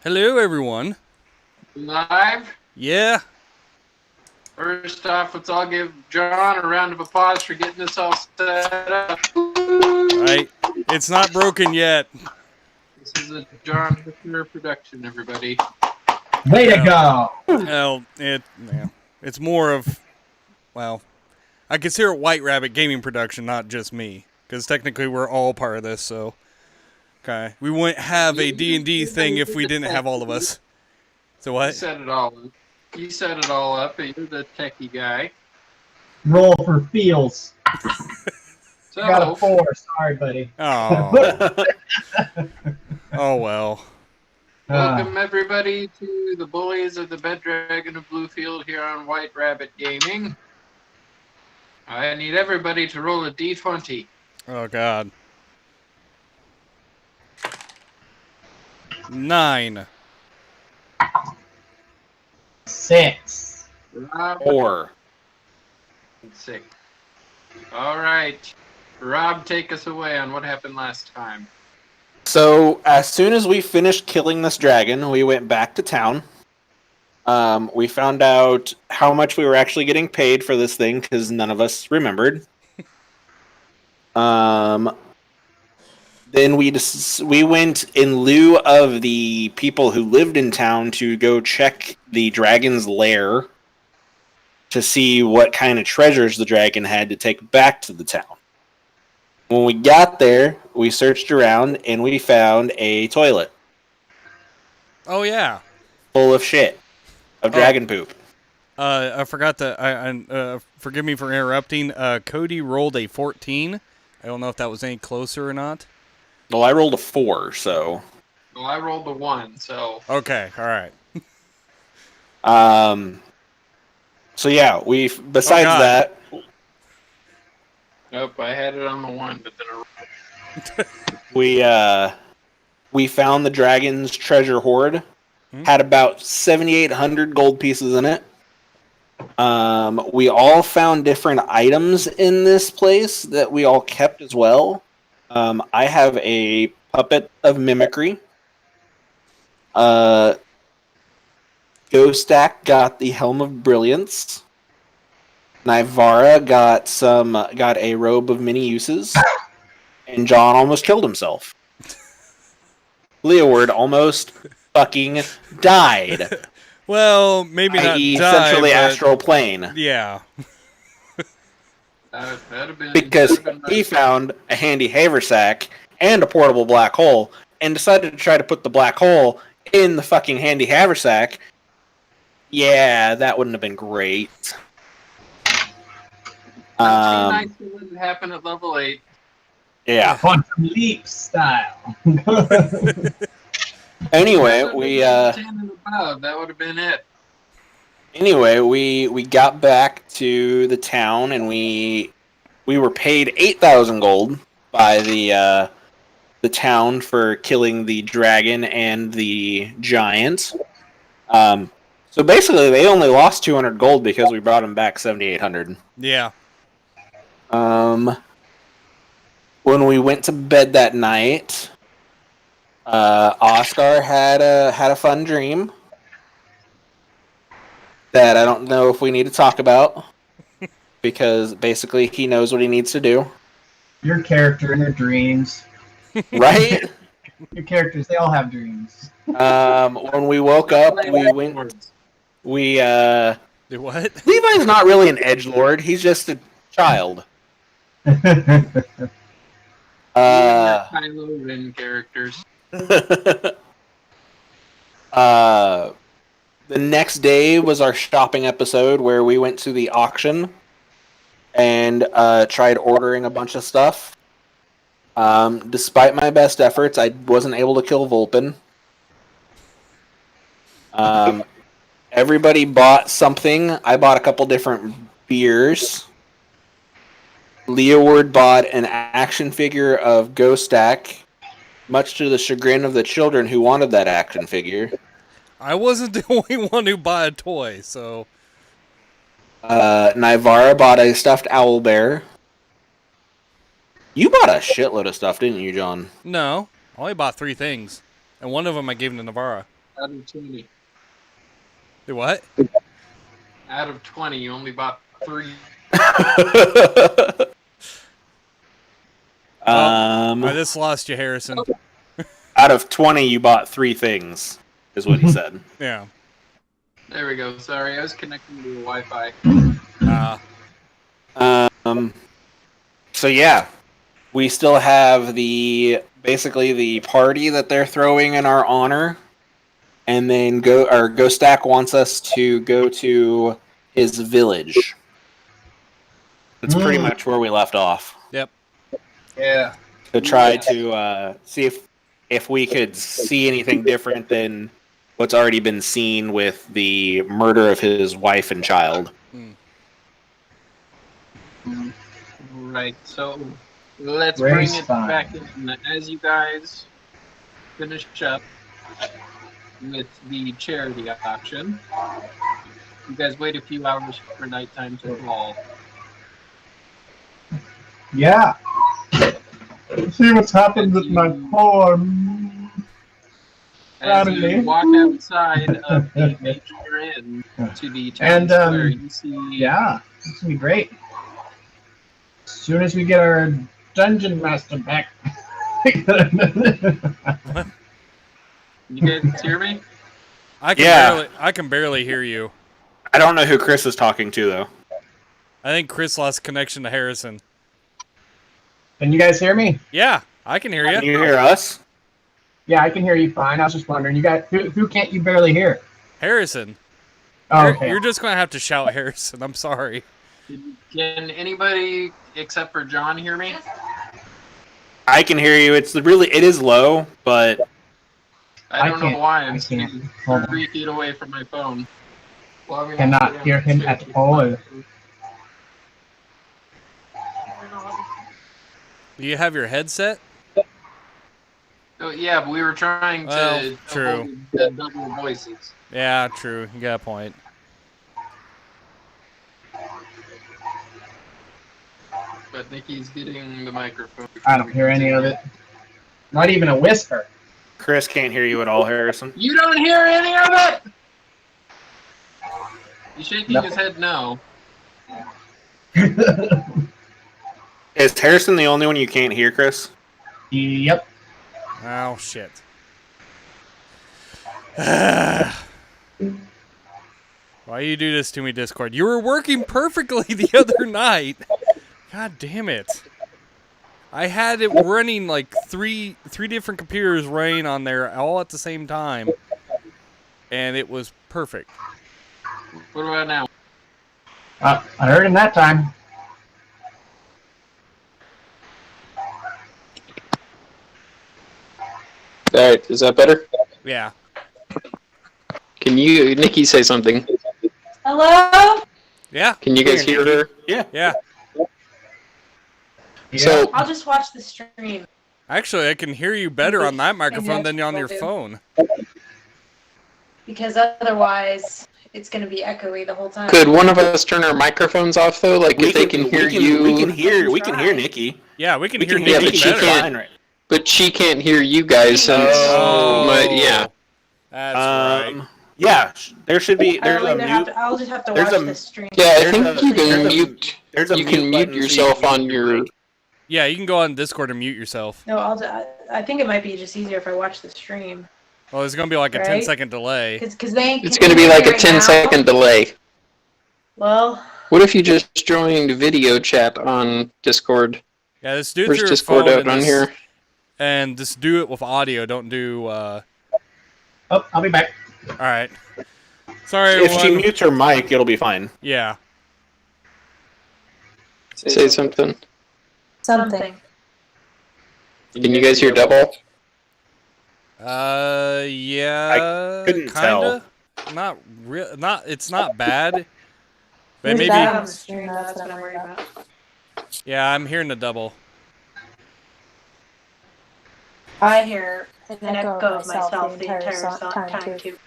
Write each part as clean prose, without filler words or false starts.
Hello, everyone. Live. Yeah. First off, let's all give John a round of applause for getting this all set up. Right. It's not broken yet. This is a John Hickner production, everybody. Way to go! Well, it's more of, well, I consider it White Rabbit Gaming Production, not just me, because technically we're all part of this. So, okay, we wouldn't have a D&D thing if we didn't have all of us. So You what? set it all up. You set it all up. You're the techie guy. Roll for feels. So, Got a 4. Sorry, buddy. Oh. Oh well. welcome everybody to the Bullies of the Bed Dragon of Bluefield here on White Rabbit Gaming. I need everybody to roll a d20. Oh God. 9. 6. Rob, 4. 6. All right. Rob, take us away on what happened last time. So, as soon as we finished killing this dragon, we went back to town. We found out how much we were actually getting paid for this thing, because none of us remembered. Then we went in lieu of the people who lived in town to go check the dragon's lair to see what kind of treasures the dragon had to take back to the town. When we got there, we searched around and we found a toilet Oh yeah. full of shit, of dragon poop. I forgot to. Forgive me for interrupting. Cody rolled a 14. I don't know if that was any closer or not. Well, I rolled a 4, so. Well, I rolled a 1, so... Okay, all right. So yeah, besides that, Nope, I had it on the 1, but then we found the dragon's treasure hoard. Had about 7,800 gold pieces in it. We all found different items in this place that we all kept as well. I have a puppet of mimicry. Ghostak got the Helm of Brilliance. Nivara got a robe of many uses. And John almost killed himself. Leeward almost fucking died. Well, maybe not i.e. die, essentially but astral plane. yeah. that'd have been... Because that'd have been he nice. found a handy haversack and a portable black hole and decided to try to put the black hole in the fucking handy haversack. Yeah, that wouldn't have been great. Nice to let it happen at level 8. Yeah. Quantum leap style. Anyway, That we would've been 10 and above. That would have been it. we got back to the town and we were paid 8,000 gold by the town for killing the dragon and the giant. So basically, they only lost 200 gold because we brought them back 7,800. Yeah. When we went to bed that night, Oscar had a fun dream that I don't know if we need to talk about because basically he knows what he needs to do. Your character and their dreams. Right? Your characters, they all have dreams. When we woke up, we went. Do what? Levi's not really an edgelord. He's just a child. Kylo Ren characters. The next day was our shopping episode where we went to the auction and tried ordering a bunch of stuff. Despite my best efforts, I wasn't able to kill Vulpin. Everybody bought something. I bought a couple different beers. Leeward bought an action figure of Ghostak, much to the chagrin of the children who wanted that action figure. I wasn't the only one who bought a toy, so... Nivara bought a stuffed owl bear. You bought a shitload of stuff, didn't you, John? No. I only bought 3 things. And one of them I gave to Navarra. Out of 20. The what? Out of 20, you only bought 3. I just lost you, Harrison. Out of 20, you bought 3 things, is what he said. Yeah. There we go. Sorry, I was connecting to the Wi-Fi. So yeah, we still have basically the party that they're throwing in our honor, and then Stack wants us to go to his village. That's pretty much where we left off. Yep. Yeah. To try to see if we could see anything different than what's already been seen with the murder of his wife and child. Right, so let's Race bring it fine. back in as you guys finish up with the charity auction. You guys wait a few hours for nighttime to fall. Yeah. See what's happened with my poor As you family. walk outside of the major inn to the town square, you see... Yeah, it's gonna be great. As soon as we get our dungeon master back. You guys hear me? I can barely hear you. I don't know who Chris is talking to, though. I think Chris lost connection to Harrison. Can you guys hear me? Yeah, I can hear Can you. you hear us? Yeah, I can hear you fine. I was just wondering, you guys, who can't you barely hear? Harrison. Oh, okay. You're just going to have to shout Harrison. I'm sorry. Can anybody except for John hear me? I can hear you. It is low, but I don't know can't- why. I I'm can't. sitting Hold on. 3 feet away from my phone. Well, I'm gonna Cannot have to hear him switch at it. all. Do you have your headset? Oh, yeah, but we were trying Well, to true. avoid the double voices. Yeah, true. You got a point. But Nikki's getting the microphone. I don't hear any of it. Not even a whisper. Chris can't hear you at all, Harrison. You don't hear any of it? He's shaking No. his head no. Is Harrison the only one you can't hear, Chris? Yep. Oh, shit. Why you do this to me, Discord? You were working perfectly the other night. God damn it. I had it running like three different computers running on there all at the same time. And it was perfect. What about now? I heard him that time. Alright, is that better? Yeah. Can you, Nikki, say something? Hello? Yeah. Can you guys hear her? Yeah. Yeah. So, I'll just watch the stream. Actually, I can hear you better on that microphone than on your phone. Because otherwise, it's going to be echoey the whole time. could one of us turn our microphones off though? Like if they can hear you, We can hear Nikki. Yeah, we can We hear can hear Nikki Nikki better. fine, right? but she can't hear you guys since. Oh. Yeah. That's right. Yeah, there should be. There's a mute. I'll just have to there's watch a- the stream. Yeah, I There's think a- you can there's a- mute. There's a You can mute button so yourself can on mute your. mic. Yeah, you can go on Discord and mute yourself. No, I think it might be just easier if I watch the stream. Well, there's going to be like a Right? 10-second delay. Because they ain't It's going to be like a right 10-second now. delay. Well, What if you just joined video chat on Discord? Yeah, just do it Where's through your Discord phone out and on just- here? And just do it with audio. Don't do... Oh, I'll be back. All right. Sorry, If she everyone. mutes her mic, it'll be fine. Yeah. Say something. something. Can you guys hear double? Yeah. couldn't kinda. Not real. Not. It's not bad. But It's maybe. bad on the stream, that's what I'm worried about. Yeah, I'm hearing the double. I hear an echo of myself the entire time, too.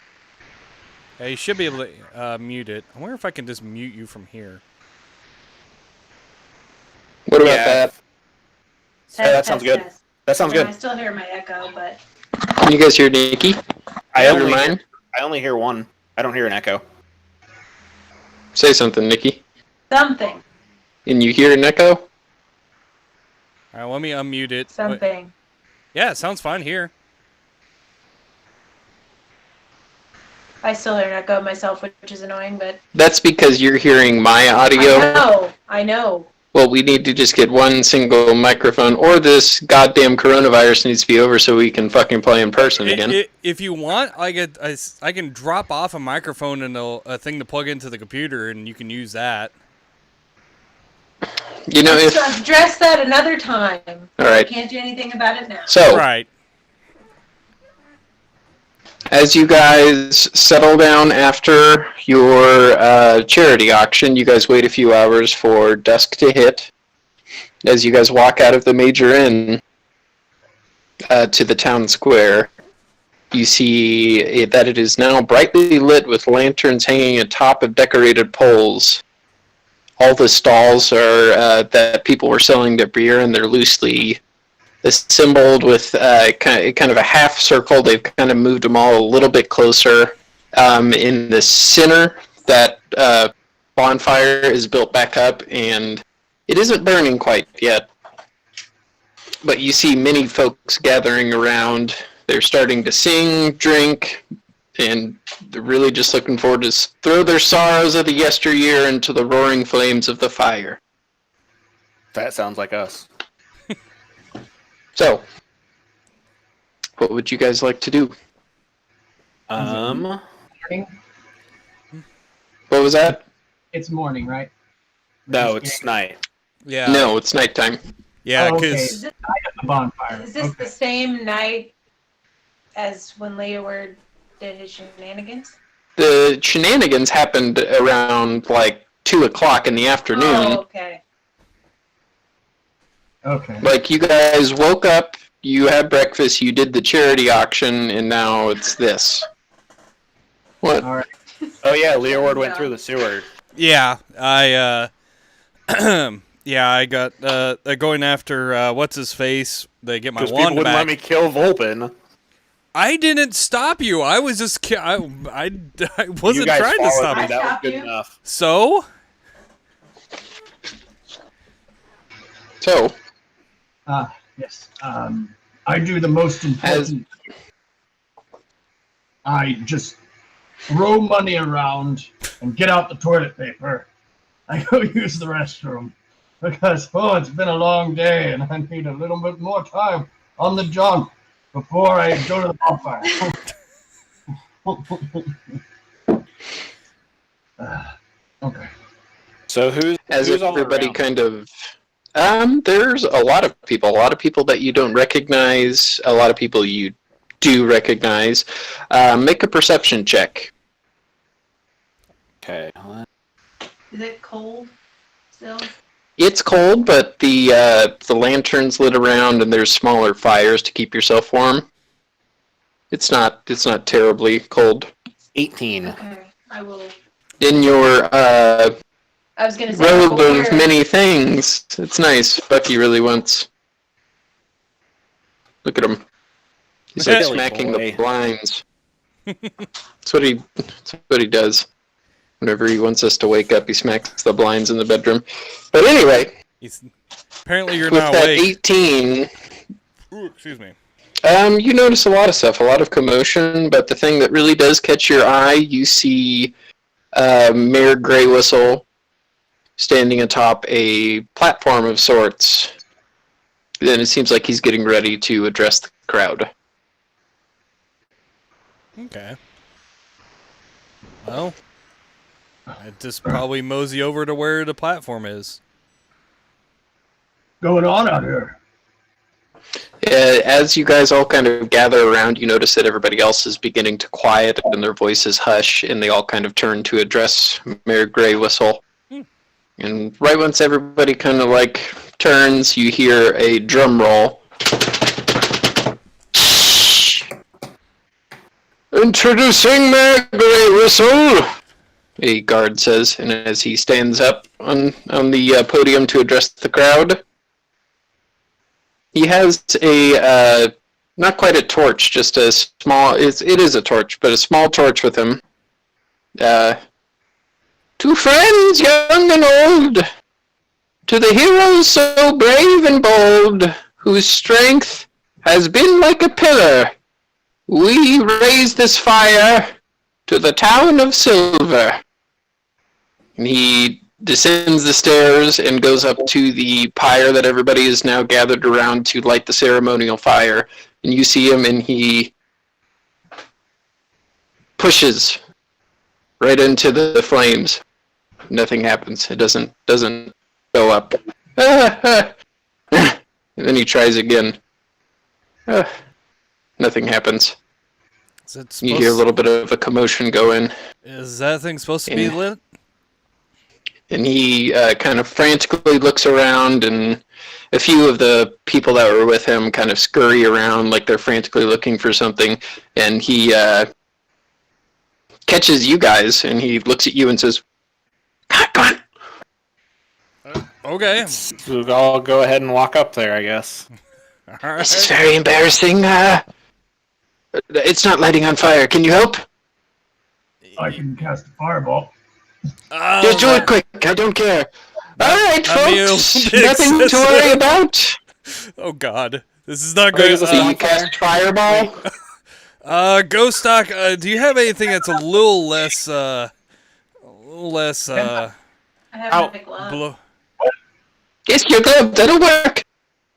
Yeah, you should be able to mute it. I wonder if I can just mute you from here. What about Yeah. that? Yeah, that sounds good. That sounds I good. still hear my echo, but Can you guys hear Nikki? I Never only mind. I only hear one. I don't hear an echo. Say something, Nikki. Something. And you hear an echo? All right, let me unmute it. Something. Yeah, it sounds fine here. I still hear an echo of myself, which is annoying, but That's because you're hearing my audio. I know. Well, we need to just get one single microphone, or this goddamn coronavirus needs to be over so we can fucking play in person again. If you want, I can drop off a microphone and a thing to plug into the computer, and you can use that. You know, Let's if... address that another time. All right. I can't do anything about it now. So, Right. as you guys settle down after your charity auction, you guys wait a few hours for dusk to hit. As you guys walk out of the major inn to the town square, you see that it is now brightly lit with lanterns hanging atop of decorated poles. All the stalls are that people were selling their beer, and they're loosely assembled with kind of a half circle. They've kind of moved them all a little bit closer. In the center, that bonfire is built back up, and it isn't burning quite yet. But you see many folks gathering around. They're starting to sing, drink, and they're really just looking forward to throw their sorrows of the yesteryear into the roaring flames of the fire. That sounds like us. So, what would you guys like to do? Morning? What was that? It's morning, right? No, it's night. Yeah. No, it's nighttime. Yeah, Oh, okay. because Is this, At the bonfire. is this Okay. the same night as when Leeward did his shenanigans? The shenanigans happened around like 2 o'clock in the afternoon. Oh, okay. Okay. Like, you guys woke up, you had breakfast, you did the charity auction, and now it's this. What? All right. Oh yeah, Leeward went through the sewer. yeah, I got going after what's his face. They get my Because people wand wouldn't back. let me kill Vulpin. I didn't stop you. I was just I wasn't You guys trying to followed stop me. you. That was stopped good you. enough. So So, Yes. I do the most important. I just throw money around and get out the toilet paper. I go use the restroom because, it's been a long day and I need a little bit more time on the job before I go to the bonfire. Okay. So who's as all everybody around? kind of... there's a lot of people that you don't recognize, a lot of people you do recognize. Make a perception check. Okay. Is it cold still? It's cold, but the lanterns lit around, and there's smaller fires to keep yourself warm. It's not terribly cold. 18. Okay. I will. In your I was gonna say. robe of many things, it's nice. Bucky really wants. Look at him. He's like Silly smacking boy. the blinds. That's what he does. Whenever he wants us to wake up, he smacks the blinds in the bedroom. But anyway, apparently you're with not that awake. 18, Ooh, excuse me. you notice a lot of stuff, a lot of commotion, but the thing that really does catch your eye, you see Mayor Grey Whistle standing atop a platform of sorts. Then it seems like he's getting ready to address the crowd. Okay. Well, I just probably mosey over to where the platform is. Going on out here? As you guys all kind of gather around, you notice that everybody else is beginning to quiet and their voices hush, and they all kind of turn to address Mayor Grey Whistle. And right once everybody kind of like turns, you hear a drum roll. Introducing Mayor Grey Whistle, a guard says, and as he stands up on the podium to address the crowd, he has a not quite a torch, just a small. It is a torch, but a small torch with him. To friends young and old, to the heroes so brave and bold, whose strength has been like a pillar, we raise this fire to the town of Silver. And he descends the stairs and goes up to the pyre that everybody is now gathered around to light the ceremonial fire. And you see him, and he pushes right into the flames. Nothing happens. It doesn't go up. And then he tries again. Nothing happens. You hear a little bit of a commotion going. Is that thing supposed to be lit? And he kind of frantically looks around, and a few of the people that were with him kind of scurry around like they're frantically looking for something. And he catches you guys, and he looks at you and says, "Come on." Okay. So I'll go ahead and walk up there, I guess. All right. This is very embarrassing. It's not lighting on fire. Can you help? I can cast a fireball. Just do it quick. I don't care. All right, folks. Nothing to worry about. Oh God, this is not good. So you cast fireball. Ghost Stock, do you have anything that's a little less, I have a glove. Yes, your glove. That'll work.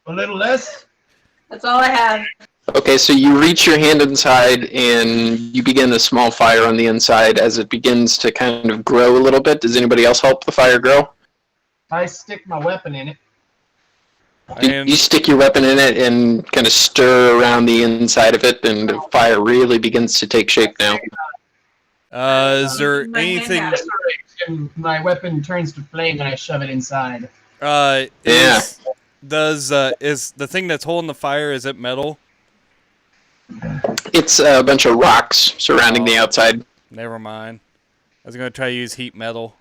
A little less? That's all I have. Okay, so you reach your hand inside and you begin a small fire on the inside as it begins to kind of grow a little bit. Does anybody else help the fire grow? I stick my weapon in it. You stick your weapon in it and kind of stir around the inside of it, and the fire really begins to take shape now. Is there anything... My weapon turns to flame and I shove it inside. Is the thing that's holding the fire, is it metal? It's a bunch of rocks surrounding the outside. Never mind. I was going to try to use heat metal.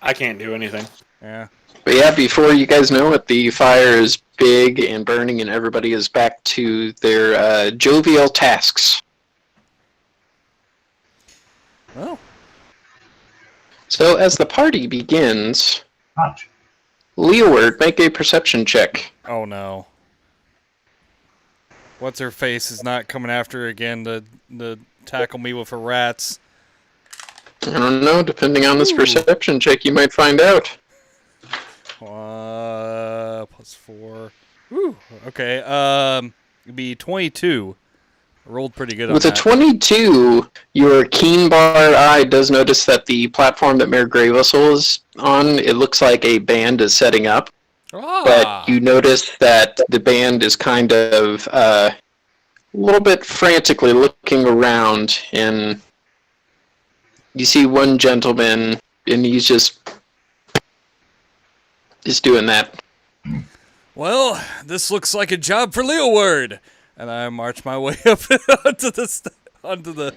I can't do anything. Yeah. But yeah, before you guys know it, the fire is big and burning, and everybody is back to their jovial tasks. Well. So as the party begins, Leeward, make a perception check. Oh no. What's her face is not coming after her again to tackle me with her rats. I don't know, depending on this perception check, you might find out. +4. Woo. Okay, it'd be 22. I rolled pretty good on With that. a 22, your keen-barred eye does notice that the platform that Mayor Grey Whistle is on, it looks like a band is setting up. But you notice that the band is kind of a little bit frantically looking around, and you see one gentleman, and he's just doing that. Well, this looks like a job for Leeward, and I march my way up onto the.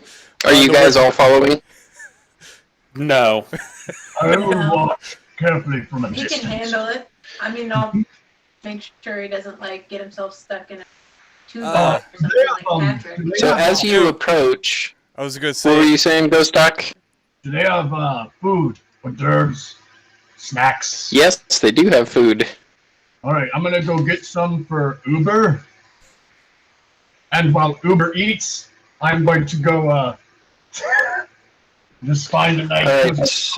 Are you guys all following? No. I will watch carefully from a He distance. can handle it. I mean, I'll make sure he doesn't get himself stuck in a tube or something like Patrick. So as you approach, I was going to what were say. you saying, Ghost Doc? Do they have food, hors d'oeuvres, snacks? Yes, they do have food. All right, I'm gonna go get some for Uber. And while Uber eats, I'm going to go just find a nice.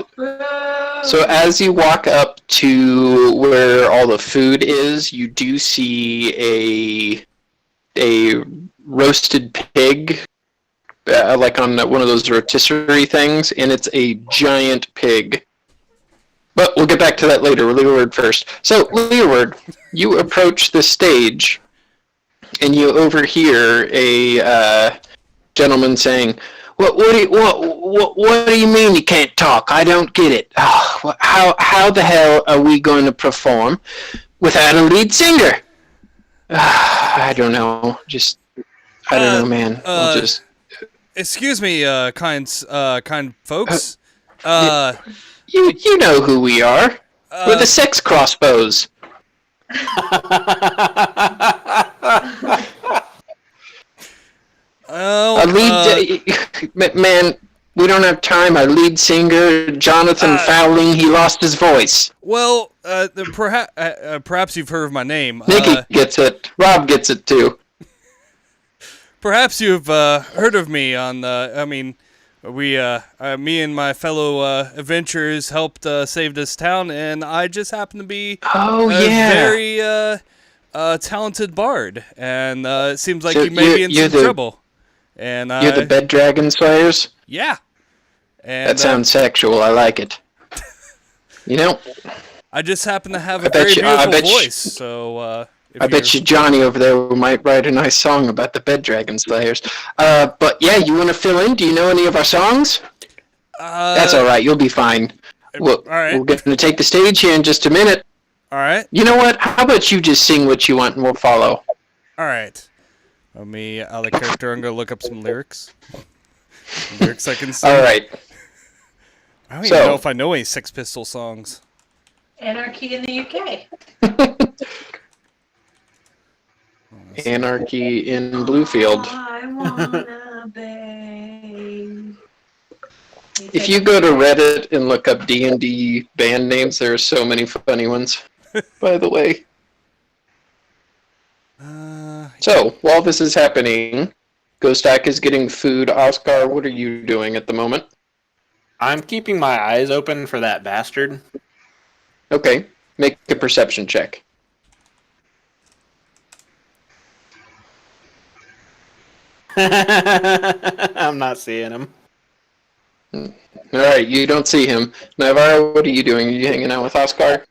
So as you walk up to where all the food is, you do see a roasted pig, like on one of those rotisserie things, and it's a giant pig. But we'll get back to that later. Leeward first. So, Leeward, you approach the stage, and you overhear a gentleman saying, What do you mean you can't talk? I don't get it. Oh, how the hell are we going to perform without a lead singer? I don't know. I don't know, man. I'll just... Excuse me, kind folks. You know who we are. We're the Sex Crossbows. Oh, Our lead, man, we don't have time. Our lead singer, Jonathan Fowling, he lost his voice. well, perhaps you've heard of my name. Nikki gets it. Rob gets it too. Perhaps you've heard of me on the. I mean, me and my fellow adventurers helped save this town, and I just happen to be Oh, a yeah. very talented bard, and it seems like So you may be in you're some the- trouble. And You're the Bed Dragon Slayers? yeah. And That sounds sexual. I like it. You know, I just happen to have a I bet very you- I beautiful bet you- voice, so if I bet you Johnny over there might write a nice song about the Bed Dragon Slayers. But yeah, you want to fill in? Do you know any of our songs? That's all right. You'll be fine. Well, all right. We're going to take the stage here in just a minute. All right. You know what? How about you just sing what you want and we'll follow? All right. Let me out of character. I'm gonna look up some lyrics. Lyrics I can sing. All right. I don't even So- know if I know any Sex Pistol songs. Anarchy in the UK. Anarchy in Bluefield. I wanna bang. If you go to Reddit and look up DnD band names, there are so many funny ones. By the way. So, while this is happening, Ghostak is getting food. Oscar, what are you doing at the moment? I'm keeping my eyes open for that bastard. Okay, make a perception check. I'm not seeing him. Alright, you don't see him. Navarro, what are you doing? Are you hanging out with Oscar?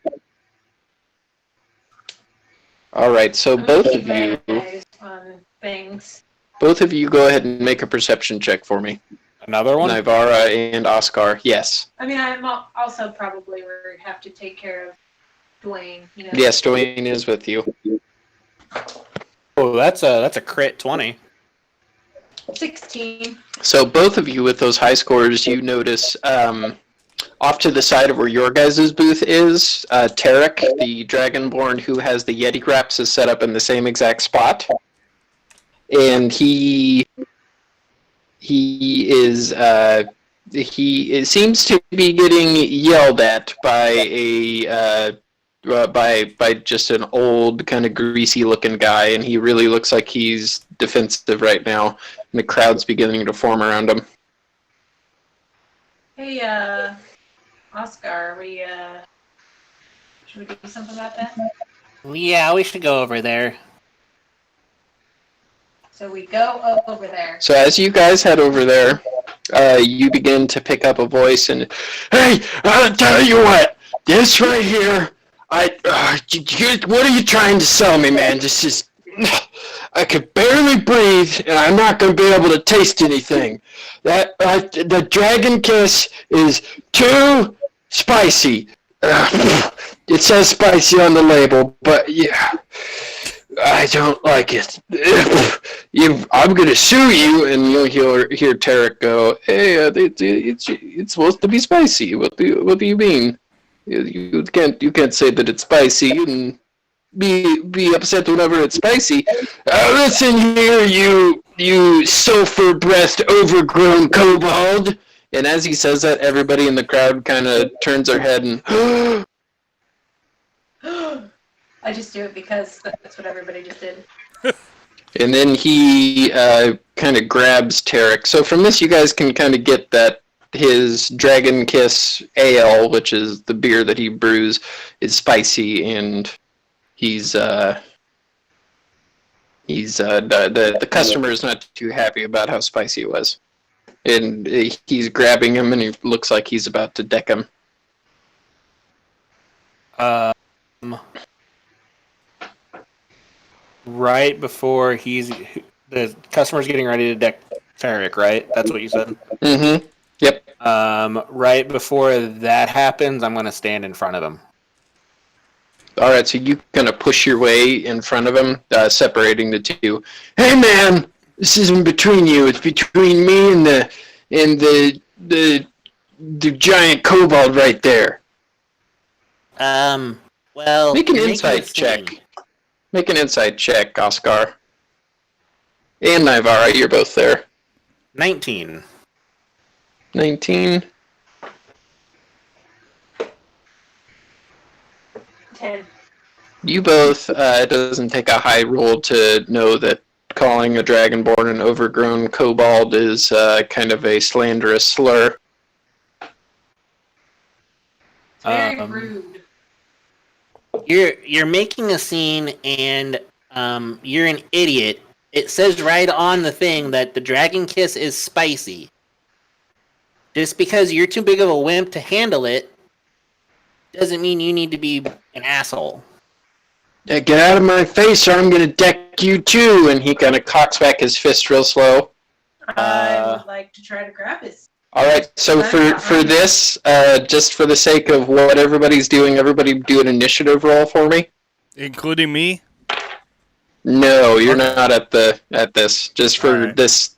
Alright, so both of you On things. go ahead and make a perception check for me. Another one? Nivara and Oscar, yes. I mean, I'm also probably would have to take care of Dwayne. You know. Yes, Dwayne is with you. Oh, that's a crit 20. 16. So both of you with those high scores, you notice off to the side of where your guys' booth is, Tarek, the Dragonborn who has the Yeti Graps, is set up in the same exact spot. And he seems to be getting yelled at by by just an old kind of greasy looking guy, and he really looks like he's defensive right now, and the crowd's beginning to form around him. Hey, Oscar, should we do something about that? Yeah, we should go over there. So we go over there. So as you guys head over there, you begin to pick up a voice and, "Hey, I'll tell you what, this right here, what are you trying to sell me, man? This is, I could barely breathe, and I'm not going to be able to taste anything. The Dragon Kiss is too spicy. It says spicy on the label, but yeah, I don't like it. I'm gonna sue you," and you'll hear Tarek go, "Hey, it's supposed to be spicy. What do you mean? You can't say that it's spicy and be upset whenever it's spicy. Listen here, you sulfur breathed overgrown kobold." And as he says that, everybody in the crowd kind of turns their head and I just do it because that's what everybody just did. and then he kind of grabs Tarek. So from this, you guys can kind of get that his Dragon Kiss Ale, which is the beer that he brews, is spicy, and he's the customer is not too happy about how spicy it was. And he's grabbing him, and he looks like he's about to deck him. Right before the customer's getting ready to deck Tarek, right? That's what you said? Mm-hmm. Yep. Right before that happens, I'm going to stand in front of him. All right, so you kind of push your way in front of him, separating the two. "Hey, man, this isn't between you. It's between me and the giant kobold right there." Well, Make an you're insight making a check. scene. Make an insight check, Oscar. And Nivara, you're both there. 19. 19. 10. You both, it doesn't take a high roll to know that calling a dragonborn an overgrown kobold is kind of a slanderous slur. It's very rude. You're making a scene, and you're an idiot. It says right on the thing that the dragon kiss is spicy. Just because you're too big of a wimp to handle it doesn't mean you need to be an asshole. Yeah, get out of my face or I'm gonna deck you too! And he kind of cocks back his fist real slow. I would like to try to grab his. Alright, so for this, just for the sake of what everybody's doing, everybody do an initiative roll for me. Including me? No, you're not at this. Just for this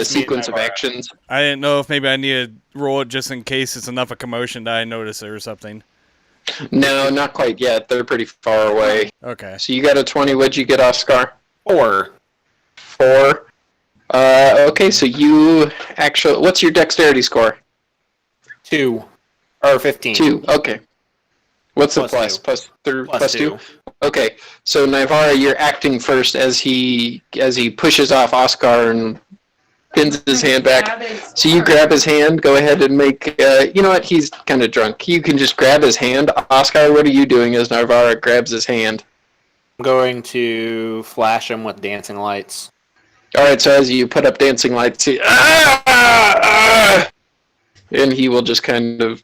sequence of actions. I didn't know if maybe I need to roll it just in case it's enough of commotion that I notice it or something. No, not quite yet. They're pretty far away. Okay. So you got a 20. What'd you get, Oscar? 4. 4. Okay, so you actually... What's your dexterity score? 2. Or 15. 2, okay. What's the plus? Plus 2? Okay, so Nivara, you're acting first as he pushes off Oscar and pins his hand back. So you grab his hand, go ahead and make... you know what, he's kind of drunk. You can just grab his hand. Oscar, what are you doing as Nivara grabs his hand? I'm going to flash him with dancing lights. Alright, so as you put up dancing lights, he... and he will just kind of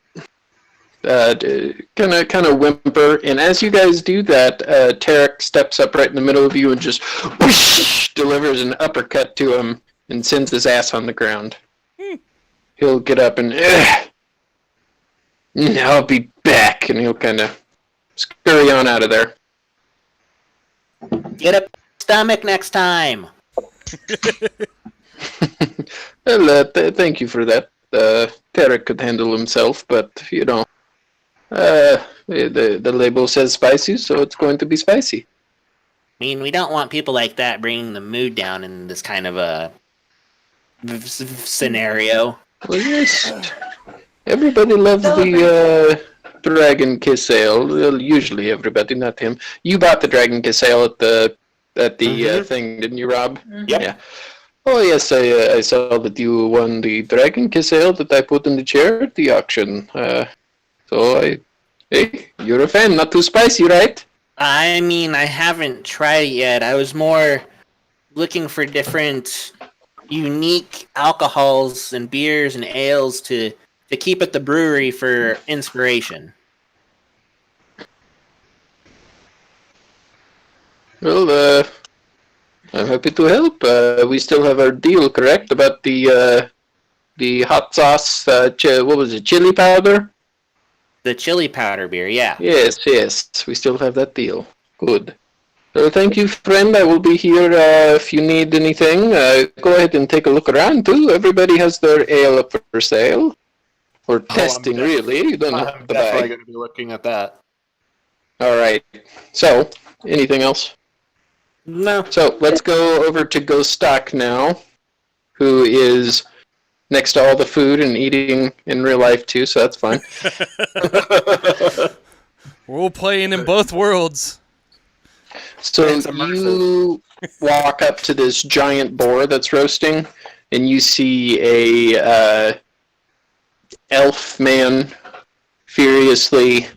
whimper. And as you guys do that, Tarek steps up right in the middle of you and just whoosh, delivers an uppercut to him and sends his ass on the ground. He'll get up and I'll be back, and he'll kind of scurry on out of there. Get a stomach next time. Well, thank you for that. Tarek could handle himself, but you know, the label says spicy, so it's going to be spicy. I mean, we don't want people like that bringing the mood down in this kind of a scenario. Well, yes. Everybody loves the Dragon Kiss Ale. Well, usually everybody, not him. You bought the Dragon Kiss Ale at the thing, didn't you, Rob? Yep. Yeah. Oh yes, I saw that you won the Dragon Kiss Ale that I put in the chair at the auction. Hey, you're a fan, not too spicy, right? I mean, I haven't tried it yet. I was more looking for different, unique alcohols and beers and ales to keep at the brewery for inspiration. Well, I'm happy to help. We still have our deal, correct? About the hot sauce, what was it, chili powder? The chili powder beer, yeah. Yes, we still have that deal. Good. Well, thank you, friend. I will be here if you need anything. Go ahead and take a look around, too. Everybody has their ale up for sale. Or testing, really. You don't have I'm to definitely buy. going to be looking at that. All right. So, anything else? No. So, let's go over to Ghost Stock now, who is next to all the food and eating in real life, too, so that's fine. We're playing in both worlds. So you walk up to this giant boar that's roasting, and you see a elf man furiously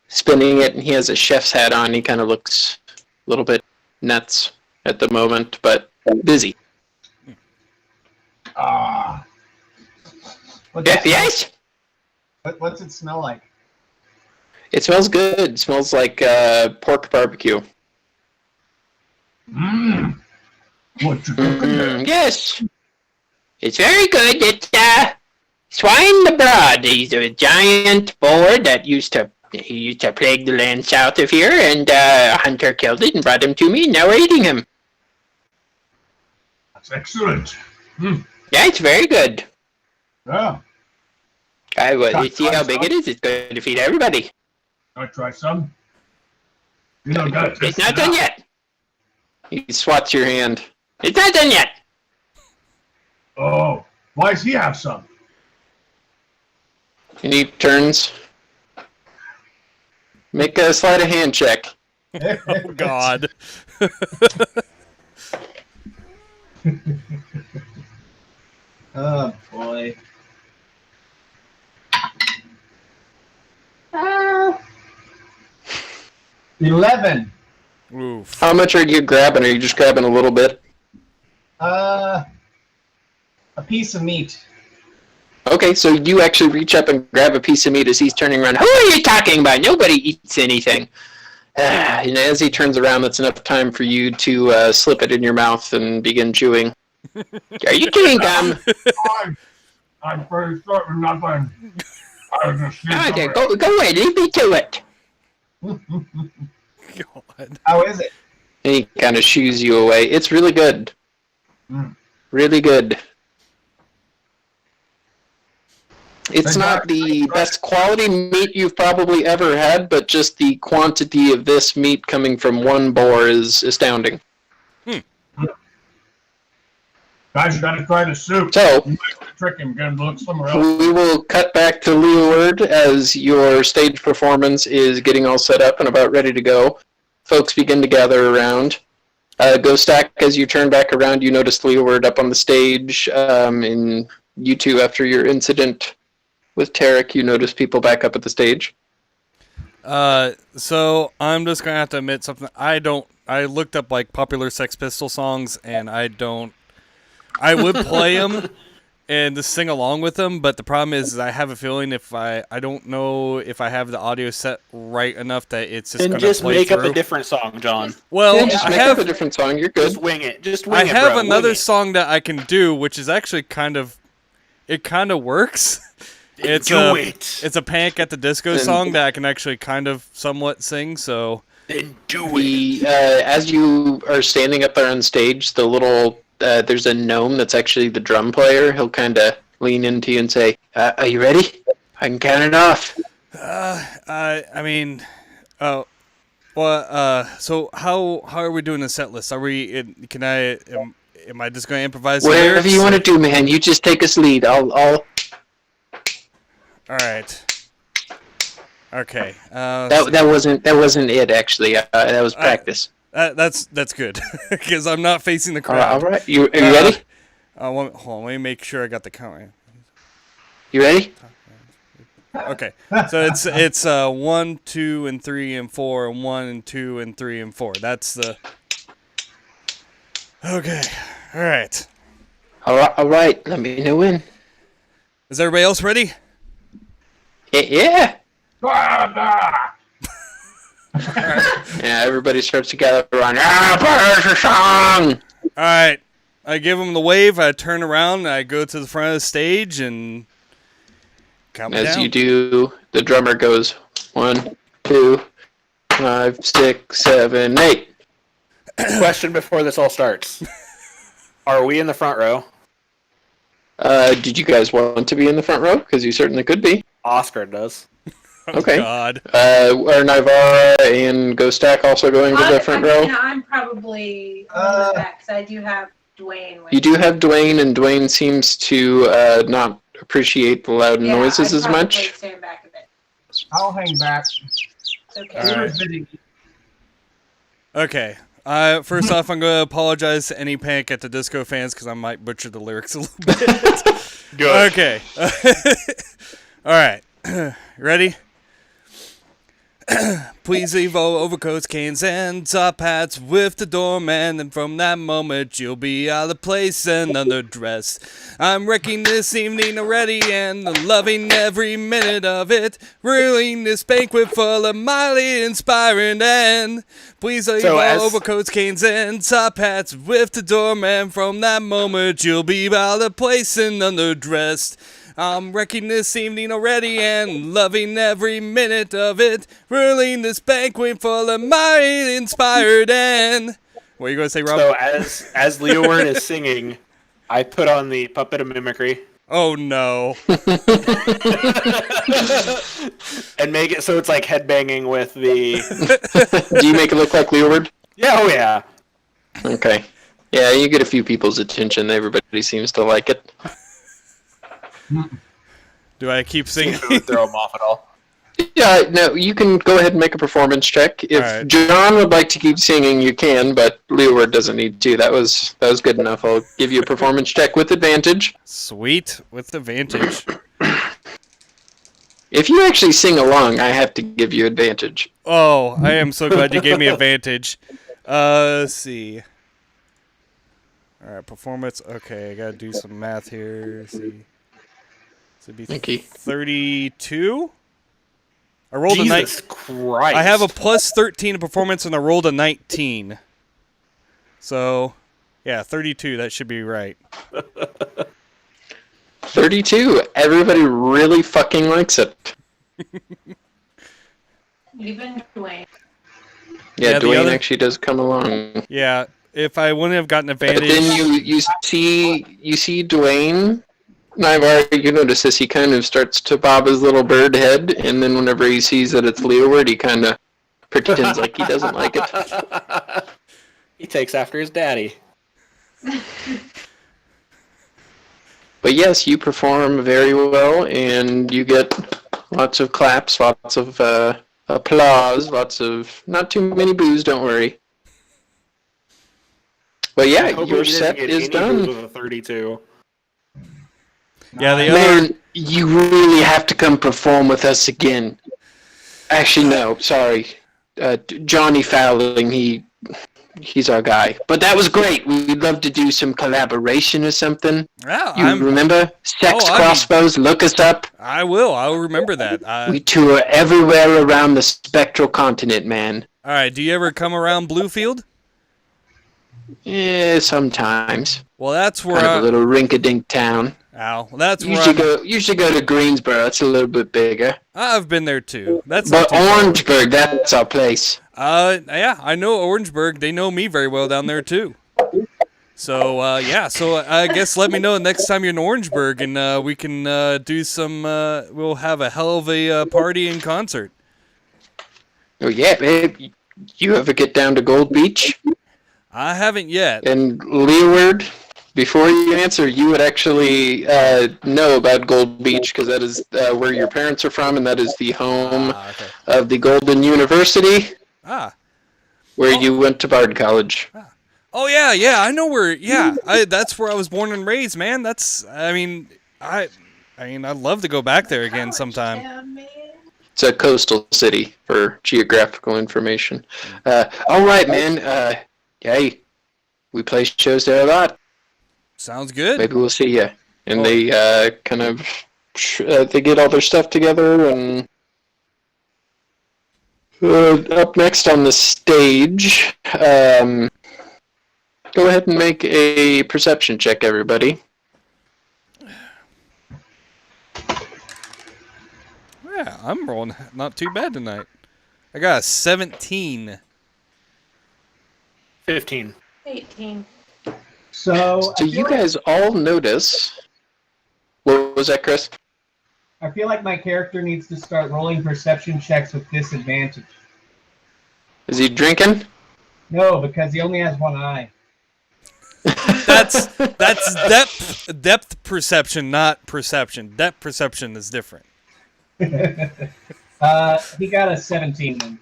spinning it, and he has a chef's hat on. He kind of looks a little bit nuts at the moment, but busy. Yes? What's it smell like? It smells good. It smells like pork barbecue. What you cooking there? Yes. It's very good. It's Swine the Broad. He's a giant boar that used to plague the land south of here, and a hunter killed it and brought him to me, and now we're eating him. That's excellent. Yeah, it's very good. Yeah. You see how big it is? It's going to feed everybody. I try some. You know, gotta It's test not it done out. yet. He swats your hand. It's not done yet. Oh, why does he have some? And he turns. Make a sleight of hand check. Oh, God. Oh, boy. 11. Oof. How much are you grabbing? Are you just grabbing a little bit? A piece of meat. Okay, so you actually reach up and grab a piece of meat as he's turning around. Who are you talking about? Nobody eats anything. And as he turns around, that's enough time for you to slip it in your mouth and begin chewing. Are you chewing gum? I'm pretty certain nothing. I just need Okay, some go away. Leave me to it. God. How is it? And he kind of shoos you away. It's really good. Mm. Really good. It's Thank not God. the best quality meat you've probably ever had, but just the quantity of this meat coming from one boar is astounding. Guys, you gotta try the soup. So, You might trick him, get him to look somewhere else. we will cut back to Leeward as your stage performance is getting all set up and about ready to go. Folks begin to gather around. Ghost Stack, as you turn back around, you notice Leeward up on the stage. And you two, after your incident with Tarek, you notice people back up at the stage. So I'm just gonna have to admit something. I looked up like popular Sex Pistol songs, and I would play them and just sing along with them, but the problem is I have a feeling if I don't know if I have the audio set right enough that it's just Then gonna just play make through. up a different song, John. Well, Yeah, just I make have up a different song. You're good. Just wing it. Just I wing it, have bro. another Wing it. song that I can do, which is actually kind of works. It's Do a it. it's a Panic at the Disco song that I can actually kind of somewhat sing. So Then do it. The as you are standing up there on stage, the little there's a gnome that's actually the drum player. He'll kind of lean into you and say, "Are you ready? I can count it off." I mean, oh, well, so how are we doing the set list? Are we? Am I just going to improvise? the Whatever lyrics? you want to do, man. You just take us lead. I'll. All right. Okay. That wasn't it actually. That was practice. That's good because I'm not facing the All crowd. right. Are you ready? Hold on. Let me make sure I got the count right. You ready? Okay. So it's 1, 2, and 3 and 4, and 1 and 2 and 3 and 4. That's the. Okay. All right. All right. Let me know when. Is everybody else ready? Yeah. Ah, Yeah. Everybody starts to gather around. There's a song. All right. I give them the wave. I turn around. And I go to the front of the stage and count me As down. you do, the drummer goes 1, 2, 5, 6, 7, 8. Question before this all starts. Are we in the front row? Did you guys want to be in the front row? Because you certainly could be. Oscar does. Oh, Okay. God. Are Nivara and Ghostak also going to the front row? I'm probably on the back because I do have Dwayne with You do have Dwayne, and Dwayne seems to not appreciate the loud noises as much. Stand back a bit. I'll hang back. It's okay. All right. Okay. First off, I'm going to apologize to any Panic at the Disco fans because I might butcher the lyrics a little bit. Good. Okay. All right. Ready? Please leave all overcoats, canes, and top hats with the doorman, and from that moment you'll be out of place and underdressed. I'm wrecking this evening already and loving every minute of it, ruining this banquet full of mildly inspiring and please leave all overcoats, canes, and top hats with the doorman. From that moment you'll be out of place and underdressed. I'm wrecking this evening already and loving every minute of it, ruling this banquet full of mighty inspired and... What are you going to say, Rob? So as Leeward is singing, I put on the puppet of mimicry Oh no. And make it so it's like headbanging with the. Do you make it look like Leeward? Yeah, oh yeah. Okay. Yeah, you get a few people's attention. Everybody seems to like it. Do I keep singing? It would throw him off at all. Yeah, no, you can go ahead and make a performance check. If Alright. John would like to keep singing, you can, but Leeward doesn't need to. That was good enough. I'll give you a performance check with advantage. Sweet, with advantage. If you actually sing along, I have to give you advantage. Oh, I am so glad you gave me advantage. Let's see. Alright, performance. Okay, I gotta do some math here. Let's see. So it'd be Thank you. 32? I rolled a Jesus Christ. I have a plus 13 in performance and I rolled a 19. So, yeah, 32. That should be right. 32. Everybody really fucking likes it. Even Dwayne. Yeah, Yeah, the Dwayne other- actually does come along. Yeah, if I wouldn't have gotten But advantage. then you see Dwayne, Nivar, you notice this, he kind of starts to bob his little bird head, and then whenever he sees that it's Leeward, he kind of pretends like he doesn't like it. He takes after his daddy. But yes, you perform very well, and you get lots of claps, lots of applause, lots of, not too many boos, don't worry. But yeah, I hope your he doesn't set get is any done. booze with a 32. Yeah, the other. Man, you really have to come perform with us again. Actually, no, sorry. Johnny Fowling, he's our guy. But that was great. We'd love to do some collaboration or something. Yeah, You remember? Sex Oh, Crossbows, look us up. I will. I'll remember that. We tour everywhere around the spectral continent, man. All right. Do you ever come around Bluefield? Yeah, sometimes. Well, that's where Kind of a little rink-a-dink town. Ow. Well, that's where Usually go to Greensboro. It's a little bit bigger. I've been there too. That's But not too far. Orangeburg, that's our place. Yeah, I know Orangeburg. They know me very well down there too. So, yeah. So I guess let me know next time you're in Orangeburg, and we can do some. We'll have a hell of a party and concert. Oh yeah, babe. You ever get down to Gold Beach? I haven't yet. And Leeward, before you answer, you would actually know about Gold Beach because that is where your parents are from, and that is the home Okay. of the Golden University, Ah. where you went to Bard College. Oh yeah. I know where. Yeah, that's where I was born and raised, man. That's. I mean, I'd love to go back there again sometime. Yeah, man. It's a coastal city for geographical information. All right, man. Hey, we play shows there a lot. Sounds good. Maybe we'll see you. And Oh. they kind of they get all their stuff together, and up next on the stage, go ahead and make a perception check, everybody. Yeah, I'm rolling not too bad tonight. I got a 17. 15. 18. So So you guys all notice. What was that, Chris? I feel like my character needs to start rolling perception checks with disadvantage. Is he drinking? No, because he only has one eye. That's depth perception, not perception. Depth perception is different. He got a 17 then.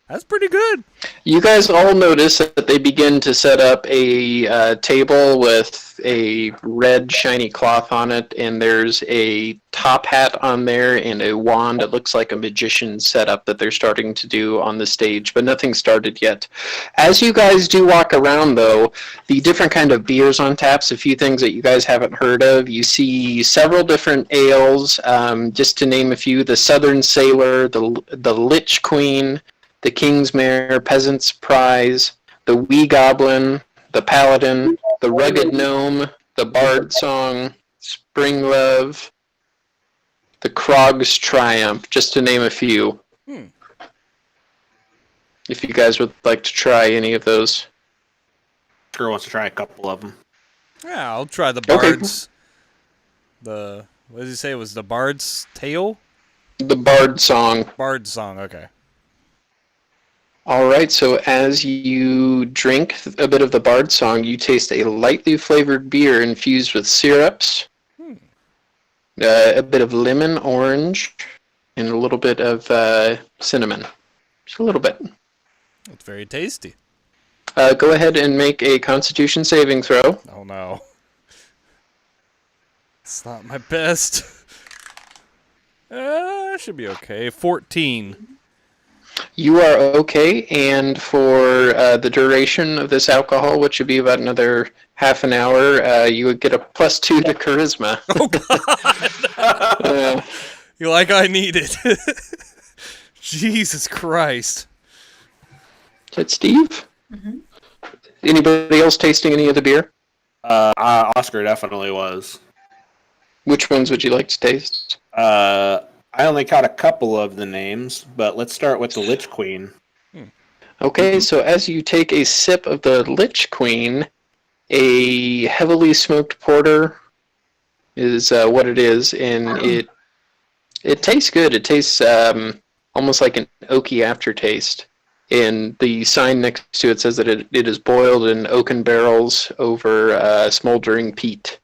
That's pretty good. You guys all notice that they begin to set up a table with a red shiny cloth on it, and there's a top hat on there and a wand. It looks like a magician's setup that they're starting to do on the stage, but nothing started yet. As you guys do walk around, though, the different kind of beers on taps, a few things that you guys haven't heard of. You see several different ales, just to name a few: the Southern Sailor, the Lich Queen, the King's Mare, Peasant's Prize, the Wee Goblin, the Paladin, the Rugged Gnome, the Bard Song, Spring Love, the Krog's Triumph, just to name a few. If you guys would like to try any of those. Sure wants to try a couple of them. Yeah, I'll try the Okay. Bard's. What did he say? It was the Bard's Tale? The Bard Song. Bard's Song, okay. All right, so as you drink a bit of the Bard Song, you taste a lightly flavored beer infused with syrups, a bit of lemon, orange, and a little bit of cinnamon. Just a little bit. It's very tasty. Go ahead and make a Constitution saving throw. Oh no. It's not my best. Should be okay. 14. You are okay, and for the duration of this alcohol, which would be about another half an hour, you would get a +2 to charisma. Oh god. You're like I need it. Jesus Christ. Is that Steve? Mhm. Anybody else tasting any of the beer? Oscar definitely was. Which ones would you like to taste? I only caught a couple of the names, but let's start with the Lich Queen. Okay, so as you take a sip of the Lich Queen, a heavily smoked porter is what it is, and it tastes good. It tastes almost like an oaky aftertaste. And the sign next to it says that it is boiled in oaken barrels over smoldering peat.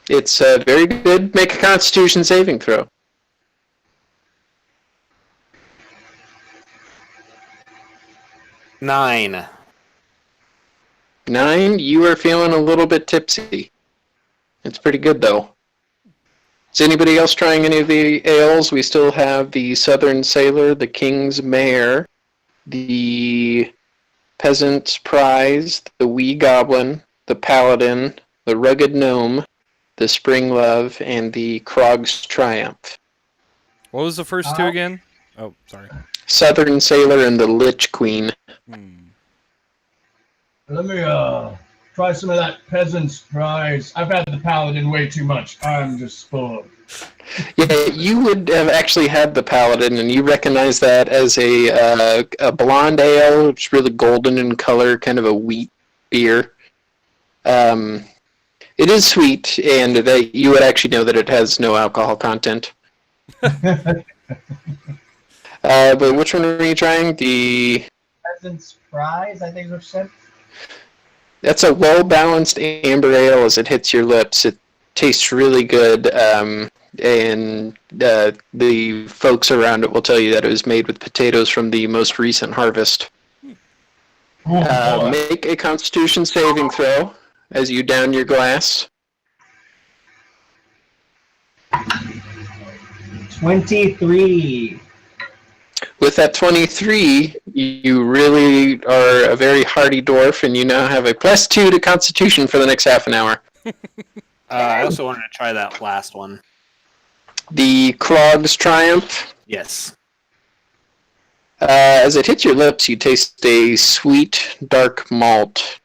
It's very good. Make a Constitution saving throw. 9. 9, you are feeling a little bit tipsy. It's pretty good, though. Is anybody else trying any of the ales? We still have the Southern Sailor, the King's Mare, the Peasant's Prize, the Wee Goblin, the Paladin, the Rugged Gnome, the Spring Love, and the Krog's Triumph. What was the first two again? Oh, sorry. Southern Sailor and the Lich Queen. Let me try some of that Peasant's Prize. I've had the Paladin way too much. I'm just spoiled. Yeah, you would have actually had the Paladin, and you recognize that as a blonde ale. It's really golden in color, kind of a wheat beer. It is sweet, and that you would actually know that it has no alcohol content. But which one are you trying? The Peasant's Prize, I think is what you said. That's a well-balanced amber ale as it hits your lips. It tastes really good, and the folks around it will tell you that it was made with potatoes from the most recent harvest. Make a Constitution saving throw as you down your glass. 23. With that 23, you really are a very hardy dwarf, and you now have a +2 to Constitution for the next half an hour. I also wanted to try that last one. The Krog's Triumph. Yes. As it hits your lips, you taste a sweet, dark malt.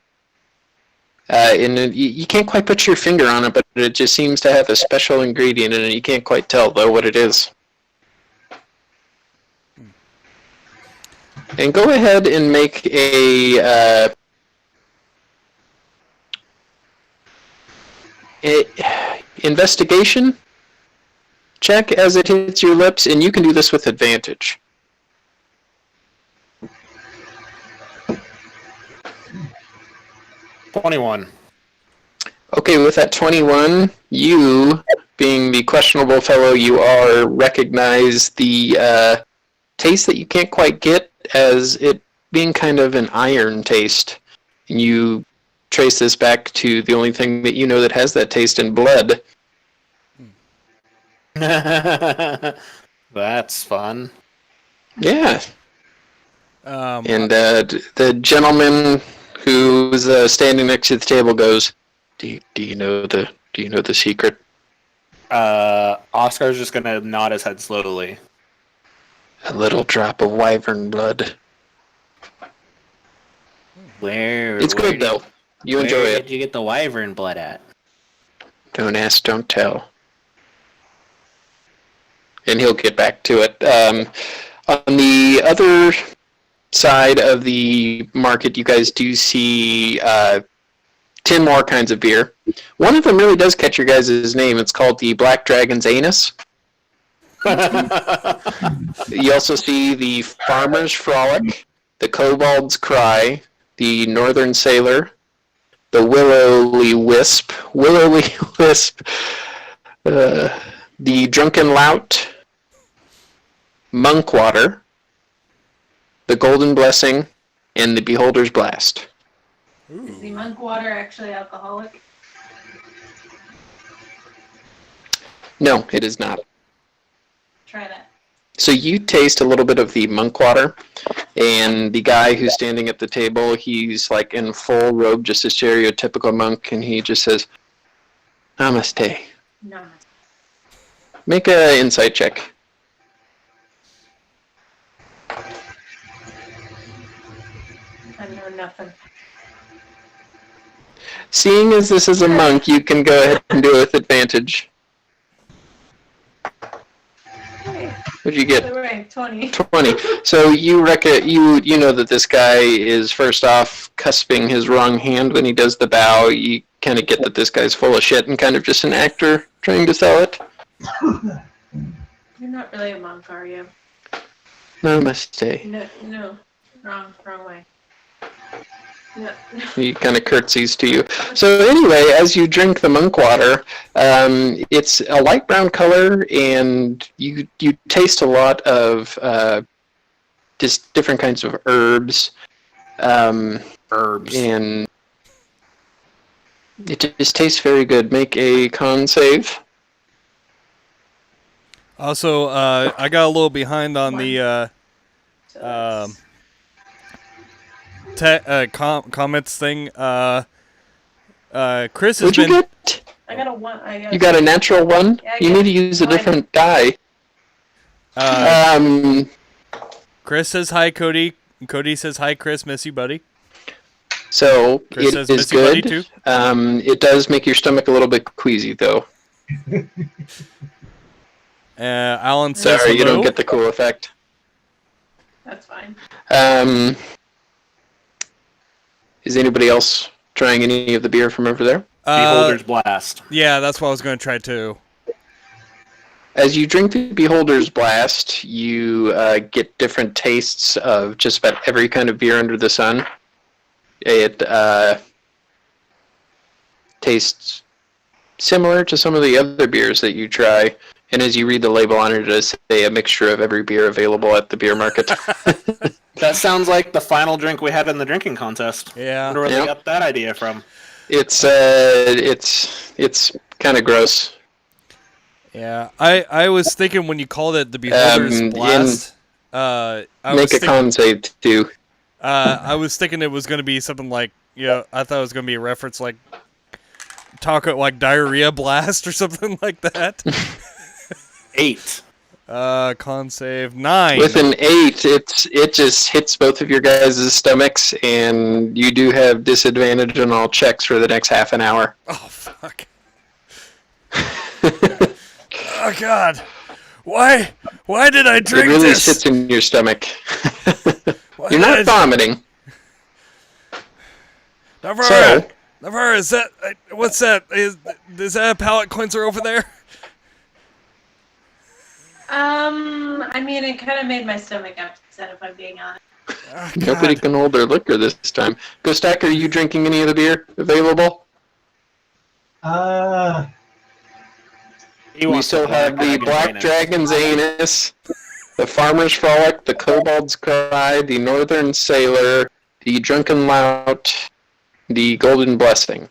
And you can't quite put your finger on it, but it just seems to have a special ingredient in it. You can't quite tell, though, what it is. And go ahead and make a investigation check as it hits your lips, and you can do this with advantage. $21. Okay, with that 21, you, being the questionable fellow you are, recognize the taste that you can't quite get as it being kind of an iron taste. And you trace this back to the only thing that you know that has that taste in blood. That's fun. Yeah. And the gentleman who's standing next to the table goes, "Do you know the secret?" Oscar's just gonna nod his head slowly. A little drop of wyvern blood. It's good though. You enjoy Where it. did you get the wyvern blood at? Don't ask, don't tell. And he'll get back to it. On the other side of the market, you guys do see 10 more kinds of beer. One of them really does catch your guys' name. It's called the Black Dragon's Anus. You also see the Farmer's Frolic, the Kobold's Cry, the Northern Sailor, the Willowy Wisp, the Drunken Lout, Monkwater, the Golden Blessing, and the Beholder's Blast. Is the monk water actually alcoholic? No, it is not. Try that. So you taste a little bit of the monk water, and the guy who's standing at the table, he's like in full robe, just a stereotypical monk, and he just says, Namaste. No. Make an insight check. I know nothing. Seeing as this is a monk, you can go ahead and do it with advantage. What'd you get? Right, 20. 20. So you you know that this guy is first off cusping his wrong hand when he does the bow. You kind of get that this guy's full of shit and kind of just an actor trying to sell it. You're not really a monk, are you? Namaste. No. Wrong way. No. He kind of curtsies to you. So anyway, as you drink the monk water, it's a light brown color, and you taste a lot of just different kinds of herbs. And it just tastes very good. Make a con save. Also, I got a little behind on the comments thing. Chris has What'd you get? I got a 1. You got a natural 1? Yeah, you need to use a different die. Chris says hi, Cody. Cody says hi, Chris. Miss you, buddy. So Chris it says is miss you, buddy, good. too. It does make your stomach a little bit queasy, though. Alan says Sorry, you hello. don't get the cool effect. That's fine. Is anybody else trying any of the beer from over there? Beholder's Blast. Yeah, that's what I was going to try too. As you drink the Beholder's Blast, you get different tastes of just about every kind of beer under the sun. It tastes similar to some of the other beers that you try, and as you read the label on it, it does say a mixture of every beer available at the beer market. That sounds like the final drink we had in the drinking contest. Yeah. Wonder where they Yep. got that idea from. It's kind of gross. Yeah, I was thinking when you called it the Beholder's Blast. Make a con save too. I was thinking it was going to be something like, I thought it was going to be a reference like taco, like diarrhea blast or something like that. 8. Con save 9. With an 8, it just hits both of your guys' stomachs, and you do have disadvantage on all checks for the next half an hour. Oh fuck. Oh god. Why did I drink it really this? sits in your stomach. Why You're did not I- vomiting. Navarra, Navarra, is that what's that? Is that a palate cleanser over there? I mean, it kind of made my stomach upset, if I'm being honest. Oh, Nobody God. can hold their liquor this time. Ghost Stack, are you drinking any of the beer available? We still have the Black Dragon's Anus, the Farmer's Frolic, the Kobold's Cry, the Northern Sailor, the Drunken Lout, the Golden Blessing.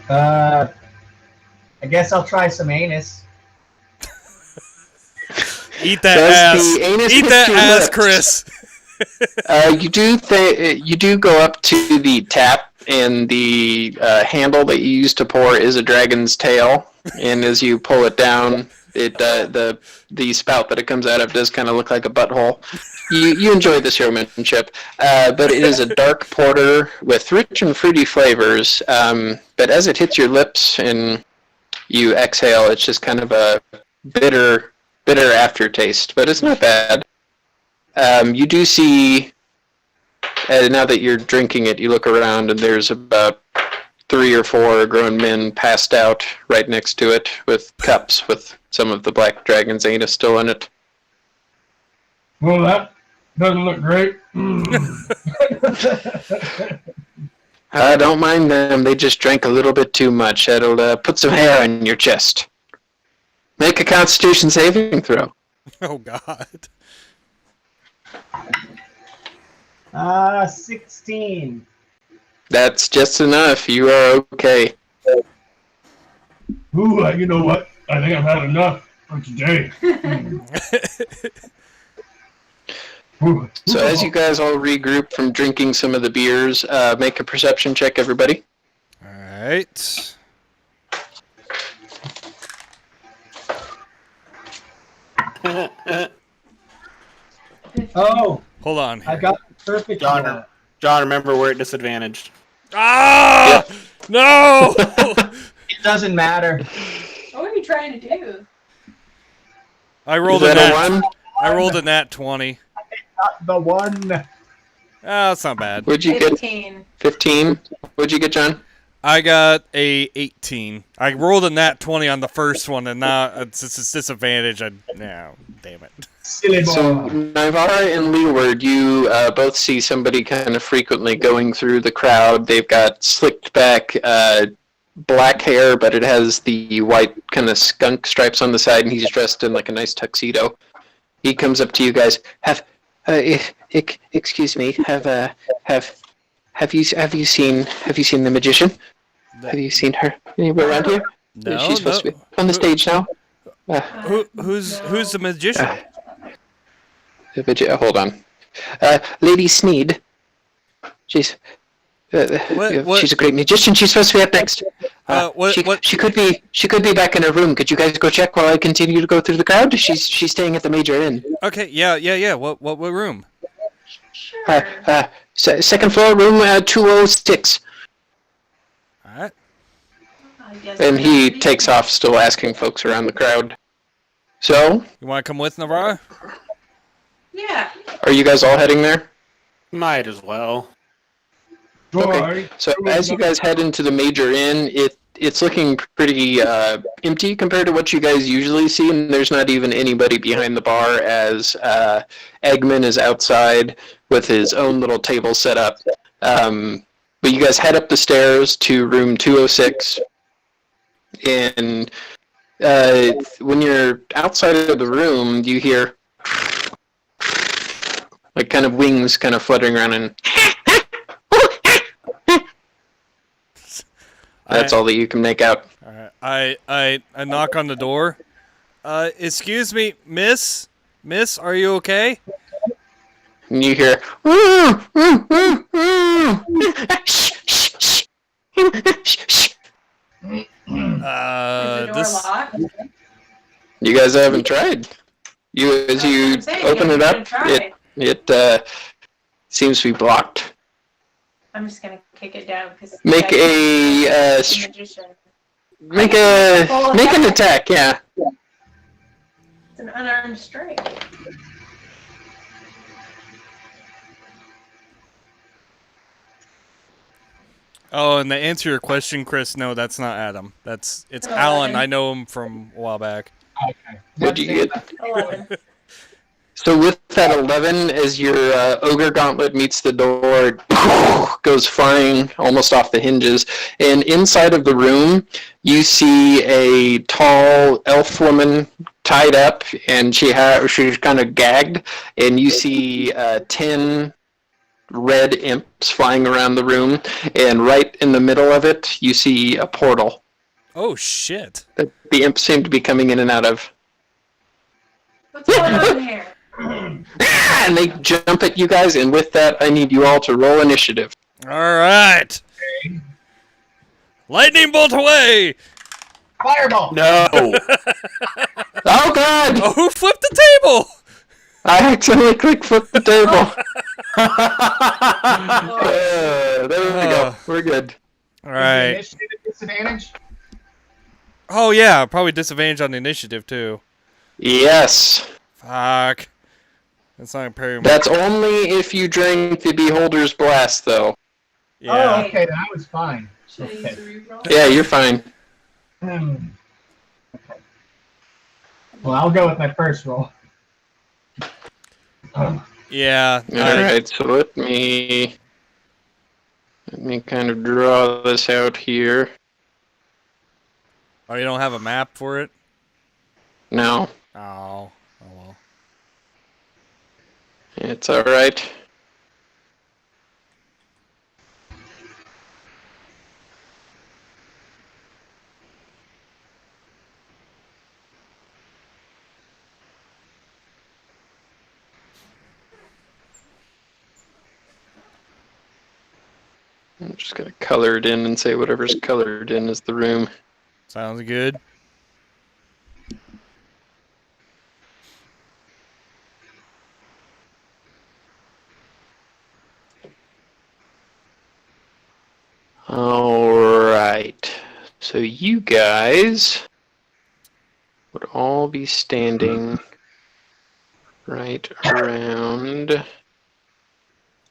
I guess I'll try some anus. Eat that Does ass. the anus Eat hit that your ass, lips? Chris. You do go up to the tap, and the handle that you use to pour is a dragon's tail. And as you pull it down, the spout that it comes out of does kind of look like a butthole. You enjoy the showmanship, but it is a dark porter with rich and fruity flavors. But as it hits your lips and you exhale, it's just kind of a bitter bitter aftertaste, but it's not bad. You do see, now that you're drinking it, you look around and there's about 3 or 4 grown men passed out right next to it with cups with some of the black dragon's anus still in it. Well, that doesn't look great. Don't mind them. They just drank a little bit too much. That'll put some hair on your chest. Make a Constitution saving throw. Oh, God. 16. That's just enough. You are okay. Ooh, you know what? I think I've had enough for today. So as you guys all regroup from drinking some of the beers, make a perception check, everybody. All right. Oh, Hold on. I got the perfect John, one. John, remember we're at disadvantage. Ah! No! It doesn't matter. What are you trying to do? I rolled Is a that nat. a 1? I rolled a nat 20. Not the one. Ah, that's not bad. What'd you get? 15. 15? What'd you get, John? I got a 18. I rolled a nat 20 on the first one, and now it's disadvantage. No, damn it. Silly boy. So, Nivara and Leeward, you both see somebody kind of frequently going through the crowd. They've got slicked back black hair, but it has the white kind of skunk stripes on the side, and he's dressed in like a nice tuxedo. He comes up to you guys. Excuse me. Have you seen the magician? Have you seen her anywhere around here? No, She's supposed no. to be on the stage now. Who's the magician? Hold on. Lady Sneed. She's What? she's a great magician. She's supposed to be up next. She could be back in her room. Could you guys go check while I continue to go through the crowd? She's staying at the Major Inn. Okay, yeah. What room? Sure. Second floor, room 206. All right. I guess And I'm he not takes off, still asking folks around the crowd. So, You want to come with Navarra? Yeah. are you guys all heading there? Might as well. Okay. So as you guys head into the Major Inn, it's looking pretty empty compared to what you guys usually see, and there's not even anybody behind the bar as Eggman is outside with his own little table set up. But you guys head up the stairs to room 206, and when you're outside of the room, you hear like kind of wings kind of fluttering around and that's all that you can make out. All right. I knock on the door. Excuse me, Miss, are you okay? And you hear Is the door This. locked? you guys haven't tried. As you That's what I'm saying, open yeah, it we up, gotta try. it seems to be blocked. I'm just gonna kick it down because Make a magician. make an attack. Yeah. It's an unarmed strike. Oh, and to answer your question, Chris, no, that's not Adam. It's Oh, Alan. Adam. I know him from a while back. Okay. What'd you get? 11. So with that 11, as your ogre gauntlet meets the door, it goes flying almost off the hinges. And inside of the room, you see a tall elf woman tied up, and she's kind of gagged. And you see 10 red imps flying around the room. And right in the middle of it, you see a portal Oh shit! that the imps seem to be coming in and out of. What's going on here? And they jump at you guys, and with that, I need you all to roll initiative. All right. Lightning bolt away! Fireball. No. Oh god! Oh, who flipped the table? I accidentally clicked flip the table. Oh, There we go. We're good. All right. Initiative disadvantage. Oh yeah, probably disadvantage on the initiative too. Yes. Fuck. That's not very much. That's only if you drink the Beholder's Blast, though. Yeah. Oh, okay, that was fine. Should I use Okay. a reroll? Yeah, you're fine. Okay. Well, I'll go with my first roll. Yeah. Alright, so let me kind of draw this out here. Oh, you don't have a map for it? No, Oh. Oh well. it's alright. I'm just going to color it in and say whatever's colored in is the room. Sounds good. Alright, so you guys would all be standing right around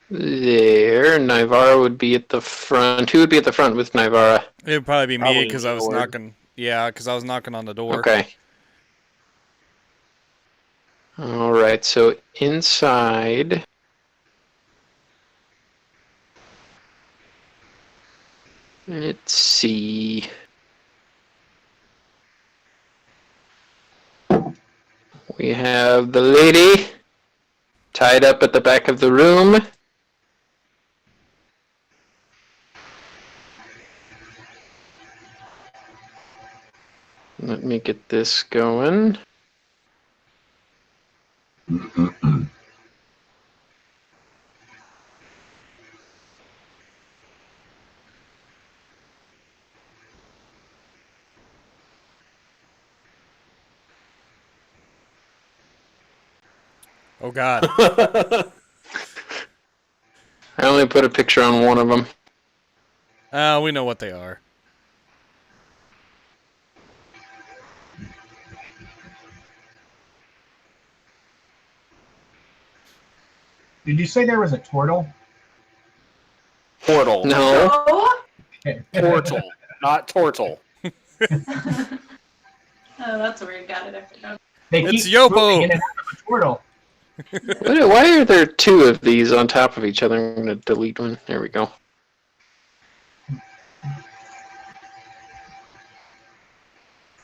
there. Nivara would be at the front. Who would be at the front with Nivara? It'd probably be me Probably because I was Lord. knocking. Yeah, because I was knocking on the door. Okay. Alright, so inside. Let's see. We have the lady tied up at the back of the room. Let me get this going. Oh God. I only put a picture on one of them. We know what they are. Did you say there was a turtle? Portal. No. Oh? Portal, not tortle. Oh, that's where you got it. I forgot. They It's keep Yopo. moving in and out of a turtle. Why are there two of these on top of each other? I'm going to delete one. There we go.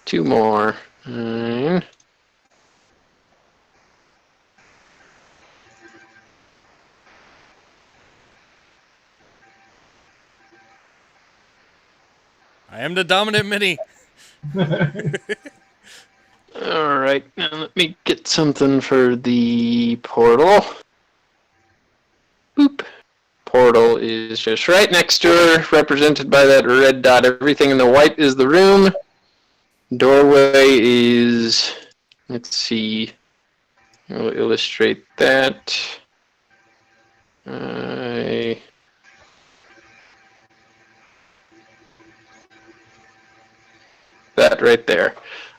Two more. Nine. I am the dominant mini. Alright, now let me get something for the portal. Boop. Portal is just right next to her, represented by that red dot. Everything in the white is the room. Doorway is, let's see, I'll illustrate that. That right there.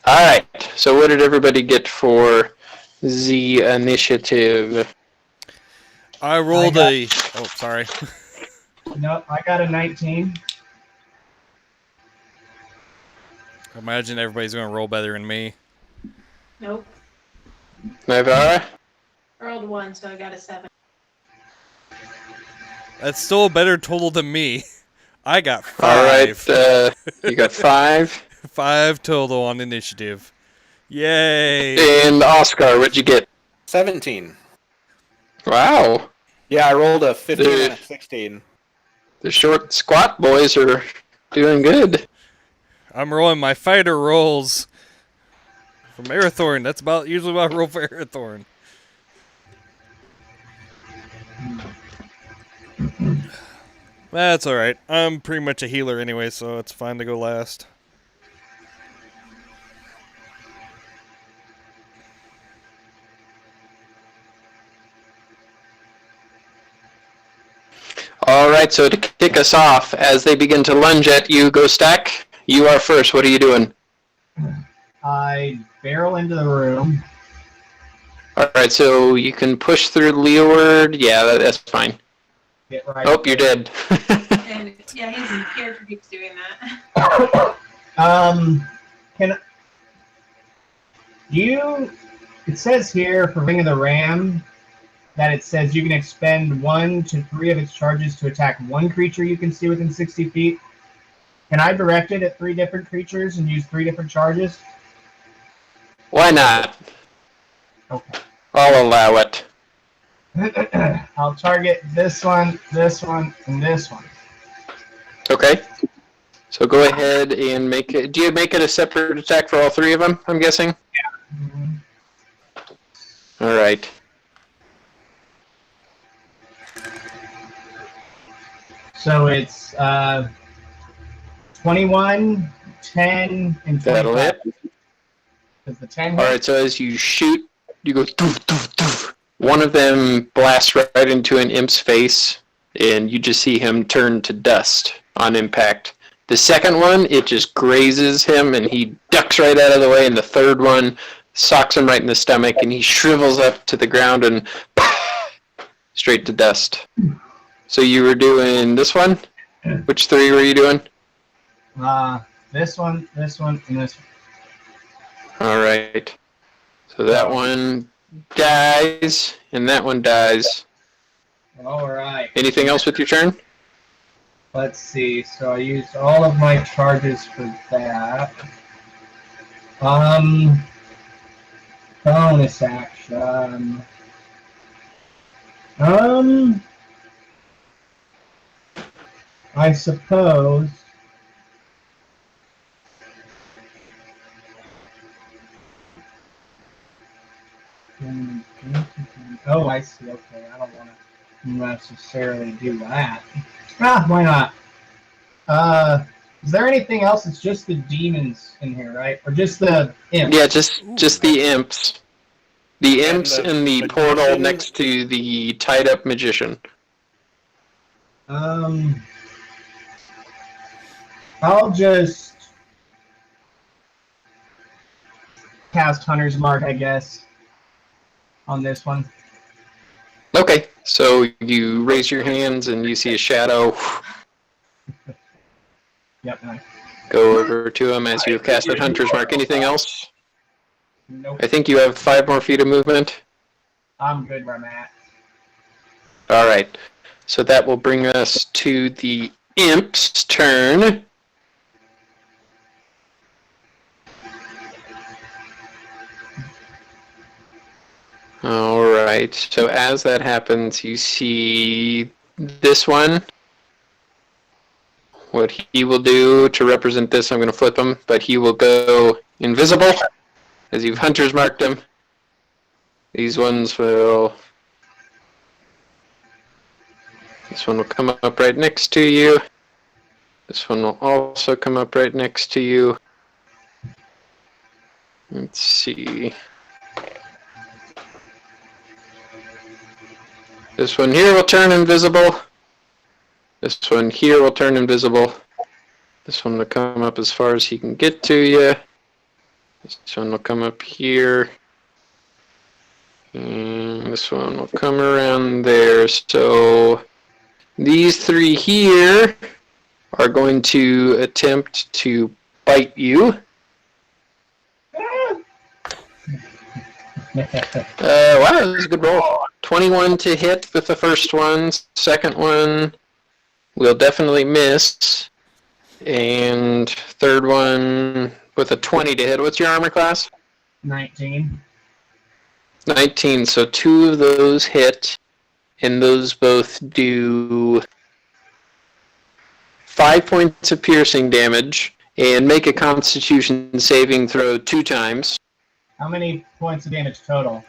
Alright, so what did everybody get for the initiative? I rolled a. Oh, sorry. No, I got a 19. Imagine everybody's gonna roll better than me. Nope. Nivara? I rolled 1, so I got a 7. That's still a better total than me. I got 5. Alright, you got 5. 5 total on initiative. Yay! And Oscar, what'd you get? 17. Wow. Yeah, I rolled a 15 Dude. and a 16. The short squat boys are doing good. I'm rolling my fighter rolls from Arathorn. That's about usually what I roll for Arathorn. That's alright. I'm pretty much a healer anyway, so it's fine to go last. Alright, so to kick us off, as they begin to lunge at you, go stack. You are first. What are you doing? I barrel into the room. Alright, so you can push through leeward. Yeah, that's fine. Get right. Oh, you're dead. And yeah, his character keeps doing that. Can you? It says here for Ring of the Ram that it says you can expend 1 to 3 of its charges to attack one creature you can see within 60 feet. Can I direct it at 3 different creatures and use 3 different charges? Why not? Okay. I'll allow it. I'll target this one, and this one. Okay. So go ahead and make it. Do you make it a separate attack for all 3 of them, I'm guessing? Mm-hmm. Alright. So it's 21, 10, and 25. That'll hit. Does the 10 hit? Alright, so as you shoot, you go doof, doof, doof. One of them blasts right into an imp's face, and you just see him turn to dust on impact. The second one, it just grazes him, and he ducks right out of the way, and the third one socks him right in the stomach, and he shrivels up to the ground and straight to dust. So you were doing this one? Which 3 were you doing? This one, and this one. Alright. So that one dies, and that one dies. Alright. Anything else with your turn? Let's see. So I used all of my charges for that. Bonus action. I suppose. Oh, I see. Okay, I don't want to necessarily do that. Why not? Is there anything else? It's just the demons in here, right? Or just the imps? Yeah, just the imps. The And imps the in the magician? portal next to the tied up magician. I'll just cast Hunter's Mark, I guess, on this one. Okay, so you raise your hands and you see a shadow Yep. Nice. go over to him as you have casted Hunter's Mark. Anything else? Nope. I think you have 5 more feet of movement. I'm good where I'm at. Alright, so that will bring us to the imp's turn. Alright, so as that happens, you see this one. What he will do to represent this, I'm going to flip him, but he will go invisible as you've Hunter's marked him. These ones will... This one will come up right next to you. This one will also come up right next to you. Let's see... This one here will turn invisible. This one here will turn invisible. This one will come up as far as he can get to you. This one will come up here. And this one will come around there. So these 3 here are going to attempt to bite you. Wow, that was a good roll. 21 to hit with the first one. Second one will definitely miss. And third one with a 20 to hit. What's your armor class? 19. 19, so 2 of those hit. And those both do 5 points of piercing damage. And make a constitution saving throw 2 times. How many points of damage total?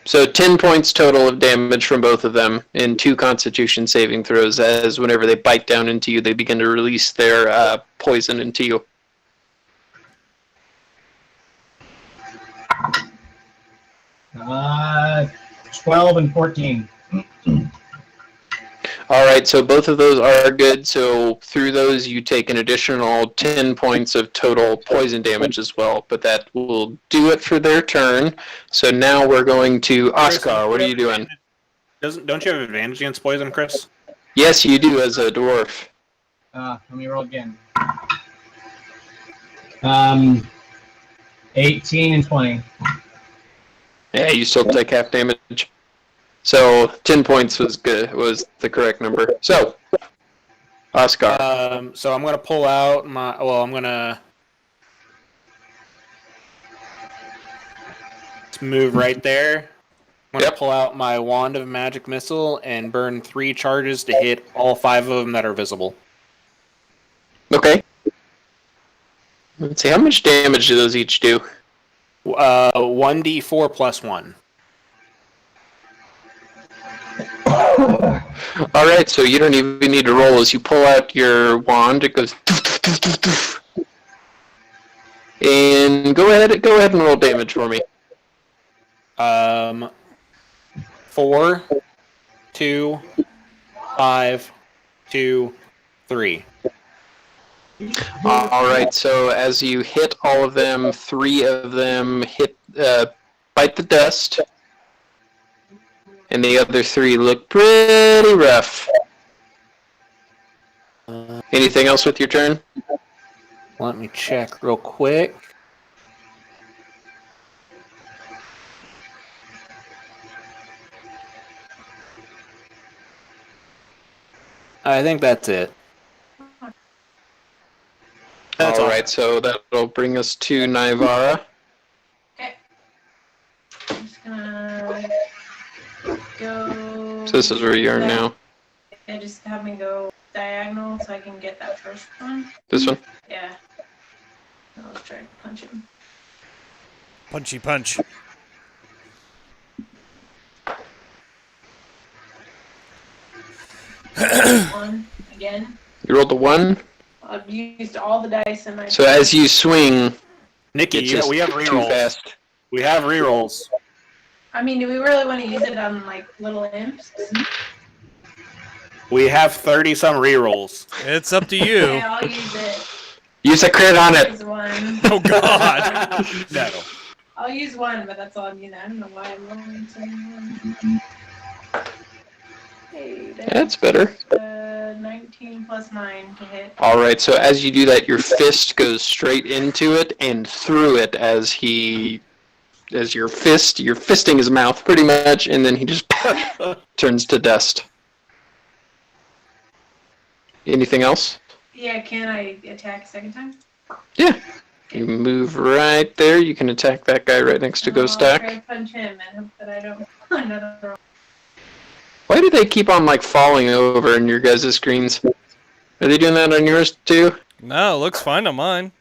So 10 points total of damage from both of them in 2 constitution saving throws, as whenever they bite down into you, they begin to release their poison into you. 12 and 14. All right, so both of those are good. So through those, you take an additional 10 points of total poison damage as well. But that will do it for their turn. So now we're going to Oscar. What are you doing? Don't you have advantage against poison, Chris? Yes, you do as a dwarf. Let me roll again. 18 and 20. Yeah, you still take half damage. So 10 points was good. Was the correct number. So Oscar. So I'm gonna pull out my. Well, I'm gonna move right there. I'm gonna pull out my wand of magic missile and burn 3 charges to hit all 5 of them that are visible. Okay. Let's see, how much damage do those each do? 1d4 plus 1. All right, so you don't even need to roll. As you pull out your wand, it goes. And go ahead and roll damage for me. 4, 2, 5, 2, 3. All right, so as you hit all of them, 3 of them bite the dust, and the other 3 look pretty rough. Anything else with your turn? Let me check real quick. I think that's it. All right, so that'll bring us to Naivara. Okay. I'm just gonna go. So this is where you are now. And just have me go diagonal so I can get that first one. This one? Yeah. I'll try to punch him. Punchy punch. One again. You rolled a 1. I've used all the dice in my. So as you swing, Nikki, it's just we have too rerolls. fast. We have rerolls. I mean, do we really want to use it on like little imps? We have 30-some rerolls. It's up to you. Okay, I'll use it. Use a crit on it. Use one. Oh God. No. I'll use one, but that's all I need. I don't know why I'm rolling so many. Hey, That's better. 19 plus 9 to hit. All right, so as you do that, your fist goes straight into it and through it as you're fisting his mouth pretty much, and then he just turns to dust. Anything else? Yeah, can I attack a second time? Yeah. You move right there. You can attack that guy right next to I'll Ghostack. try to punch him and hope that I don't another roll. Why do they keep on falling over in your guys' screens? Are they doing that on yours too? No, it looks fine on mine.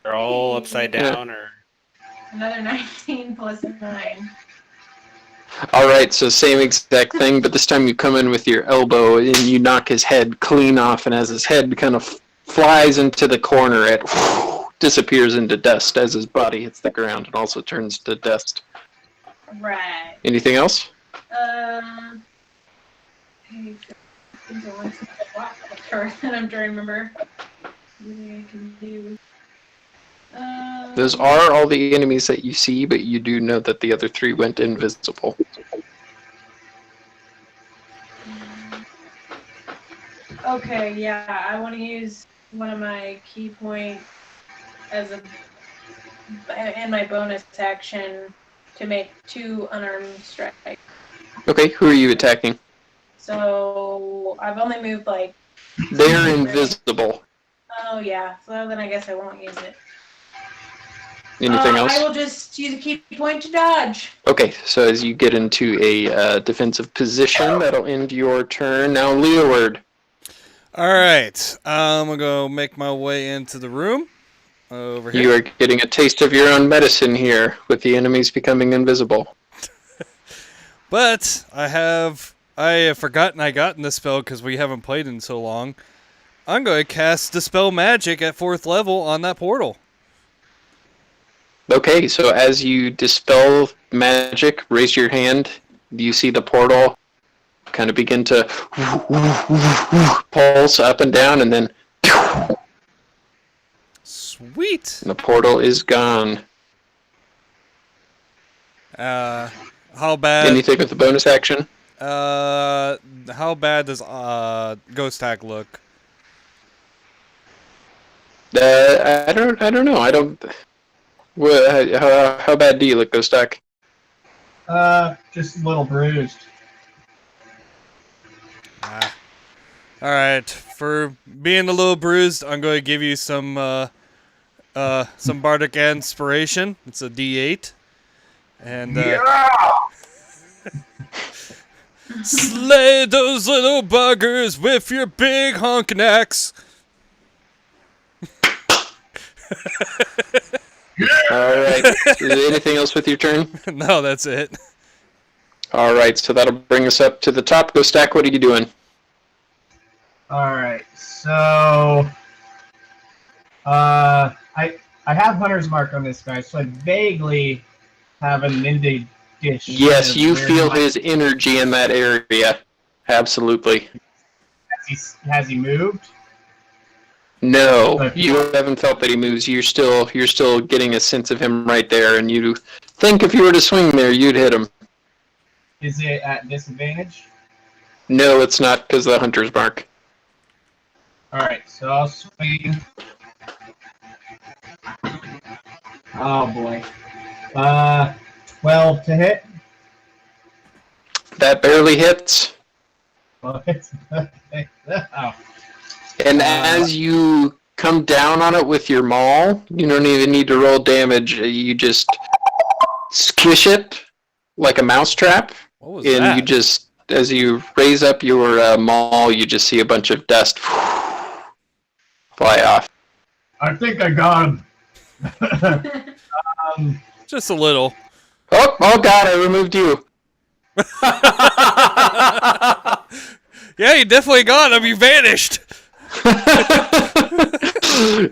They're all upside down, or Another 19 plus 9. All right, so same exact thing, but this time you come in with your elbow and you knock his head clean off, and as his head kind of flies into the corner, it disappears into dust as his body hits the ground and also turns to dust. Right. Anything else? Hey, that I'm trying to remember. Maybe I can do. Those are all the enemies that you see, but you do know that the other 3 went invisible. Okay, yeah, I want to use one of my key points and my bonus action to make 2 unarmed strikes. Okay, who are you attacking? So I've only moved like. They're invisible. Oh yeah, so then I guess I won't use it. Anything else? I will just use a key point to dodge. Okay, so as you get into a defensive position, that'll end your turn. Now, Leeward. All right, I'm gonna go make my way into the room over here. You are getting a taste of your own medicine here, with the enemies becoming invisible. But I have forgotten I gotten the spell because we haven't played in so long. I'm going to cast Dispel Magic at 4th level on that portal. Okay, so as you dispel magic, raise your hand. Do you see the portal kind of begin to pulse up and down, and then Sweet. the portal is gone. How bad? Anything with the bonus action? How bad does Ghost Hack look? I don't know. I don't. How bad do you look, Ghost Hack? Just a little bruised. All right. For being a little bruised, I'm going to give you some bardic inspiration. It's a D8, and slay those little buggers with your big honking axe. All right. Is there anything else with your turn? No, that's it. All right. So that'll bring us up to the top. Ghost Hack, what are you doing? All right, so I have Hunter's Mark on this guy, so I vaguely have an indie dish. Yes, you feel his energy in that area. Absolutely. Has he moved? No, Okay. you haven't felt that he moves. You're still getting a sense of him right there, and you think if you were to swing there, you'd hit him. Is it at disadvantage? No, it's not because of the Hunter's Mark. All right, so I'll swing. Oh boy. 12 to hit. That barely hits. Well, it's oh. And as you come down on it with your maul, you don't even need to roll damage. You just squish it like a mousetrap, What was and that? you just, as you raise up your maul, you just see a bunch of dust fly off. I think I got him. Just a little. Oh God! I removed you. Yeah, you definitely got him. You vanished.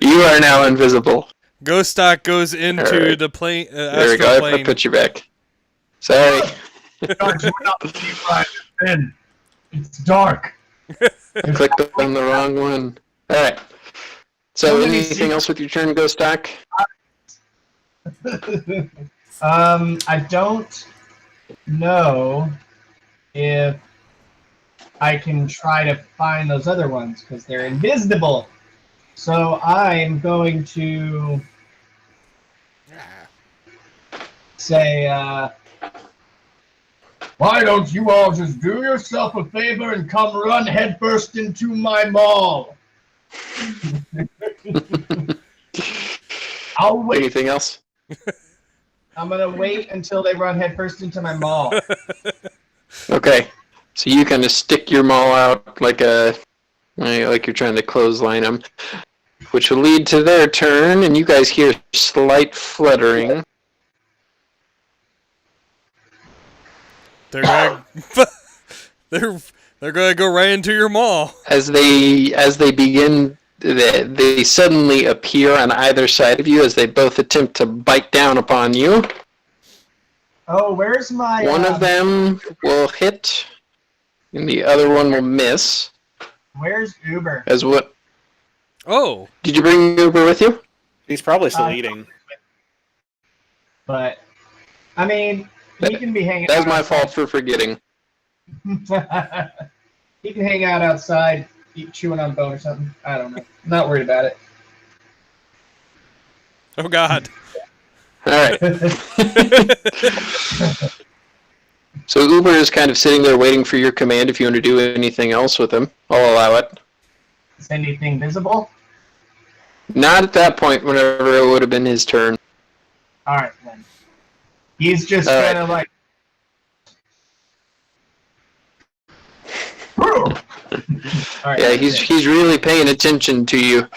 You are now invisible. Ghost Stock goes into Alright. the plane. There we go. Astral I plane. put you back. Sorry. Guys, we're not seeing right then. It's dark. I clicked on the wrong one. All right. So, Somebody anything see- else with your turn, Ghost Stock? I don't know if I can try to find those other ones because they're invisible. So I'm going to say, Why don't you all just do yourself a favor and come run headfirst into my mall? I'll wait. Anything else? I'm going to wait until they run headfirst into my mall. Okay. So you kind of stick your maul out like you're trying to clothesline them, which will lead to their turn, and you guys hear slight fluttering. They're gonna, they're gonna go right into your mall. As they begin, they suddenly appear on either side of you as they both attempt to bite down upon you. Oh, where's my... One of them will hit, and the other one will miss. Where's Uber? As what? Oh, Did you bring Uber with you? He's probably still eating. But, I mean, he can be hanging That's out my outside. fault for forgetting. He can hang out outside, chewing on bone or something. I don't know. I'm not worried about it. oh God. All right. So Uber is kind of sitting there waiting for your command. If you want to do anything else with him, I'll allow it. Is anything visible? Not at that point, whenever it would have been his turn. Alright, then. He's just All kind right. of like... Alright, Yeah, he's really paying attention to you.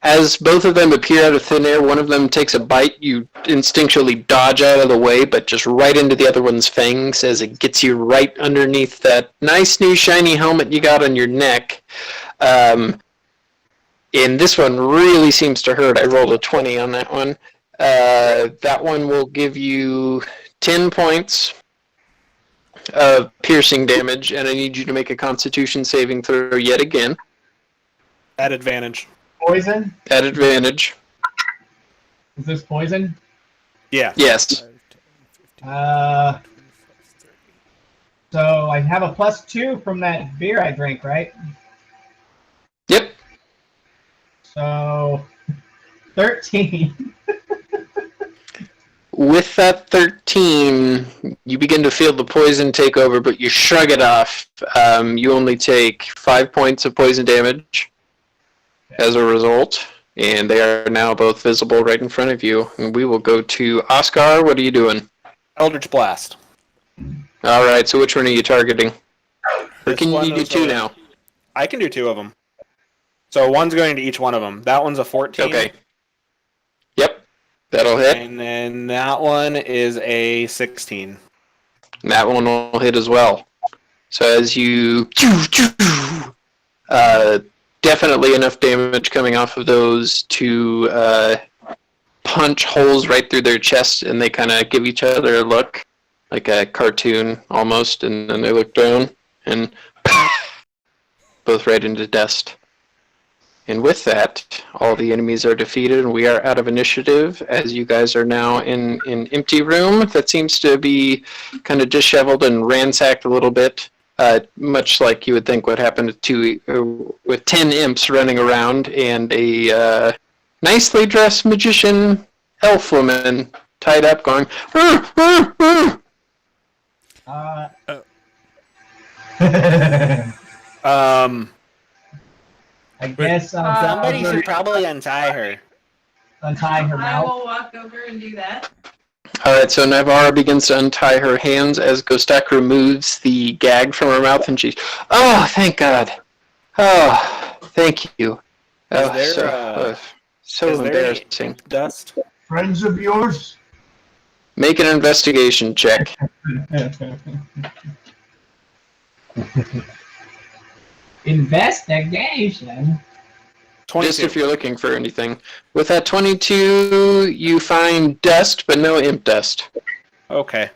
As both of them appear out of thin air, one of them takes a bite. You instinctually dodge out of the way, but just right into the other one's fangs as it gets you right underneath that nice new shiny helmet you got on your neck. And this one really seems to hurt. I rolled a 20 on that one. That one will give you 10 points of piercing damage, and I need you to make a Constitution saving throw yet again. At advantage. Poison? At advantage. Is this poison? Yeah. Yes. So I have a +2 from that beer I drank, right? Yep. So 13. With that 13, you begin to feel the poison take over, but you shrug it off. You only take 5 points of poison damage as a result, and they are now both visible right in front of you. And we will go to Oscar. What are you doing? Eldritch Blast. All right, so which one are you targeting? Or This can one you do is 2 now? I can do 2 of them. So one's going to each one of them. That one's a 14. Okay. Yep, that'll hit. And then that one is a 16. And that one will hit as well. So as you... definitely enough damage coming off of those to punch holes right through their chest, and they kind of give each other a look, like a cartoon almost, and then they look down, and both right into dust. And with that, all the enemies are defeated, and we are out of initiative, as you guys are now in an empty room that seems to be kind of disheveled and ransacked a little bit. Much like you would think would happen with 10 imps running around and a nicely dressed magician elf woman tied up going, "Arr, arr, arr." I guess Somebody should probably untie her. untie her I mouth. will walk over and do that. Alright, so Navarra begins to untie her hands as Gostak removes the gag from her mouth, and she's, "Oh, thank God. Oh, thank you. Oh, Is there, so is there embarrassing. any dust? Friends of yours? Make an investigation check." Investigation. 22. Just if you're looking for anything. With that 22, you find dust, but no imp dust. Okay.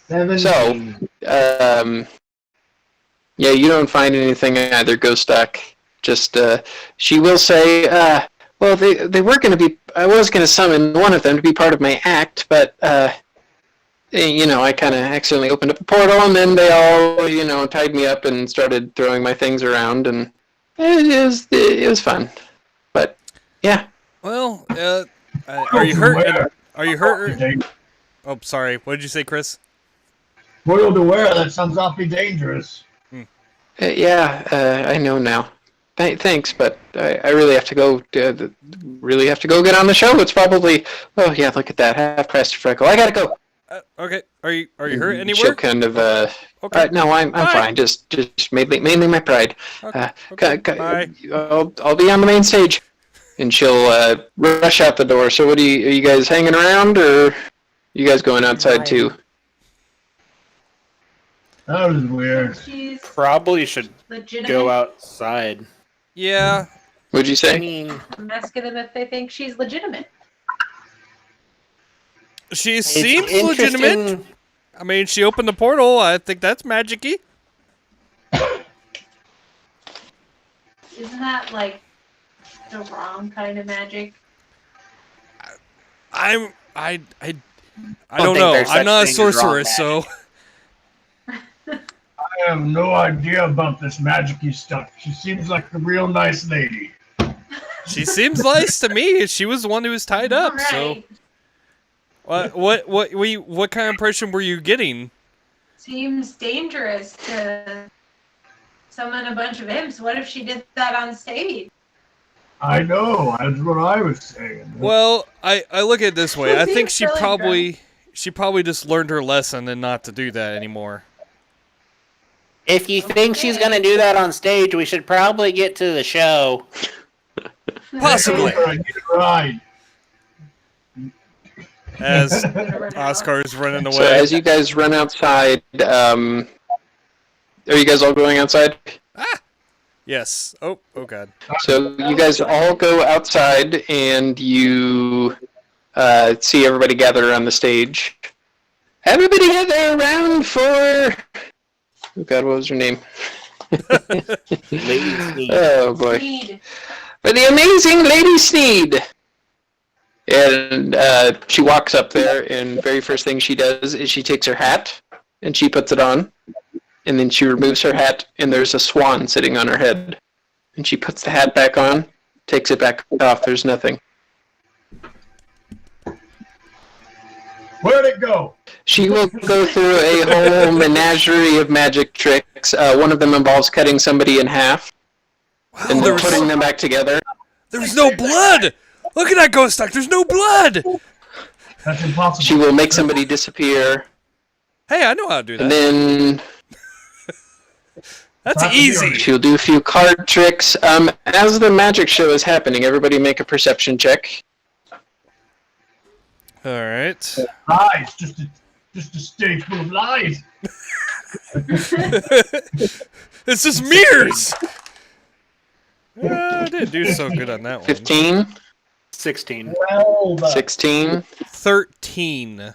17. Yeah, you don't find anything either, Gostak. Just, she will say, well, they were going to be, I was going to summon one of them to be part of my act, but, you know, I kind of accidentally opened up a portal, and then they all, you know, tied me up and started throwing my things around, and it was fun. But, yeah. Well, are you hurt? Are you hurt? Oh, sorry. What did you say, Chris? Foiled aware, that sounds awfully dangerous. Yeah, I know now. Thanks, but I really have to go. Really have to go get on the show. It's probably. Oh yeah, look at that, 1/2 freckle. I gotta go. Okay. Are you hurt anywhere? She'll kind of. Okay. No, I'm fine. Just mainly my pride. Okay. Bye. I'll be on the main stage, and she'll rush out the door. So are you guys hanging around, or you guys going outside too? That was weird. She's Probably should legitimate. go outside. Yeah. What'd you I say? mean, I'm asking them if they think she's legitimate. She it's seems interesting- legitimate. I mean, she opened the portal. I think that's magic-y. Isn't that like the wrong kind of magic? I don't think know. there's I'm such not a thing as wrong sorceress, so I have no idea about this magic-y stuff. She seems like a real nice lady. she seems nice to me. She was the one who was tied up. So, Right. what kind of impression were you getting? Seems dangerous to summon a bunch of imps. What if she did that on stage? I know, that's what I was saying. Well, I look at it this way. I Seems think she really probably just learned her lesson and not to do that anymore. if you think she's gonna do that on stage, we should probably get to the show. Possibly. I need a ride. As Oscar's running away. So as you guys run outside, are you guys all going outside? Yes. Oh God. So you guys all go outside, and you see everybody gather around the stage. Everybody gather around for... Oh god, what was her name? Lady Sneed. Oh boy. Need. For the amazing Lady Sneed! And she walks up there, and very first thing she does is she takes her hat, and she puts it on. And then she removes her hat, and there's a swan sitting on her head. And she puts the hat back on, takes it back off, there's nothing. Where'd it go? She will go through a whole menagerie of magic tricks. One of them involves cutting somebody in half, and then putting them back together. There's no blood! Look at that ghost duck, there's no blood! That's impossible. She will make somebody disappear, Hey, I know how to do and that. then That's easy. she'll do a few card tricks. As the magic show is happening, everybody make a perception check. Alright. Lies, just a stage full of lies. It's just mirrors! I didn't do so good on that one. 15, 16. 16. 13.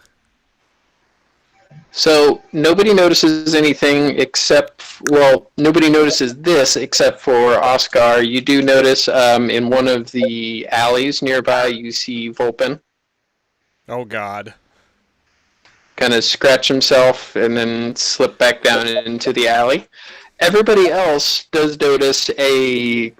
So nobody notices anything except, well, nobody notices this except for Oscar. You do notice in one of the alleys nearby, you see Vulpin Oh god. kind of scratch himself and then slip back down into the alley. Everybody else does notice a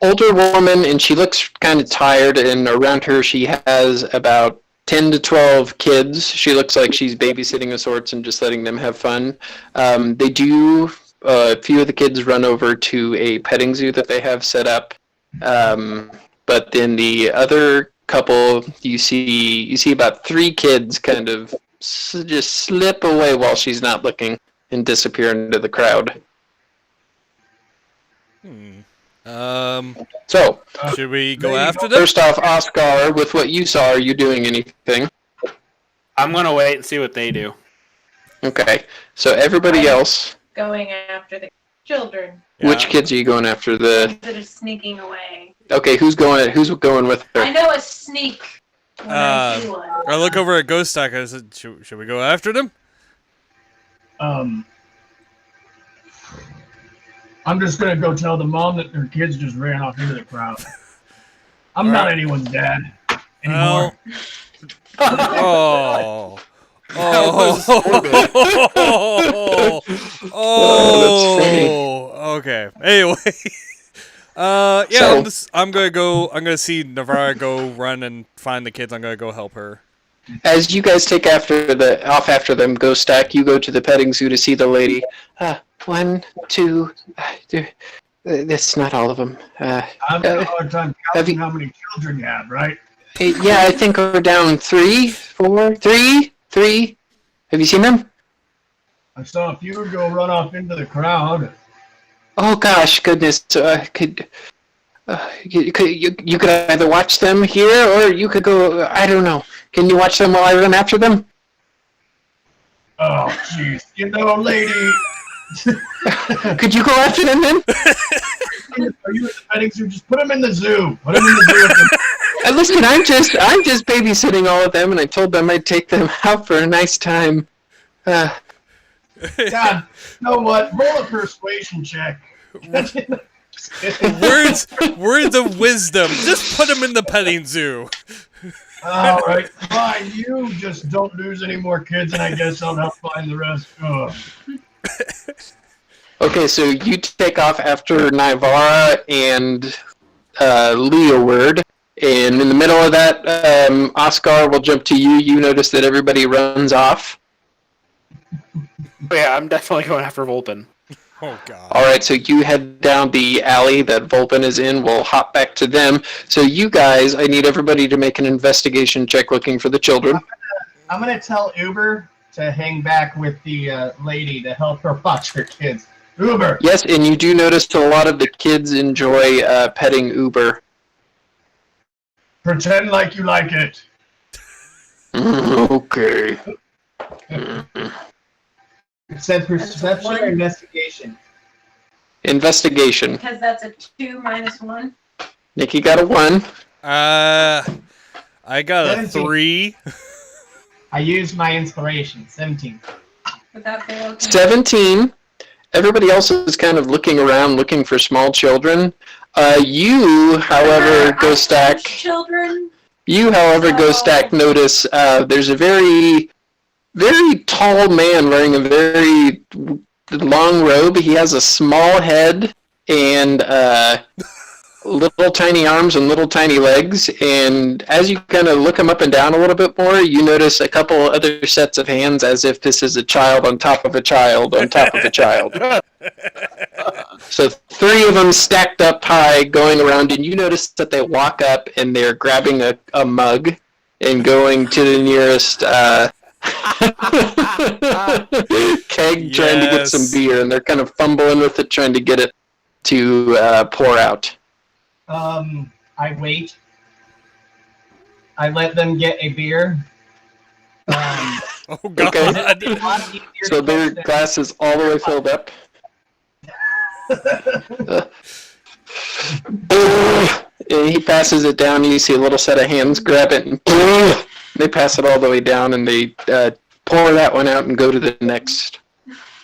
older woman, and she looks kind of tired, and around her she has about 10 to 12 kids. She looks like she's babysitting of sorts and just letting them have fun. They do, a few of the kids run over to a petting zoo that they have set up. But then the other couple, you see about 3 kids kind of just slip away while she's not looking and disappear into the crowd. So, Should we go after them? first off, Oscar, with what you saw, are you doing anything? I'm gonna wait and see what they do. Okay, so everybody else, Going after the children. which kids are you going after? The That are sneaking away. okay, who's going with I her? know a sneak when I see one. I look over at Ghost Duck and I said, should we go after them? I'm just gonna go tell the mom that her kids just ran off into the crowd. I'm not anyone's dad anymore. Oh. Okay. Anyway. Yeah, I'm gonna see Navarra go run and find the kids. I'm gonna go help her. As you guys take off after them, Ghost Stack, you go to the petting zoo to see the lady. 1, 2, that's not all of them. I'm having a hard time counting how many children you have, right? Yeah, I think we're down 3, 4, 3. Have you seen them? I saw a few go run off into the crowd. Oh gosh, goodness! You could either watch them here, or you could go. I don't know. Can you watch them while I run after them? Oh, jeez. You know, lady. Could you go after them then? Are you in the petting zoo? Just put them in the zoo. Put them in the zoo. Listen, I'm just babysitting all of them, and I told them I'd take them out for a nice time. God, you know what? Roll a persuasion check. Words of wisdom. Just put them in the petting zoo. All right, fine. You just don't lose any more kids, and I guess I'll help find the rest. Ugh. Okay, so you take off after Navarra and Leoward, and in the middle of that, Oscar will jump to you. You notice that everybody runs off. Yeah, I'm definitely going after Vulpin. Oh god. All right, so you head down the alley that Vulpin is in. We'll hop back to them. So you guys, I need everybody to make an investigation check looking for the children. I'm gonna tell Uber to hang back with the lady to help her watch her kids. Uber. Yes, and you do notice a lot of the kids enjoy petting Uber. Pretend like you like it. Okay. It said perception or investigation. Investigation. Because that's a 2 minus 1. Nikki got a 1. I got a 17. 3. I used my inspiration. 17. Would that fail? 17. Everybody else is kind of looking around, looking for small children. You, however, I Ghost Stack. touch children. You, however, Ghost Stack, notice there's a very, very tall man wearing a very long robe. He has a small head and little tiny arms and little tiny legs. And as you kind of look him up and down a little bit more, you notice a couple other sets of hands as if this is a child on top of a child on top of a child. So 3 of them stacked up high going around, and you notice that they walk up and they're grabbing a mug and going to the nearest keg, trying to get some beer, and they're kind of fumbling with it, trying to get it to pour out. I wait. I let them get a beer. Oh God! Okay. So their glass is all the way filled up. And he passes it down. You see a little set of hands grab it, and they pass it all the way down, and they pour that one out and go to the next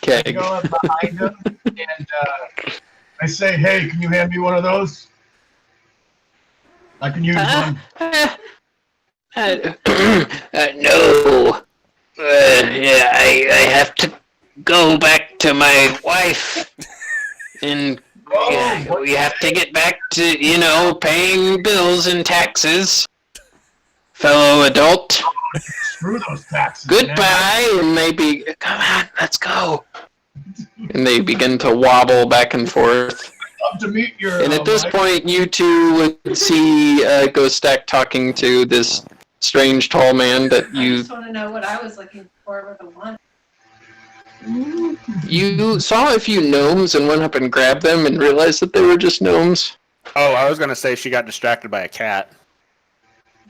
keg. I go up behind him and I say, "Hey, can you hand me one of those? I can use one." No. Yeah, I have to go back to my wife, and we have to get back to, paying bills and taxes. Fellow adult. Screw those taxes. Goodbye, and maybe, come on, let's go. And they begin to wobble back and forth. Love to meet your. And at this point, you two would see Ghost Stack talking to this strange tall man that I you just want to know what I was looking for with a one. you saw a few gnomes and went up and grabbed them and realized that they were just gnomes. Oh, I was gonna say she got distracted by a cat.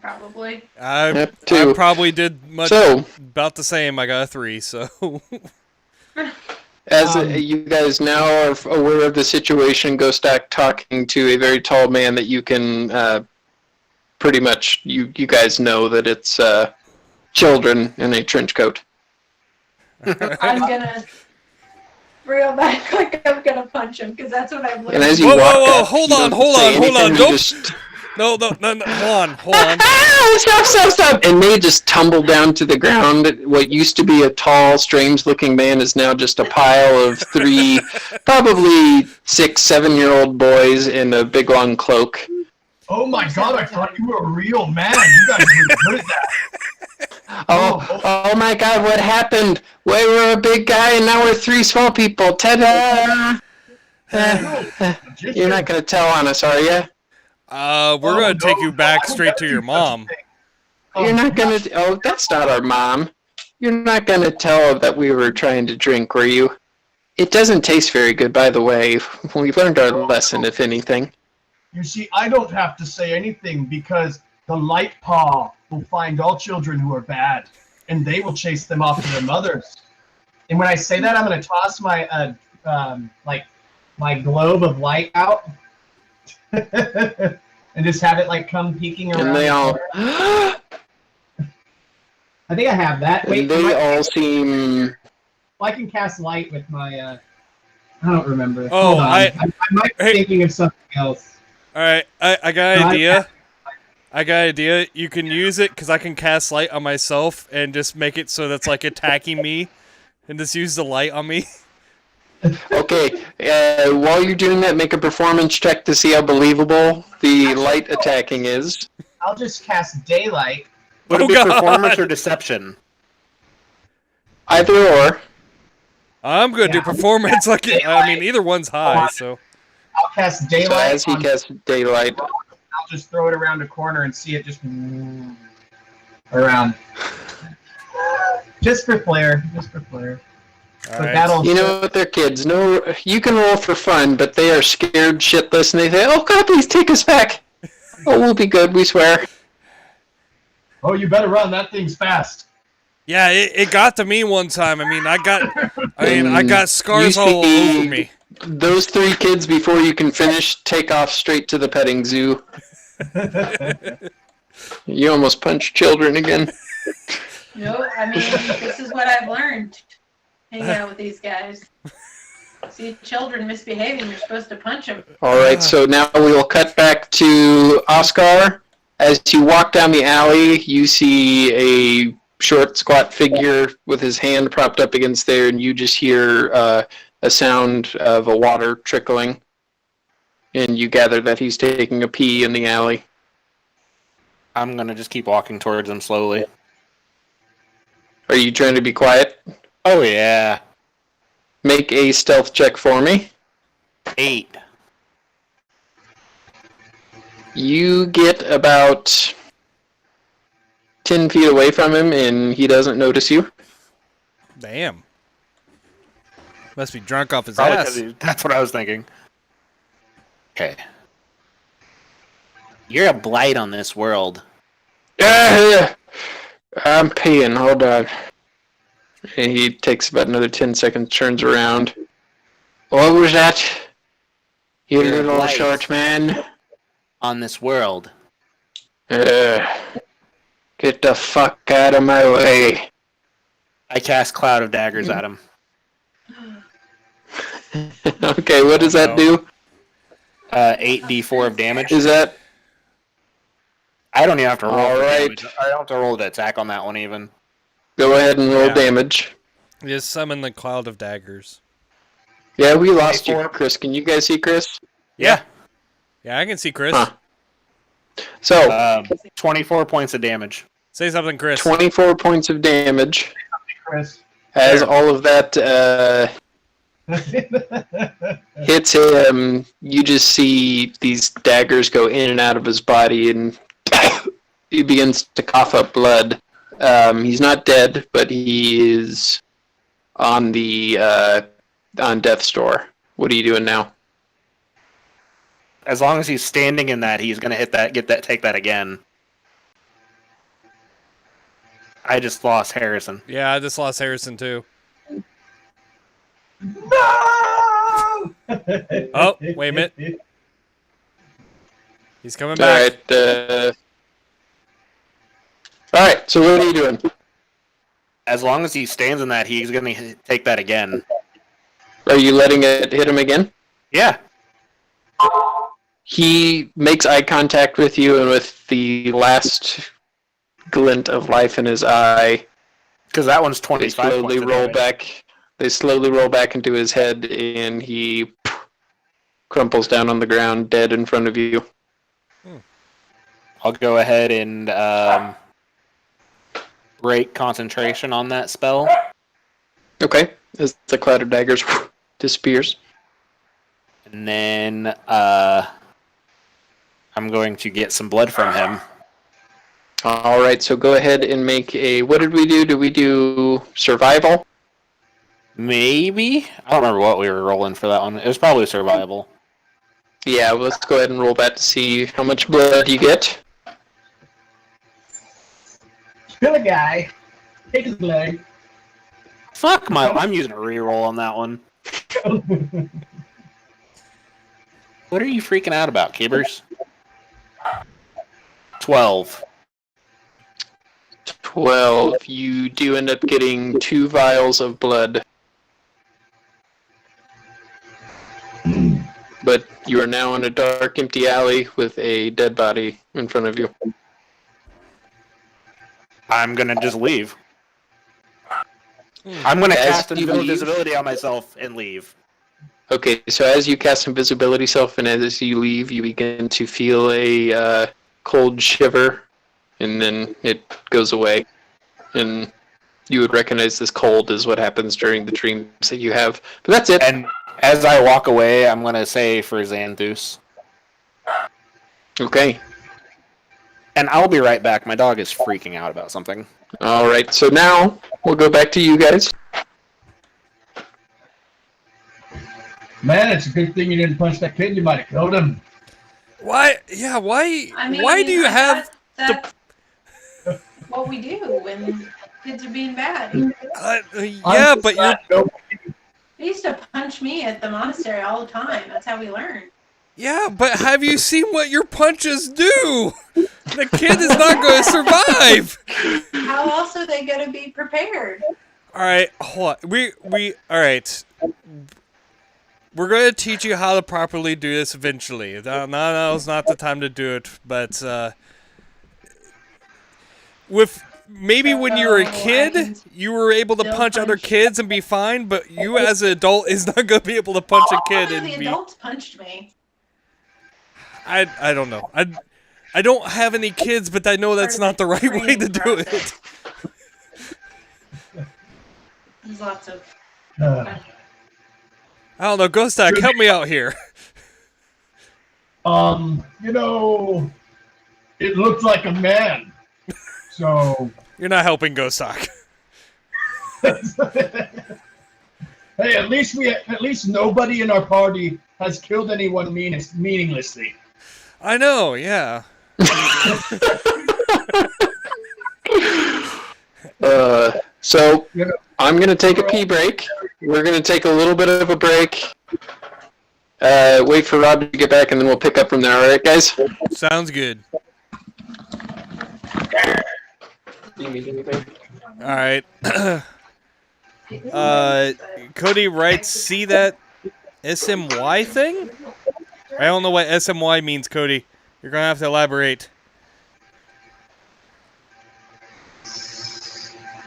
Probably. I too. probably did So, about the same. I got a 3, so. as you guys now are aware of the situation, Ghost Stack talking to a very tall man that you can pretty much, you guys know that it's children in a trench coat. I'm gonna reel back like I'm gonna punch him because that's what I'm looking And as you Whoa, walk whoa, whoa, up, hold you on, don't hold say on, hold anything, on, you don't- just- No, hold on. Stop! And they just tumble down to the ground. What used to be a tall, strange-looking man is now just a pile of 3, probably 6, 7-year-old boys in a big long cloak. Oh my God! I thought you were a real man. You guys are really good at that. Oh my God! What happened? We were a big guy, and now we're 3 small people. Ta-da! You're not gonna tell on us, are you? We're gonna take you back straight to your mom. You're not gonna. Oh, that's not our mom. You're not gonna tell that we were trying to drink, were you? It doesn't taste very good, by the way. We learned our lesson, if anything. You see, I don't have to say anything because the light paw will find all children who are bad, and they will chase them off to their mothers. And when I say that, I'm going to toss my my globe of light out and just have it come peeking around. And they all. I think I have that. Wait, And they all seem. I can cast light with my. I don't remember. Oh, Hold on. I might be hey. thinking of something else. All right, I got an idea. You can use it because I can cast light on myself and just make it so that's like attacking me, and just use the light on me. Okay, while you're doing that, make a performance check to see how believable the light attacking is. I'll just cast daylight. Would Oh, it be God. performance or deception? Either or. I'm gonna do Yeah. performance like it. I mean, either one's high, so. I'll cast So daylight. as he casts daylight, I'll just throw it around a corner and see it just around. Just for flair. All But right. that'll. you know what, they're kids. No, you can roll for fun, but they are scared shitless, and they say, "Oh God, please take us back." Oh, we'll be good, we swear. Oh, you better run. That thing's fast. Yeah, it got to me one time. I mean, I got scars You all see- over me. Those 3 kids, before you can finish, take off straight to the petting zoo. You almost punched children again. No, I mean, this is what I've learned hanging out with these guys. See children misbehaving, you're supposed to punch them. All right, so now we will cut back to Oscar. As you walk down the alley, you see a short, squat figure with his hand propped up against there, and you just hear a sound of a water trickling. And you gather that he's taking a pee in the alley. I'm gonna just keep walking towards him slowly. Are you trying to be quiet? Oh yeah. Make a stealth check for me. 8. You get about 10 feet away from him, and he doesn't notice you. Damn. Must be drunk off his Probably ass. 'cause that's what I was thinking. Okay. You're a blight on this world. I'm peeing, hold on. And he takes about another 10 seconds, turns around. What was that? You You're a little blight. short man? On this world. Get the fuck out of my way. I cast Cloud of Daggers at him. Okay, what does that do? 8d4 of damage. Is that... I don't even have to roll All for right. damage. I don't have to roll to attack on that one even. Go ahead and roll Yeah. damage. Just summon the cloud of daggers. Yeah, we lost you, 24. Chris. Can you guys see Chris? Yeah. Yeah, I can see Chris. Huh. So, 24 points of damage. Say something, Chris. 24 points of damage. Chris. As all of that hits him, you just see these daggers go in and out of his body, and he begins to cough up blood. He's not dead, but he is on the on death's door. What are you doing now? As long as he's standing in that, he's gonna take that again. I just lost Harrison. Yeah, I just lost Harrison too. No! Oh, wait a minute. He's coming All back. right. All right. So what are you doing? As long as he stands in that, he's gonna take that again. Are you letting it hit him again? Yeah. He makes eye contact with you, and with the last glint of life in his eye, Because that one's they 25 slowly points of roll damage. back. They slowly roll back into his head, and he crumples down on the ground, dead in front of you. I'll go ahead and break concentration on that spell. Okay, as the cloud of daggers disappears. And then I'm going to get some blood from him. All right, so go ahead and make a. What did we do? Did we do survival? Maybe? I don't remember what we were rolling for that one. It was probably survival. Yeah, well, let's go ahead and roll that to see how much blood you get. Kill a guy. Take his leg. Fuck I'm using a reroll on that one. What are you freaking out about, Kibbers? 12. 12. You do end up getting 2 vials of blood. But you are now in a dark, empty alley with a dead body in front of you. I'm gonna just leave. I'm gonna As cast you leave- invisibility on myself and leave. Okay, so as you cast Invisibility Self and as you leave, you begin to feel a cold shiver, and then it goes away. And you would recognize this cold as what happens during the dreams that you have. But that's it. And as I walk away, I'm gonna say for Xanthus. Okay. And I'll be right back. My dog is freaking out about something. All right, so now we'll go back to you guys. Man, it's a good thing you didn't punch that kid. You might have killed him. Why? Yeah, why? I mean, why do you I have? thought that's what we do when kids are being bad. Yeah, but you're. They used to punch me at the monastery all the time. That's how we learned. Yeah, but have you seen what your punches do? The kid is not going to survive. How else are they going to be prepared? All right, hold on. All right. We're going to teach you how to properly do this eventually. Now's not the time to do it, but with maybe when you were a kid, you were able to punch other kids and be fine, but you as an adult is not going to be able to punch a kid and The be. adults punched me. I don't know. I don't have any kids, but I know that's not the right way to do it. There's lots of. Uh, I don't know, Ghost Ack, help me out here. It looked like a man. So You're not helping Ghost Ack. hey, at least nobody in our party has killed anyone meaninglessly. I know, yeah. So I'm gonna take a pee break. We're gonna take a little bit of a break. Wait for Rob to get back, and then we'll pick up from there. All right, guys? Sounds good. All right. Cody writes, see that SMY thing? I don't know what SMY means, Cody. You're going to have to elaborate.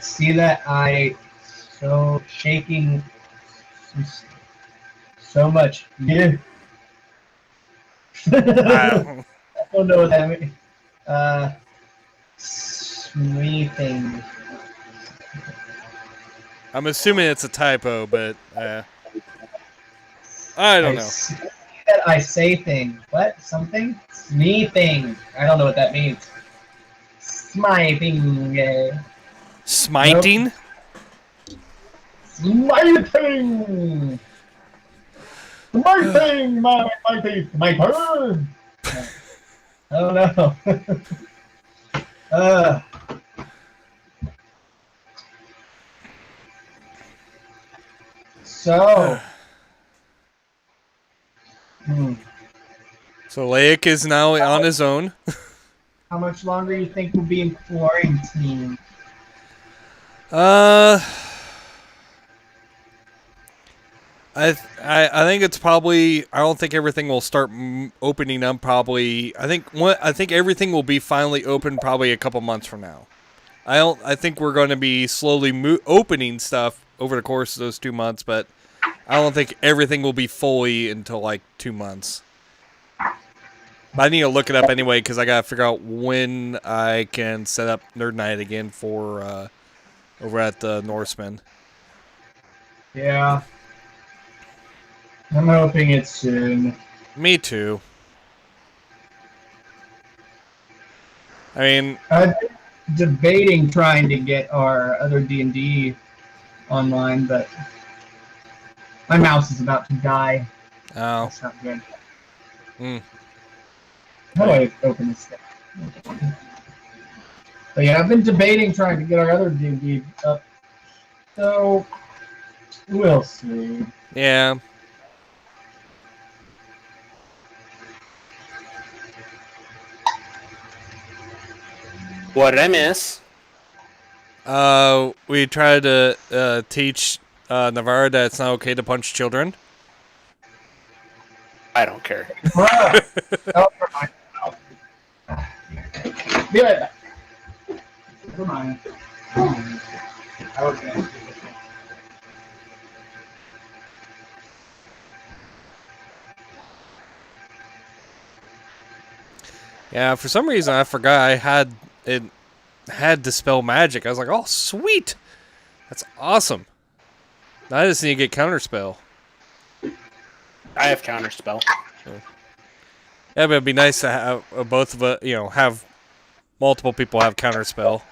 See that so shaking so much. Yeah. Wow. I don't know what that means. Sweeping. I'm assuming it's a typo, but I don't know. That I say thing. What? Something? Sneezing. I don't know what that means. Smiting. Smiting? Smiting! Smiting! My turn! I don't know. So. So Laic is now on his own. How much longer do you think we'll be in quarantine? I think it's probably. I don't think everything will start opening up. Probably. I think everything will be finally open probably a couple months from now. I think we're going to be slowly opening stuff over the course of those 2 months, but I don't think everything will be fully until like 2 months. But I need to look it up anyway because I got to figure out when I can set up Nerd Night again for over at the Norseman. Yeah. I'm hoping it's soon. Me too. I mean, I've been debating trying to get our other D&D online, but my mouse is about to die. oh, That's not good. Hmm. How do I open this thing? But yeah, I've been debating trying to get our other D&D up. So, we'll see. yeah. What did I miss? We tried to teach Navarra that it's not okay to punch children. I don't care. Oh, never mind. Be right back. Never mind. Okay. Yeah, for some reason I forgot I had Dispel Magic. I was like, oh, sweet. That's awesome. Now I just need to get Counterspell. I have Counterspell. Yeah, but it'd be nice to have both of us, have multiple people have Counterspell.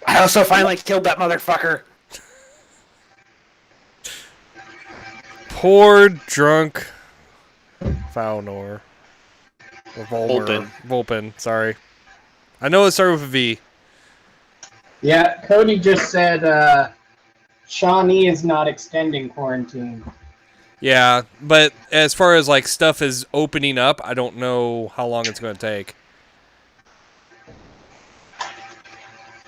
I also finally killed that motherfucker. Poor drunk Faunor. Or Vulpin. Vulpin, sorry. I know it started with a V. Yeah, Cody just said Shawnee is not extending quarantine. Yeah, but as far as like stuff is opening up, I don't know how long it's going to take.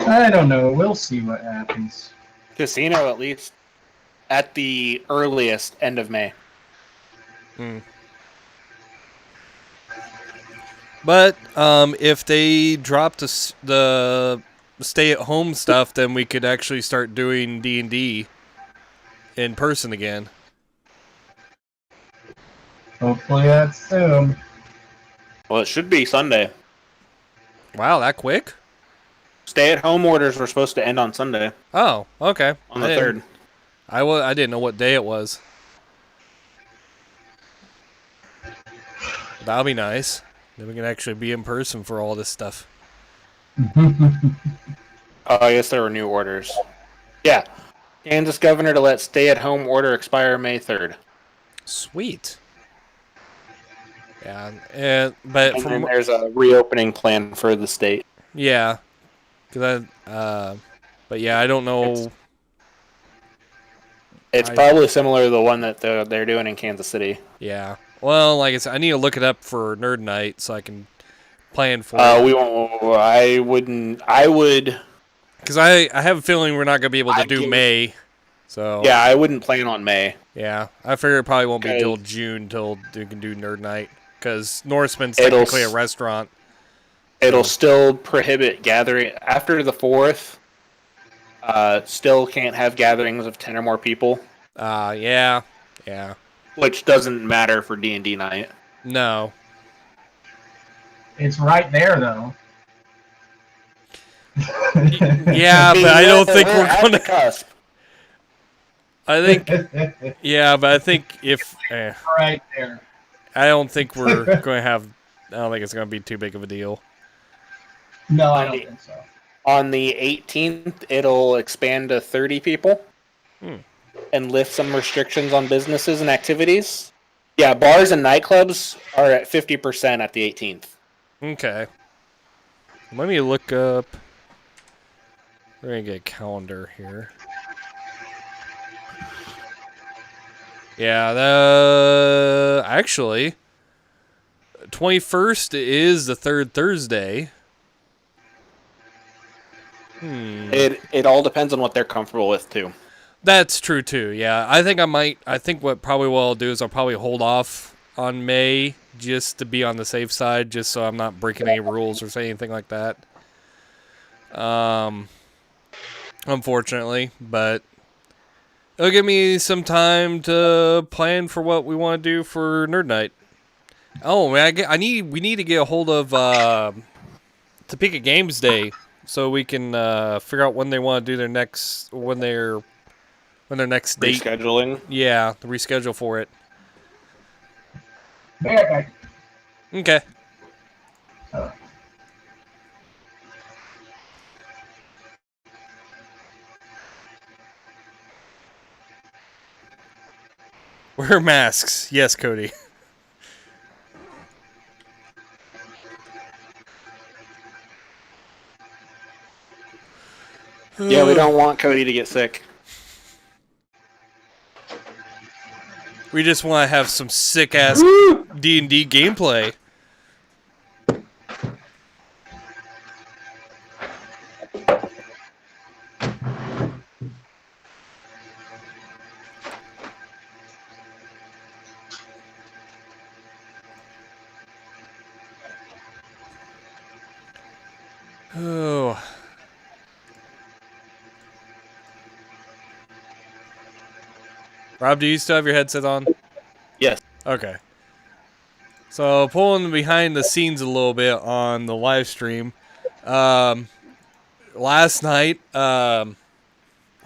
I don't know. We'll see what happens. Casino, at least, at the earliest, end of May. But if they drop the stay-at-home stuff, then we could actually start doing D&D in person again. Hopefully that's soon. Well, it should be Sunday. Wow, that quick? Stay-at-home orders were supposed to end on Sunday, Oh, okay. on the 3rd. I didn't know what day it was. That'll be nice. Then we can actually be in person for all this stuff. Oh, I guess there were new orders. Yeah. Kansas governor to let stay-at-home order expire May 3rd. Sweet. Yeah, but And from then there's a reopening plan for the state. yeah, but yeah, I don't know. It's probably similar to the one that they're doing in Kansas City. Yeah. Well, like I said, I need to look it up for Nerd Night so I can plan for it. We won't. I wouldn't. I would. Because I have a feeling we're not going to be able to do May. So Yeah, I wouldn't plan on May. yeah, I figure it probably won't be Okay. till June till we can do Nerd Night. Because Norseman's technically a restaurant. It'll still prohibit gathering after the 4th. Still can't have gatherings of 10 or more people, Yeah. which doesn't matter for D&D night. No. It's right there, though. Yeah, but I don't think we're at going the to. cusp. I think. Yeah, but I think if. Right there. I don't think we're going to have. I don't think it's going to be too big of a deal. No, I don't think so. On the 18th, it'll expand to 30 people and lift some restrictions on businesses and activities. Yeah, bars and nightclubs are at 50% at the 18th. Okay. Let me look up. We're going to get a calendar here. Yeah, actually, 21st is the third Thursday. It all depends on what they're comfortable with, too. That's true, too. Yeah, I think what I'll do is I'll probably hold off on May just to be on the safe side, just so I'm not breaking any rules or say anything like that. Unfortunately, but it'll give me some time to plan for what we want to do for Nerd Night. Oh, man, we need to get a hold of Topeka Games Day so we can figure out when they want to do their next their next date. Rescheduling. Yeah, the reschedule for it. Okay. Okay. Wear masks. Yes, Cody. Yeah, we don't want Cody to get sick. We just want to have some sick-ass D&D gameplay. Oh. Rob, do you still have your headset on? Yes. Okay. So, pulling behind the scenes a little bit on the live stream. Last night,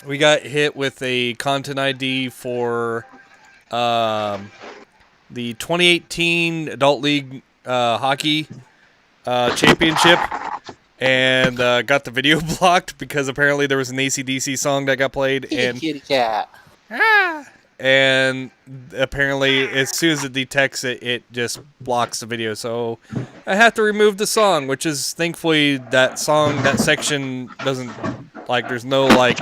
we got hit with a content ID for the 2018 Adult League Hockey Championship. And got the video blocked because apparently there was an AC/DC song that got played. And kitty cat. And apparently, as soon as it detects it, it just blocks the video. So I have to remove the song, which is thankfully that section doesn't, like, there's no, like,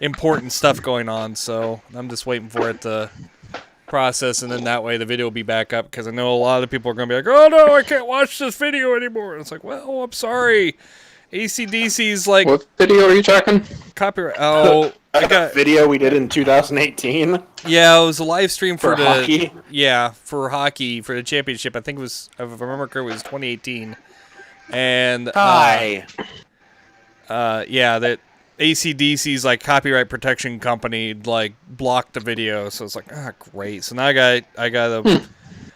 important stuff going on. So I'm just waiting for it to process, and then that way the video will be back up, because I know a lot of people are going to be like, oh no, I can't watch this video anymore. And it's like, well, I'm sorry. AC/DC's like... What video are you talking? Copyright. Oh, I got a video we did in 2018. yeah, it was a live stream for the hockey. Yeah, for hockey for the championship. I think it was, if I remember correctly, it was 2018. And Hi. yeah, that AC/DC's like copyright protection company like blocked the video, so it's like, great. So now I gotta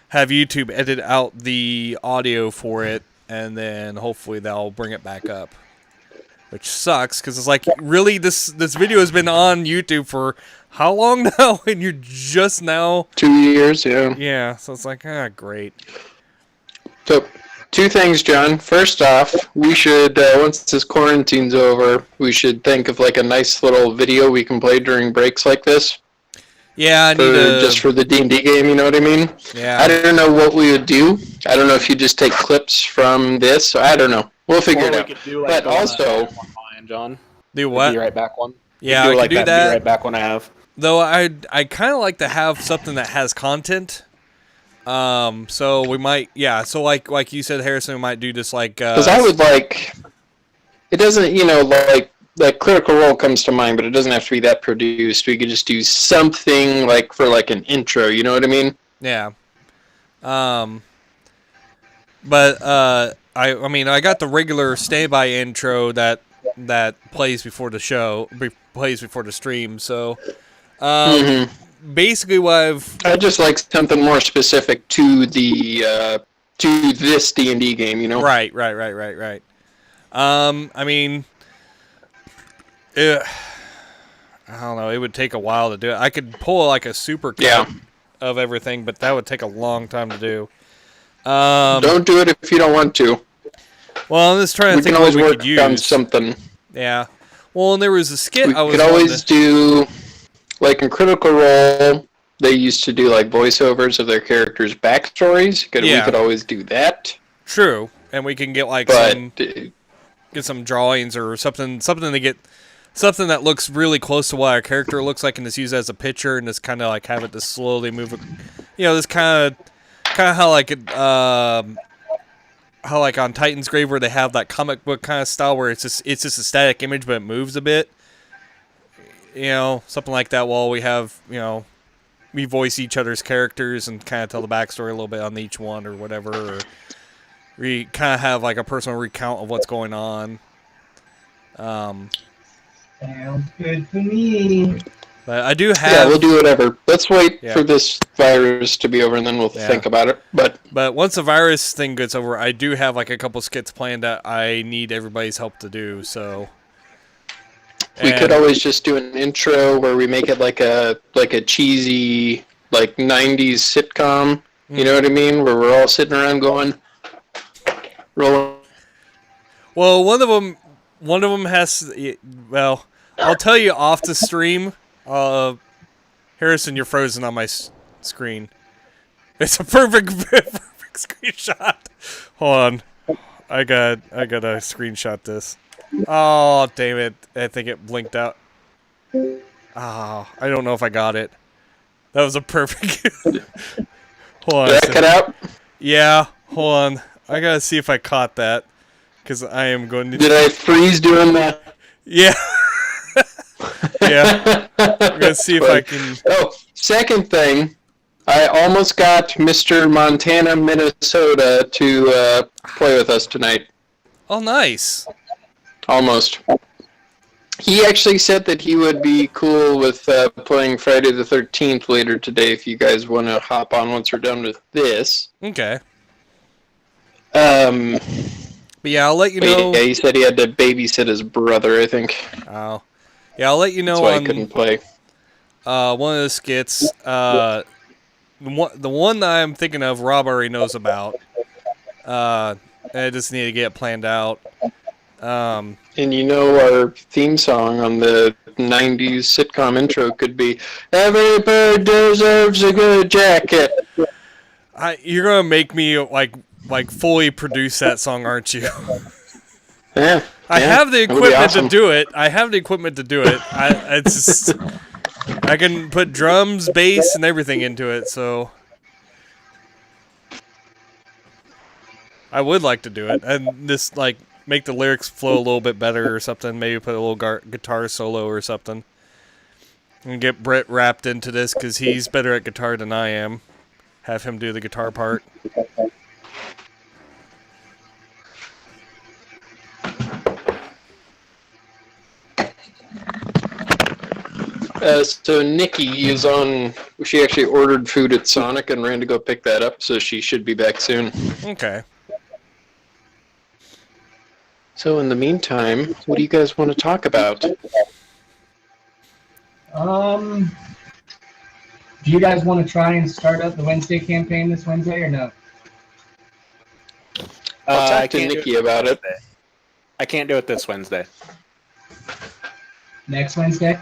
have YouTube edit out the audio for it, and then hopefully they'll bring it back up. Which sucks, because it's like, really, this video has been on YouTube for how long now? And you're just now... 2 years, yeah. Yeah, so it's like, great. So, 2 things, John. First off, we should, once this quarantine's over, we should think of like a nice little video we can play during breaks like this. Yeah, I need to... Just for the D&D game, you know what I mean? Yeah. I don't know what we would do. I don't know if you just take clips from this. I don't know. We'll figure it out. But also... John. Do what? Be right back one. Yeah, do I like can do that. that. Be right back when I have. Though I kind of like to have something that has content. So we might, yeah. So like you said, Harrison, we might do just like. Because I would like. It doesn't, like Critical Role comes to mind, but it doesn't have to be that produced. We could just do something like for like an intro. You know what I mean? Yeah. But I mean, I got the regular standby intro that plays before the show, plays before the stream. So, basically, what I just like something more specific to the to this D&D game. You know? Right. I mean, I don't know. It would take a while to do it. I could pull like a super cut of everything, but that would take a long time to do. Don't do it if you don't want to. Well, I'm just trying to think of what we could use. On something. Yeah. Well, and there was a skit We I was could always do, like in Critical Role, they used to do like voiceovers of their characters' backstories. We could always do that. True, and we can get like some drawings or something to get something that looks really close to what our character looks like, and just use it as a picture, and just kind of like have it to slowly move. This kind of how like it. How like on Titan's Grave where they have that comic book kind of style where it's just a static image but it moves a bit, something like that. While we have we voice each other's characters and kind of tell the backstory a little bit on each one or whatever, or we kind of have like a personal recount of what's going on. Sounds good to me. But I do have. Yeah, we'll do whatever. Let's wait for this virus to be over, and then we'll think about it. But once the virus thing gets over, I do have like a couple skits planned that I need everybody's help to do. So we could always just do an intro where we make it like a cheesy like '90s sitcom. You know what I mean? Where we're all sitting around going, rolling. Well, one of them has. Well, I'll tell you off the stream. Harrison, you're frozen on my screen. It's a perfect screenshot. Hold on, I gotta screenshot this. Oh, damn it! I think it blinked out. I don't know if I got it. That was a perfect. Hold on. Did that cut out? Yeah. Hold on. I gotta see if I caught that, because I am going to. Did I freeze doing that? Yeah. Yeah. I'm gonna see if I can. Oh, second thing, I almost got Mr. Montana, Minnesota to play with us tonight. Oh, nice. Almost. He actually said that he would be cool with playing Friday the 13th later today if you guys want to hop on once we're done with this. Okay. But yeah, I'll let you know. Yeah, he said he had to babysit his brother, I think. Oh. Yeah, I'll let you know. That's why I couldn't play. One of the skits. The one that I'm thinking of, Rob already knows about. I just need to get it planned out. And our theme song on the 90s sitcom intro could be, "Every bird deserves a good jacket." You're going to make me like fully produce that song, aren't you? Yeah. I have the equipment to do it. I have the equipment to do it. It's just, I can put drums, bass, and everything into it, so I would like to do it. And this, like, make the lyrics flow a little bit better or something. Maybe put a little guitar solo or something. And get Brett wrapped into this because he's better at guitar than I am. Have him do the guitar part. So Nikki is on. She actually ordered food at Sonic and ran to go pick that up, so she should be back soon. Okay. So in the meantime, what do you guys want to talk about? Do you guys want to try and start up the Wednesday campaign this Wednesday or no? I'll talk to Nikki about it. I can't do it this Wednesday. Next Wednesday?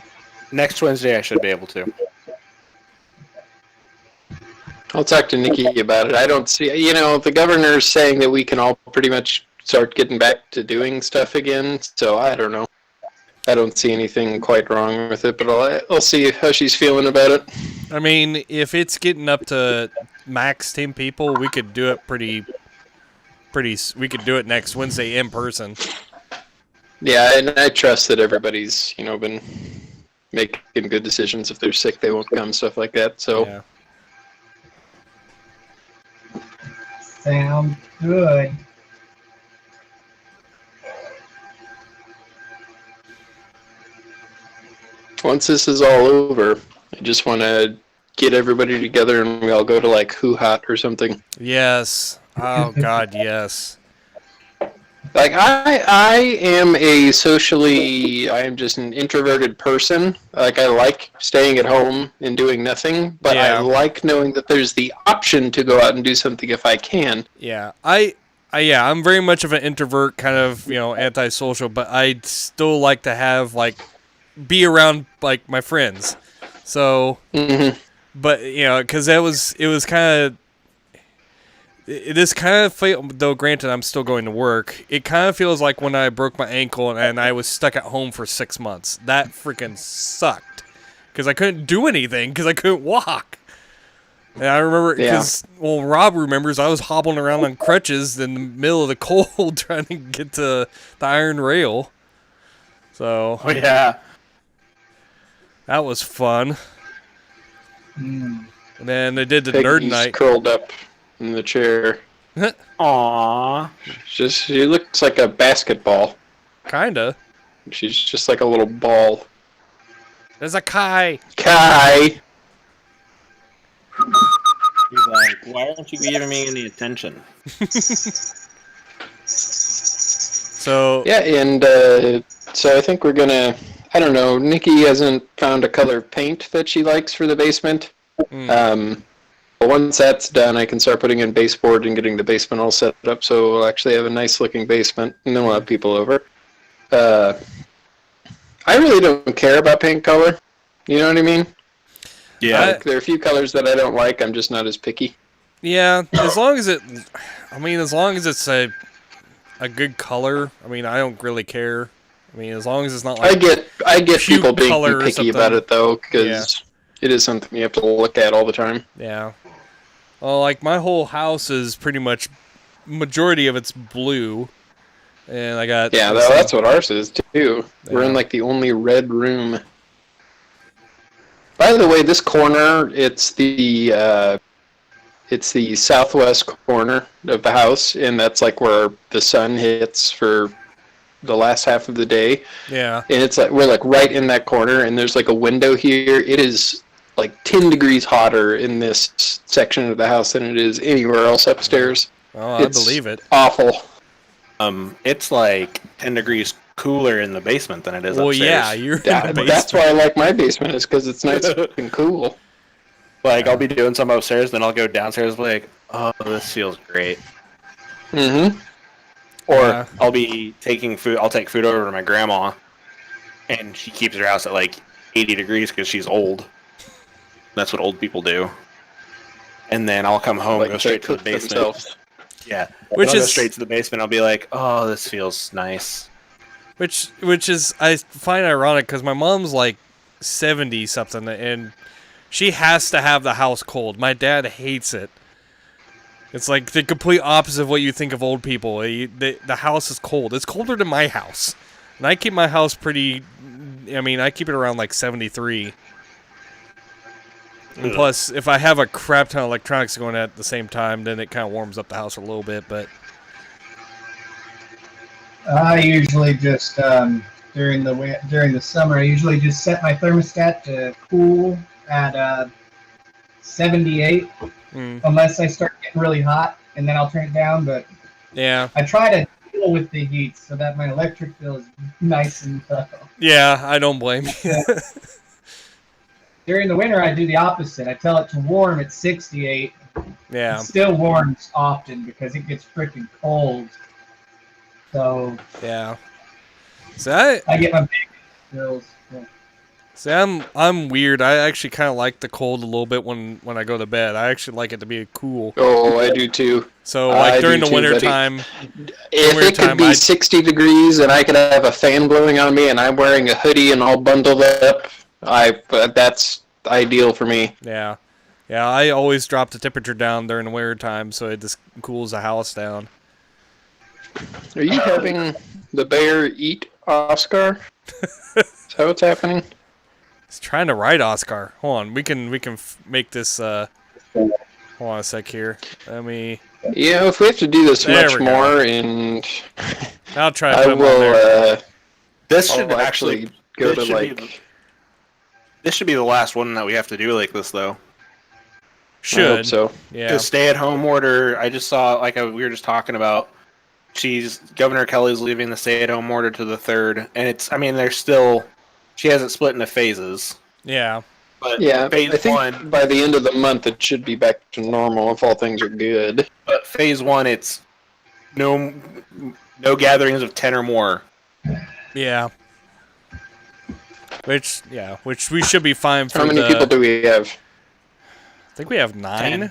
Next Wednesday I should be able to. I'll talk to Nikki about it. I don't see, the governor's saying that we can all pretty much start getting back to doing stuff again, so I don't know. I don't see anything quite wrong with it, but I'll see how she's feeling about it. I mean, if it's getting up to max 10 people, we could do it we could do it next Wednesday in person. Yeah, and I trust that everybody's, been making good decisions. If they're sick, they won't come, stuff like that, so. Yeah. Sound good. Once this is all over, I just want to get everybody together and we all go to like Hoo Hot or something. Yes. Oh, God, yes. Like, I am I am just an introverted person. Like, I like staying at home and doing nothing, but Yeah. I like knowing that there's the option to go out and do something if I can. Yeah. I'm very much of an introvert, kind of, antisocial, but I'd still like to have, like, be around, like, my friends. So, but, because it was kind of, this kind of feel, though granted I'm still going to work, it kind of feels like when I broke my ankle and I was stuck at home for 6 months. That freaking sucked. Because I couldn't do anything, because I couldn't walk. And I remember, Rob remembers, I was hobbling around on crutches in the middle of the cold trying to get to the iron rail. So, Oh, yeah. that was fun. And then they did the Peggy's nerd night. curled up in the chair. Aww. She looks like a basketball. Kinda. She's just like a little ball. There's a Kai. Kai! He's like, why aren't you giving me any attention? So, Yeah, and so I think we're gonna, I don't know, Nikki hasn't found a color of paint that she likes for the basement. But once that's done, I can start putting in baseboard and getting the basement all set up, so we'll actually have a nice looking basement, and then we'll have people over. I really don't care about paint color. You know what I mean? Yeah. Like, there are a few colors that I don't like. I'm just not as picky. yeah, as long as it's a good color, I mean, I don't really care. I mean, as long as it's not like I get puke people being color or picky something. about it though, because it is something you have to look at all the time. Yeah. Well, like, my whole house is pretty much, majority of it's blue. And I got... Yeah, that's what ours is, too. Yeah. We're in, like, the only red room. By the way, this corner, it's the southwest corner of the house, and that's, like, where the sun hits for the last half of the day. Yeah. And it's, like, we're, like, right in that corner, and there's, like, a window here. It is... like 10 degrees hotter in this section of the house than it is anywhere else upstairs. Oh, I believe it. Awful. It's like 10 degrees cooler in the basement than it is Well, upstairs. yeah, you're in the basement. That's why I like my basement, is because it's nice and cool. Like, I'll be doing some upstairs, then I'll go downstairs and be like, oh, this feels great. Mm-hmm. Or I'll be taking food, I'll take food over to my grandma, and she keeps her house at like 80 degrees because she's old. That's what old people do. And then I'll come home and go straight to the basement. Themselves. Yeah. Which I'll go is straight to the basement. I'll be like, oh, this feels nice. which is I find ironic because my mom's like 70 something, and she has to have the house cold. My dad hates it. It's like the complete opposite of what you think of old people. The house is cold. It's colder than my house. And I keep my house pretty... I mean, I keep it around like 73. And plus, if I have a crap ton of electronics going at the same time, then it kind of warms up the house a little bit, but... I usually just, during the summer, I usually just set my thermostat to cool at 78, unless I start getting really hot, and then I'll turn it down, but yeah. I try to deal with the heat so that my electric bill is nice and low. Yeah, I don't blame you. During the winter, I do the opposite. I tell it to warm at 68. Yeah. It still warms often because it gets freaking cold. So yeah. So I get my big bills. Yeah. See, I'm weird. I actually kind of like the cold a little bit when I go to bed. I actually like it to be cool. Oh, I do too. So like during the winter buddy. time, if it could be 60 degrees and I could have a fan blowing on me and I'm wearing a hoodie and all bundled up, that's ideal for me. Yeah, yeah. I always drop the temperature down during the winter time, so it just cools the house down. Are you having the bear eat Oscar? Is that what's happening? He's trying to ride Oscar. Hold on, we can make this. Hold on a sec here. Let me. Yeah, if we have to do this There much we more, go. and I'll try to I put him on will. there. This I'll should actually go this to should be like. This should be the last one that we have to do like this, though. Should. I hope so. Yeah. The stay-at-home order, I just saw, like we were just talking about, Governor Kelly's leaving the stay-at-home order to the 3rd, and it's, I mean, there's still, she has it split into phases. Yeah. But Yeah, phase I think 1, by the end of the month it should be back to normal if all things are good. but phase 1, it's no gatherings of 10 or more. Yeah. Which we should be fine for. How many people do we have? I think we have 9.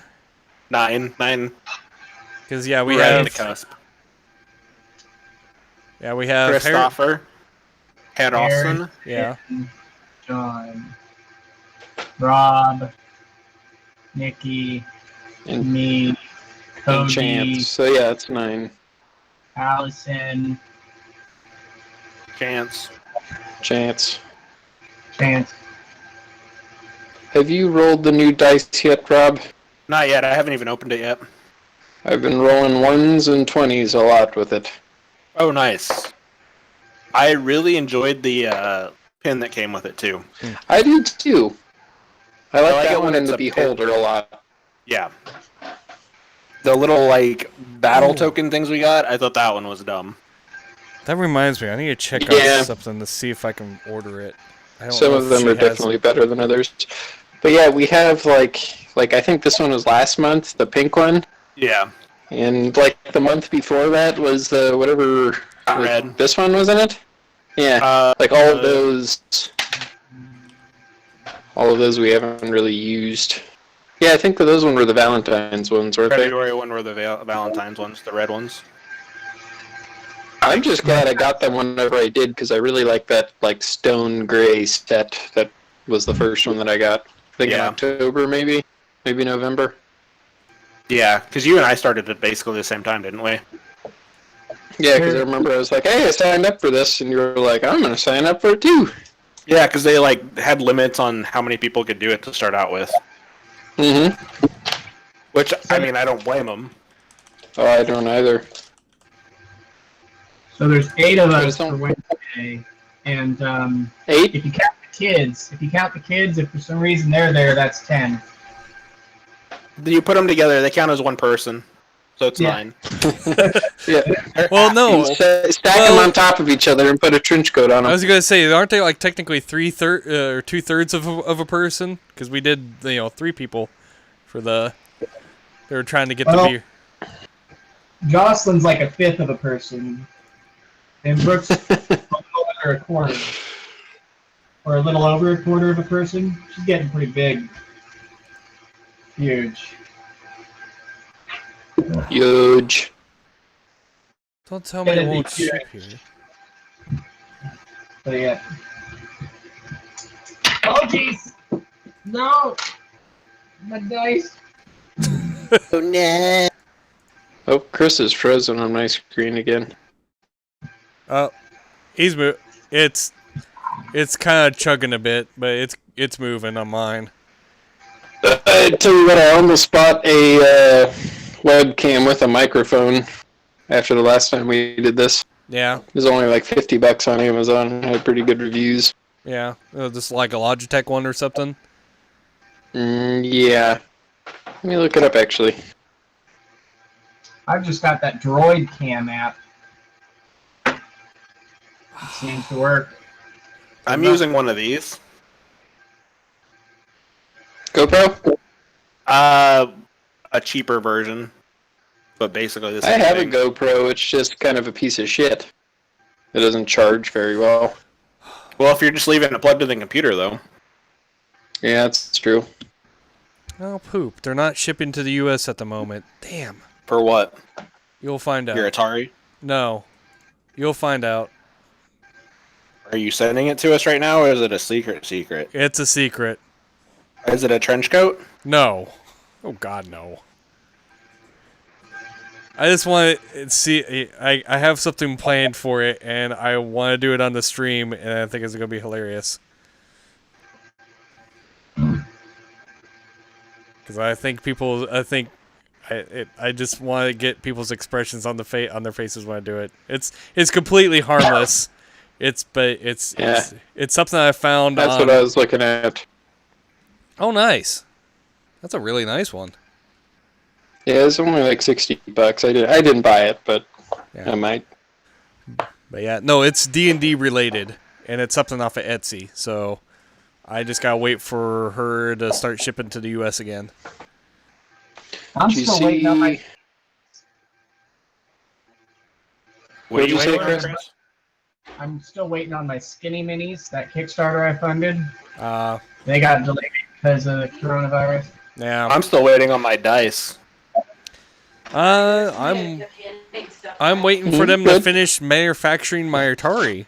9. Because yeah, we We're right have at the cusp. Yeah, we have Christopher, Harrison, Yeah. John, Rob, Nikki, And, me, and Cody, Chance. So yeah, it's 9. Allison, Chance. Chance. Chance. Have you rolled the new dice yet, Rob? Not yet. I haven't even opened it yet. I've been rolling 1s and 20s a lot with it. Oh, nice. I really enjoyed the pin that came with it, too. I do too. I like it that when one and it's the a pin. Beholder a lot. Yeah. The little, like, battle token things we got, I thought that one was dumb. That reminds me, I need to check Yeah. out something to see if I can order it. I don't Some know of if them she are has definitely it. better than others. But yeah, we have like I think this one was last month, the pink one. Yeah. And like the month before that was the whatever Red. This one wasn't it? Yeah. Like all of those we haven't really used. Yeah, I think that those ones were the Valentine's ones, weren't they? February one were the Valentine's ones, the red ones. I'm just glad I got them whenever I did because I really like that like stone gray set. That was the first one that I got. I think in Yeah. October maybe November. Yeah, because you and I started at basically the same time, didn't we? Yeah, because I remember I was like, hey, I signed up for this, and you were like, I'm going to sign up for it too. Yeah, because they like had limits on how many people could do it to start out with. Mm-hmm. Which, I mean, I don't blame them. Oh, I don't either. So there's 8 of us There's for some- Wednesday, and 8? if you count the kids, if for some reason they're there, that's 10. You put them together, they count as one person. So it's Yeah. 9. Yeah. Well, no. Stack them on top of each other and put a trench coat on I them. was gonna say, aren't they like technically 2/3 of a person? Because we did, 3 people for the. They were trying to get Well, the beer. Jocelyn's like a fifth of a person, and Brooke's a little under a quarter, or a little over a quarter of a person. She's getting pretty big. Huge. Huge. Don't tell me Yeah, it they won't do. ship here. But yeah. Oh, jeez. No. My dice. Oh, no. Oh, Chris is frozen on my screen again. He's it's kind of chugging a bit, but it's moving on mine. I tell you what, I almost bought a webcam with a microphone after the last time we did this. Yeah. It was only like $50 on Amazon. Had pretty good reviews. Yeah. Just like a Logitech one or something. Yeah. Let me look it up, actually. I've just got that Droid Cam app. It seems to work. I'm using one of these. GoPro? A cheaper version. But basically the I same have thing. a GoPro. It's just kind of a piece of shit. It doesn't charge very well. Well, if you're just leaving it plugged to the computer, though. Yeah, that's true. Oh, poop. They're not shipping to the U.S. at the moment. Damn. For what? You'll find out. Your Atari? No. You'll find out. Are you sending it to us right now, or is it a secret? It's a secret. Is it a trench coat? No. Oh, God, no. I just want to see... I have something planned for it, and I want to do it on the stream, and I think it's going to be hilarious. Because I think people... I just want to get people's expressions on on their faces when I do it. It's completely harmless. It's something I found. That's what I was looking at. Oh, nice. That's a really nice one. Yeah, it's only like $60. I didn't buy it, but Yeah. I might. But yeah, no, it's D&D related, and it's something off of Etsy. So I just gotta wait for her to start shipping to the U.S. again. I'm still waiting on my. What What'd you say, waiting on, Chris? I'm still waiting on my Skinny Minis, that Kickstarter I funded. Uh, They got delayed because of the coronavirus. yeah. I'm still waiting on my dice. I'm waiting for them to finish manufacturing my Atari,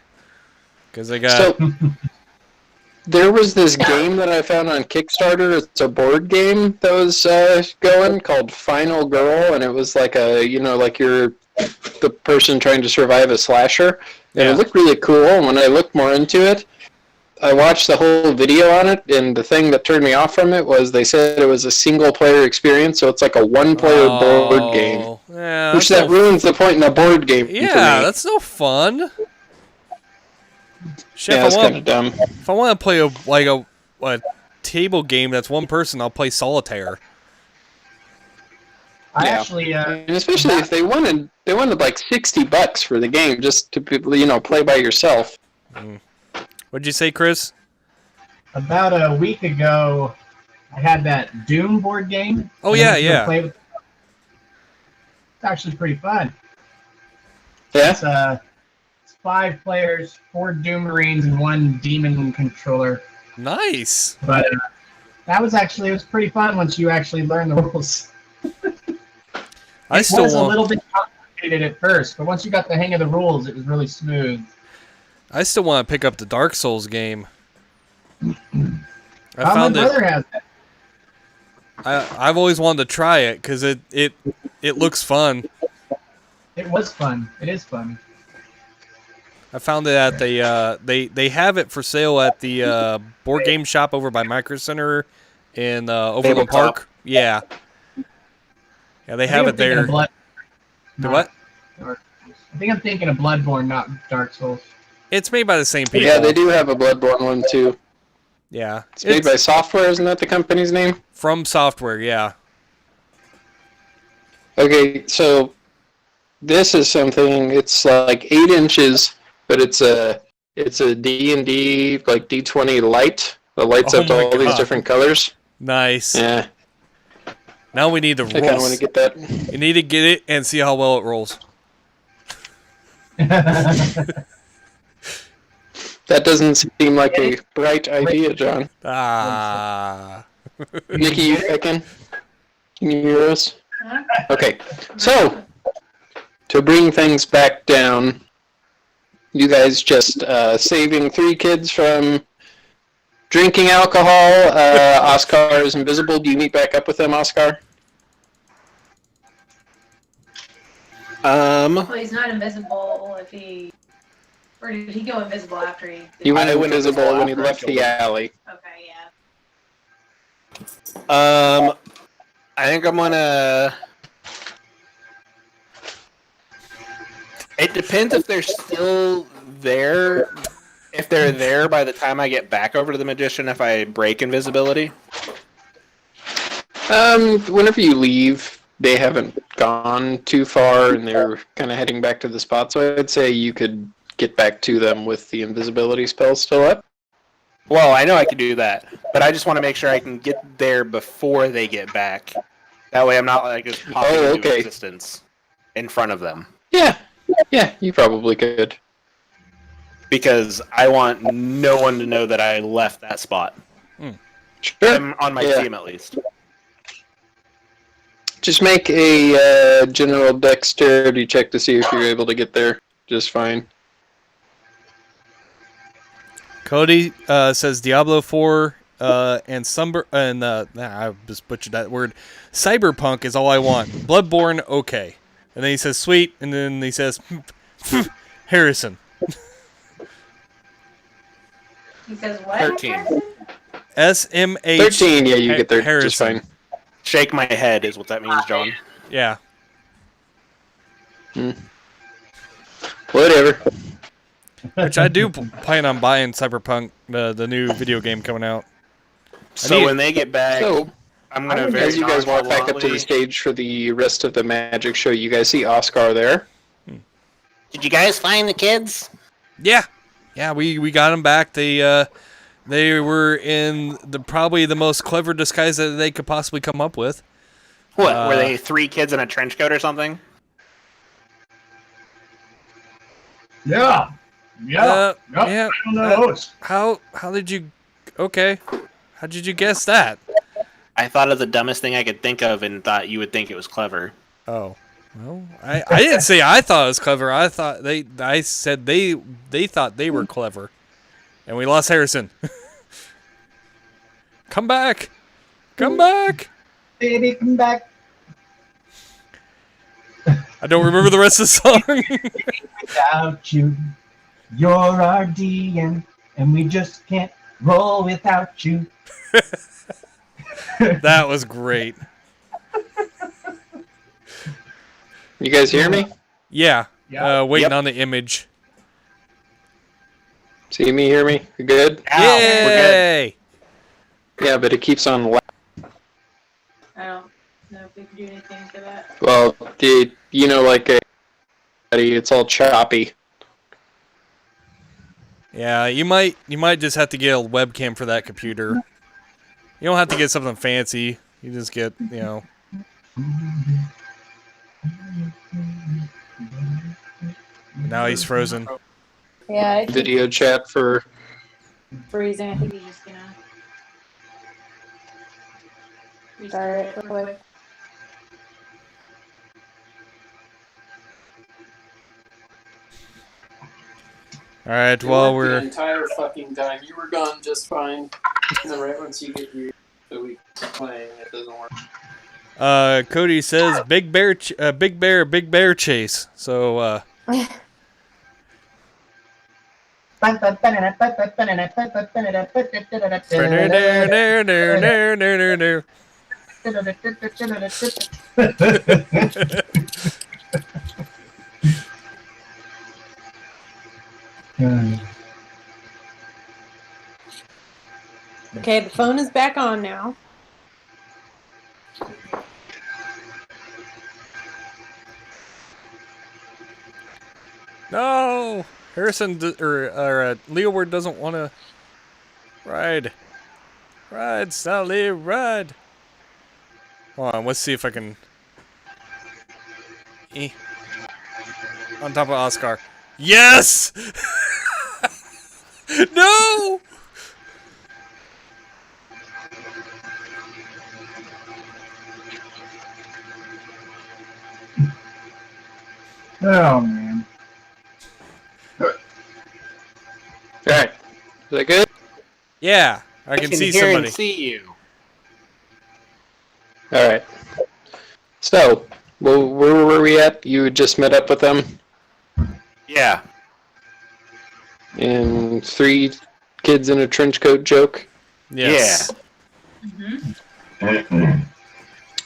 because they got. So, there was this game that I found on Kickstarter. It's a board game that was going called Final Girl, and it was like like you're the person trying to survive a slasher. And Yeah. it looked really cool. And when I looked more into it, I watched the whole video on it, and the thing that turned me off from it was they said it was a single-player experience, so it's like a one-player board game, Yeah, which that's that ruins the point in a board game for me. Yeah, that's no fun. Shit, Yeah, if that's I kind want, of dumb. if I want to play a table game that's one person, I'll play solitaire. I Yeah. actually, And especially if they wanted like $60 for the game just to play by yourself. What'd you say, Chris? about a week ago, I had that Doom board game. Oh, I yeah, went to go yeah. play with. It's actually pretty fun. Yeah. It's 5 players, 4 Doom Marines, and 1 Demon controller. Nice. But it was pretty fun once you actually learn the rules. I It still was a want. little bit complicated at first, but once you got the hang of the rules, it was really smooth. I still want to pick up the Dark Souls game. I My found it. brother has it. I've always wanted to try it because it looks fun. It was fun. It is fun. I found it at the they have it for sale at the board game shop over by Micro Center in Overland Tabletop. Park. Yeah. Yeah, they have it there. The what? I think I'm thinking of Bloodborne, not Dark Souls. It's made by the same people. Yeah, they do have a Bloodborne one too. Yeah. It's made by Software, isn't that the company's name? From Software, yeah. Okay, so this is something. It's like 8 inches, but it's a D&D like D20 light that lights Oh up to my all these God. different colors. Nice. Yeah, Now we need to I kind of want roll. to get that. You need to get it and see how well it rolls. That doesn't seem like a bright idea, John. Ah. Nikki, you picking? Can you hear us? Huh? Okay, so to bring things back down, you guys just saving 3 kids from Drinking alcohol. Oscar is invisible. Do you meet back up with him, Oscar? Well, he's not invisible if he... Or did he go invisible after he... He went I went invisible invisible when he after I left killed the him. alley. Okay, yeah. I think I'm gonna. It depends if they're still there. If they're there by the time I get back over to the magician, if I break invisibility. Whenever you leave, they haven't gone too far, and they're kind of heading back to the spot. So I'd say you could get back to them with the invisibility spell still up. Well, I know I can do that, but I just want to make sure I can get there before they get back. That way, I'm not like just popping into existence in front of them. Yeah, you probably could. Because I want no one to know that I left that spot. Sure. I'm on my team, at least. Just make a general dexterity check to see if you're able to get there just fine. Cody says Diablo 4 and I just butchered that word. Cyberpunk is all I want. Bloodborne, okay. And then he says sweet, and then he says Harrison. He says what? 13. SMH. 13, yeah, you get there Harrison. just fine. Shake my head is what that means, John. Yeah. Whatever. Which I do plan on buying Cyberpunk, the new video game coming out. So when they get back, So, I'm going to very as you guys walk back up to the nonchalantly- stage for the rest of the magic show, you guys see Oscar there. Did you guys find the kids? Yeah. Yeah, we got them back. They were in probably the most clever disguise that they could possibly come up with. What, were they 3 kids in a trench coat or something? Yeah. Yeah. I don't know. How did you? Okay. How did you guess that? I thought of the dumbest thing I could think of and thought you would think it was clever. Oh. Well, I didn't say I thought it was clever. I said they thought they were clever. And we lost Harrison. Come back. Come back. Baby, come back. I don't remember the rest of the song. Without you, you're our DM, and we just can't roll without you. That was great. You guys hear me? Yeah. Yeah. Waiting on the image. See me, hear me? You good? Ow, we're good. Yay! Yeah, but it keeps on. I don't know if we can do anything for that. Well, it's all choppy. Yeah, you might just have to get a webcam for that computer. You don't have to get something fancy. You just get, Now he's frozen. Yeah, I keep Video chat for. freezing. I think He's just gonna start it real quick. All right, well, The entire fucking time. You were gone just fine. And then right once you get here, the week playing, it doesn't work. Cody says big bear chase. So Okay, the phone is back on now. no, Harrison or Leeward doesn't want to ride. Ride, Sally, ride. Hold on, let's see if I can. On top of Oscar. Yes! No! Oh, man. Alright. Is that good? Yeah. I can can see hear somebody. and see you. All right. So, well, where were we at? You had just met up with them, Yeah. and 3 kids in a trench coat joke. Yes.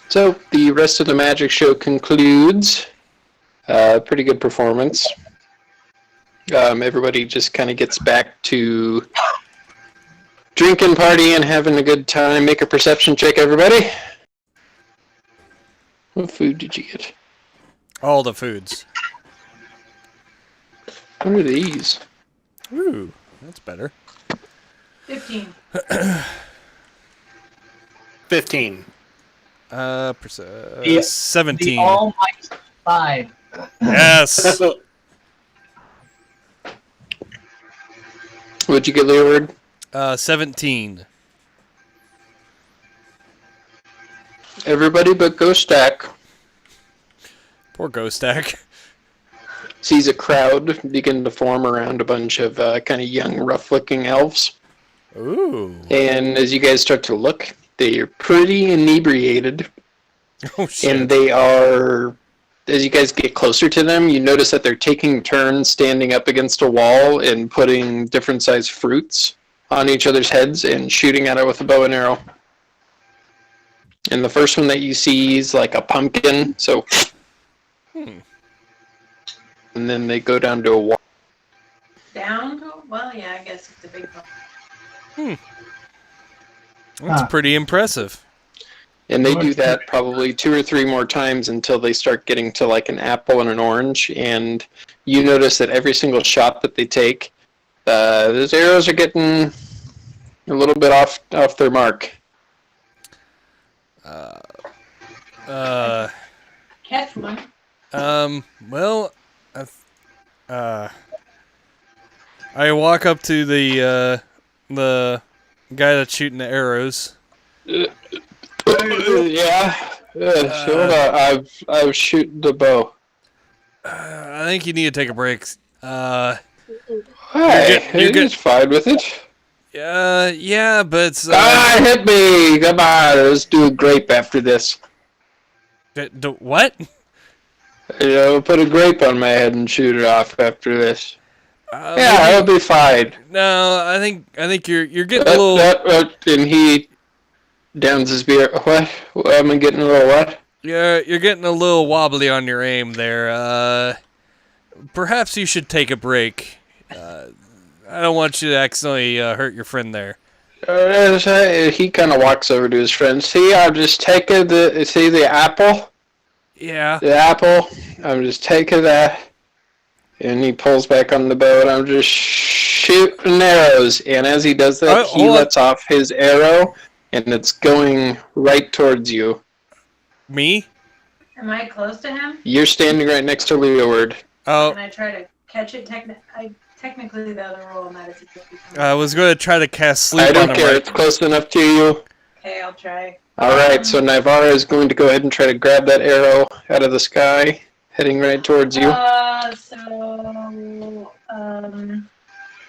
So the rest of the magic show concludes. Pretty good performance. Everybody just kind of gets back to drinking, partying, having a good time. Make a perception check, everybody. What food did you get? All the foods. What are these? Ooh, that's better. 15. 15. The 17. almighty 5. Yes. What'd you get, Leeward? 17. Everybody but Ghost Stack Poor Ghost Stack. sees a crowd begin to form around a bunch of kind of young, rough-looking elves. Ooh. And as you guys start to look, they are pretty inebriated. Oh shit. And they are, as you guys get closer to them, you notice that they're taking turns standing up against a wall and putting different sized fruits on each other's heads and shooting at it with a bow and arrow. And the first one that you see is like a pumpkin, so. And then they go down to a wall. Down to, well, yeah, I guess it's a big one. That's pretty impressive. And they do that probably 2 or 3 more times until they start getting to like an apple and an orange. And you notice that every single shot that they take, those arrows are getting a little bit off their mark. Catch one. Well, I walk up to the guy that's shooting the arrows. Hold on. I was shooting the bow. I think you need to take a break. Hey, you're he's fine with it. Yeah, but Hit me! Come on, let's do a grape after this. What? Put a grape on my head and shoot it off after this. I'll be fine. No, I think you're getting a little. And he downs his beer. What? Am I getting a little what? You're getting a little wobbly on your aim there. Perhaps you should take a break. I don't want you to accidentally hurt your friend there. He kind of walks over to his friend. See, I'm just taking the apple? Yeah. The apple. I'm just taking that. And he pulls back on the bow, and I'm just shooting arrows. And as he does that, he lets off his arrow, and it's going right towards you. Me? Am I close to him? You're standing right next to Leeward. Oh. Can I try to catch it? Technically, the other roll matters. I was going to try to cast sleep I on don't him. care. It's close enough to you. Okay, I'll try. Alright, so Nivara is going to go ahead and try to grab that arrow out of the sky, heading right towards you.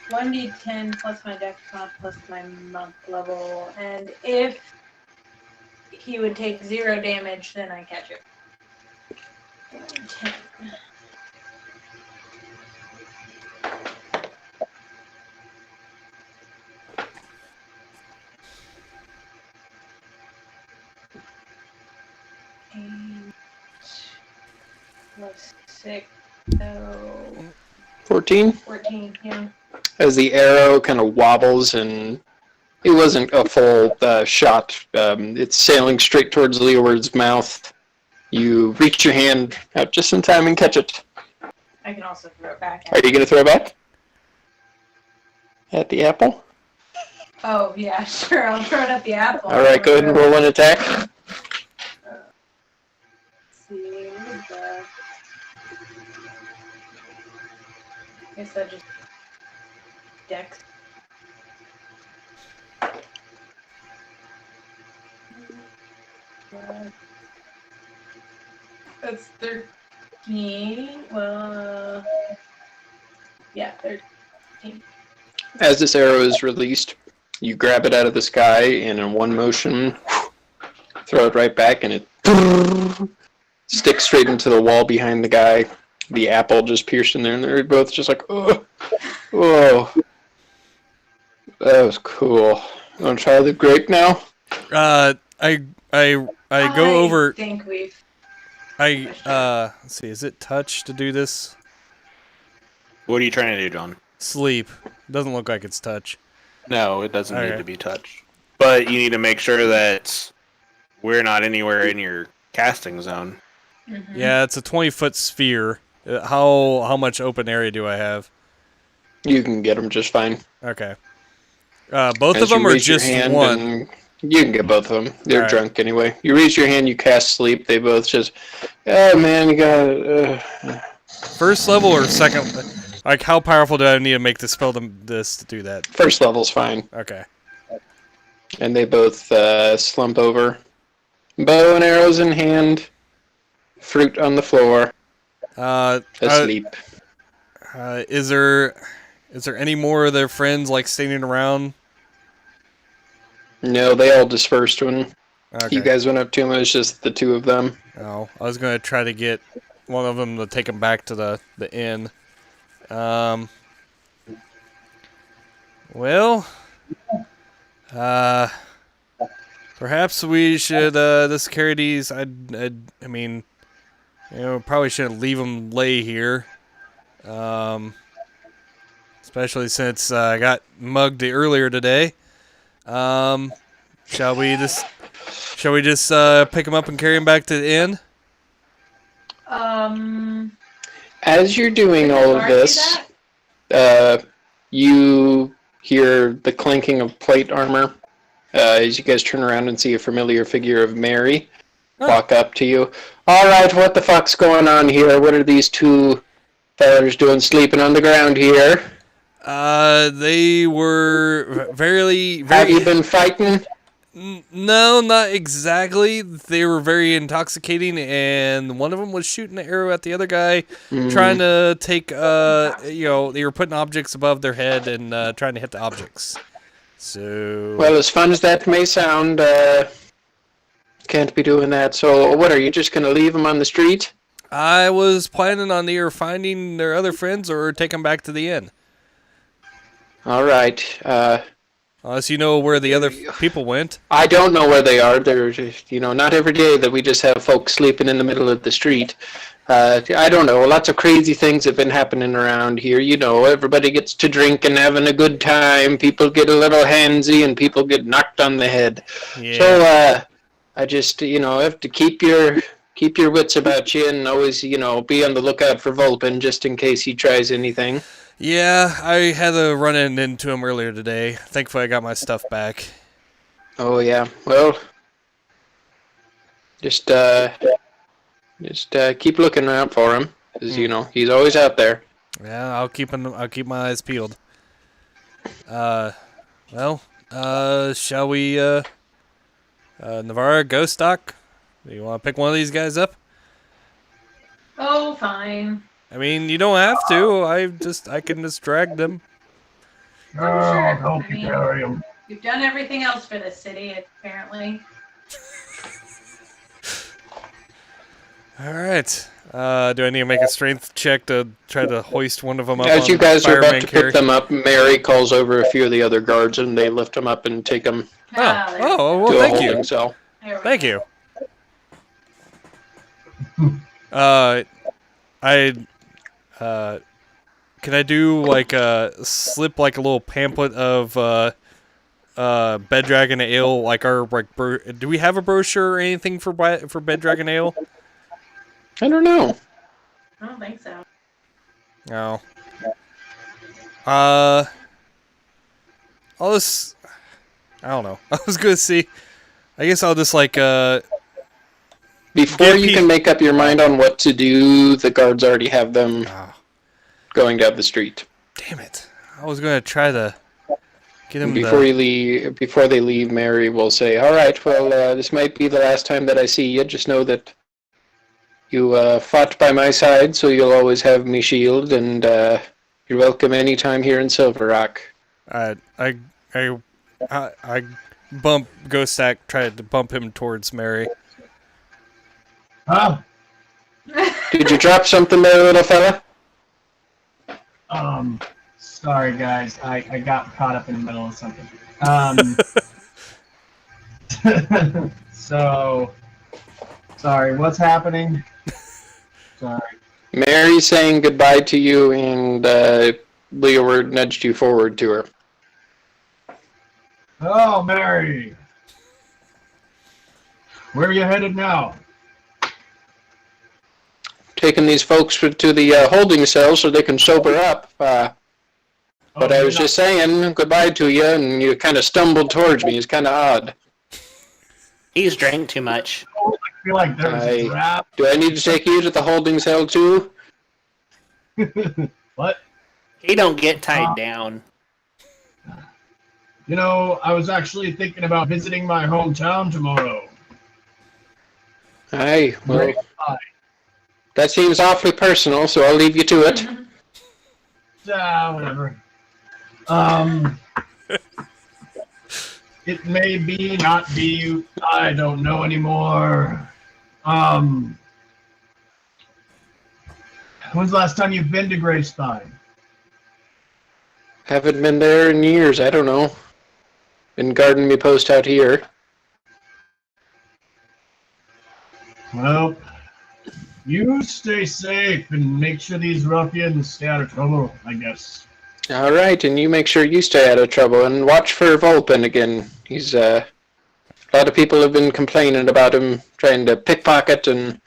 1d10 plus my dex mod plus my monk level, and if he would take 0 damage, then I catch it. 10. Plus 6, so 14? 14, yeah. As the arrow kind of wobbles, and it wasn't a full shot. It's sailing straight towards Leeward's mouth. You reach your hand out just in time and catch it. I can also throw it back. Are you going to throw it back? At the apple? Oh, yeah, sure. I'll throw it at the apple. Alright, go ahead and roll an attack. Let's see. I guess that just dex. That's 13. Well, yeah, 13. As this arrow is released, You grab it out of the sky, and in one motion, throw it right back, and it sticks straight into the wall behind the guy. The apple just pierced in there, and they're both just like, oh, whoa. That was cool. You want to try the grape now? I go over. I think we've. Let's see. Is it touch to do this? What are you trying to do, John? Sleep. Doesn't look like it's touch. No, it doesn't Okay. need to be touched. But you need to make sure that we're not anywhere in your casting zone. Mm-hmm. Yeah, it's a 20-foot sphere. How much open area do I have? You can get them just fine. Okay. Both As of them you are raise your just hand one. and you can get both of them. They're Alright. drunk anyway. You raise your hand, you cast sleep. They both just, oh man, you got. First level or second? Like, how powerful do I need to make the spell this to do that? First level's fine. Okay. And they both slump over. Bow and arrows in hand. Fruit on the floor. Asleep. Is there any more of their friends like standing around? No, they all dispersed when Okay. you guys went up to them. It was just the two of them. Oh, I was gonna try to get one of them to take them back to the inn. Well, perhaps we should this carry these. I mean, probably shouldn't leave them lay here. Especially since I got mugged earlier today. Shall we just pick them up and carry them back to the inn? As you're doing all of this, you hear the clanking of plate armor as you guys turn around and see a familiar figure of Mary walk up to you. All right, what the fuck's going on here? What are these two fellas doing sleeping on the ground here? They were very. Have you been fighting? No, not exactly. They were very intoxicating, and one of them was shooting an arrow at the other guy, trying to take, they were putting objects above their head and trying to hit the objects. So. Well, as fun as that may sound, can't be doing that. So, what are you just gonna leave them on the street? I was planning on either finding their other friends or take them back to the inn. All right. Unless you know where the other people went. I don't know where they are. They're, not every day that we just have folks sleeping in the middle of the street. I don't know. Lots of crazy things have been happening around here. Everybody gets to drink and having a good time. People get a little handsy and people get knocked on the head. Yeah. So, I just, have to keep your wits about you and always, be on the lookout for Vulpin just in case he tries anything. Yeah, I had to run into him earlier today. Thankfully, I got my stuff back. Oh yeah. Well, just keep looking out for him, because he's always out there. Yeah, I'll keep my eyes peeled. Shall we? Navarra, Ghost Stock. Do you want to pick one of these guys up? Oh, fine. I mean, you don't have to. I can just drag them. I'll help you carry them. You've done everything else for this city, apparently. All right. Do I need to make a strength check to try to hoist one of them up? As you guys are about to carry? pick them up, Mary calls over a few of the other guards, and they lift them up and take them Well, to a thank you. holding cell. Thank you. Can I do slip like a little pamphlet of Bed Dragon Ale, do we have a brochure or anything for Bed Dragon Ale? I don't know. I don't think so. No. I don't know. I was gonna see. I guess I'll just Before you can make up your mind on what to do, the guards already have them going down the street. Damn it! I was gonna try to get him. Before they leave, Mary will say, "All right, well, this might be the last time that I see you. Just know that you fought by my side, so you'll always have me shield, and you're welcome anytime here in Silver Rock." I I bump Ghost Stack, tried to bump him towards Mary. Huh? Did you drop something there, little fella? Sorry guys, I got caught up in the middle of something. So, sorry, what's happening? Sorry. Mary's saying goodbye to you, and Leeward nudged you forward to her. Oh, Mary. Where are you headed now? Taking these folks to the holding cell so they can sober up. But I was just saying goodbye to you, and you kind of stumbled towards me. It's kind of odd. He's drank too much. I feel like there's a trap. Do I need to take you to the holding cell too? What? He don't get tied down. You know, I was actually thinking about visiting my hometown tomorrow. Aye, well, that seems awfully personal, so I'll leave you to it. Whatever. It may be, not be, I don't know anymore. When's the last time you've been to Gravespine? Haven't been there in years, I don't know. Been guarding me post out here. Well, you stay safe and make sure these ruffians stay out of trouble, I guess. All right, and you make sure you stay out of trouble and watch for Vulpin again. He's a lot of people have been complaining about him trying to pickpocket and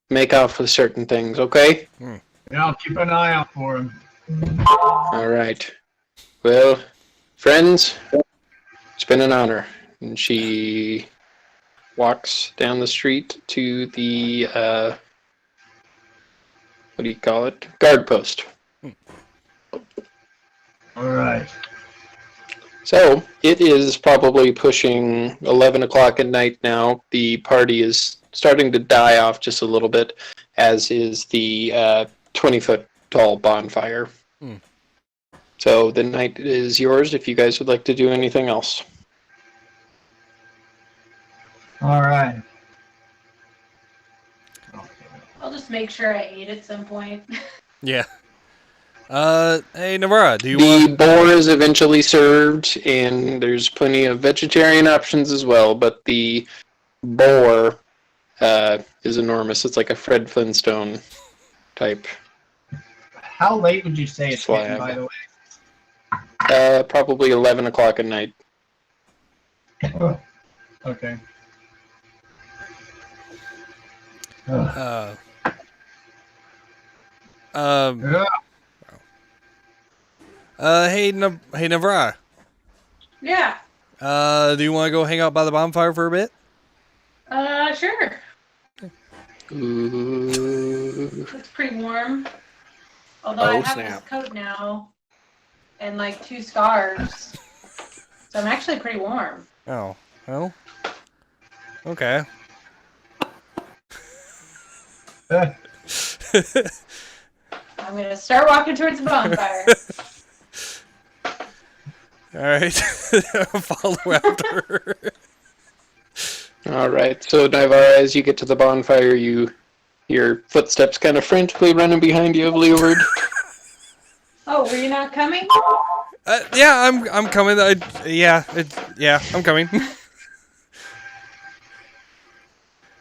make off with certain things. Okay? Yeah, I'll keep an eye out for him. All right. Well, friends, it's been an honor. And she walks down the street to the what do you call it? Guard post. All right. So, it is probably pushing 11 o'clock at night now. The party is starting to die off just a little bit, as is the 20-foot tall bonfire. So, the night is yours if you guys would like to do anything else. All right. I'll just make sure I eat at some point. Yeah. Hey, Navarra, do you The want... boar is eventually served, and there's plenty of vegetarian options as well, but the boar is enormous. It's like a Fred Flintstone type. How late would you say it's Slab. getting, by the way? Probably 11 o'clock at night. Okay. Yeah. Hey, Navarra. Yeah. Do you want to go hang out by the bonfire for a bit? Sure. Ooh. It's pretty warm. Although I Oh, have snap. this coat now and like 2 scarves. So I'm actually pretty warm. Oh, well. Okay. I'm gonna start walking towards the bonfire. Alright. Follow after her. Alright, so Navarra, as you get to the bonfire, you hear footsteps kind of frantically running behind you of Leeward. Oh, were you not coming? Yeah, I'm coming. Yeah, I'm coming.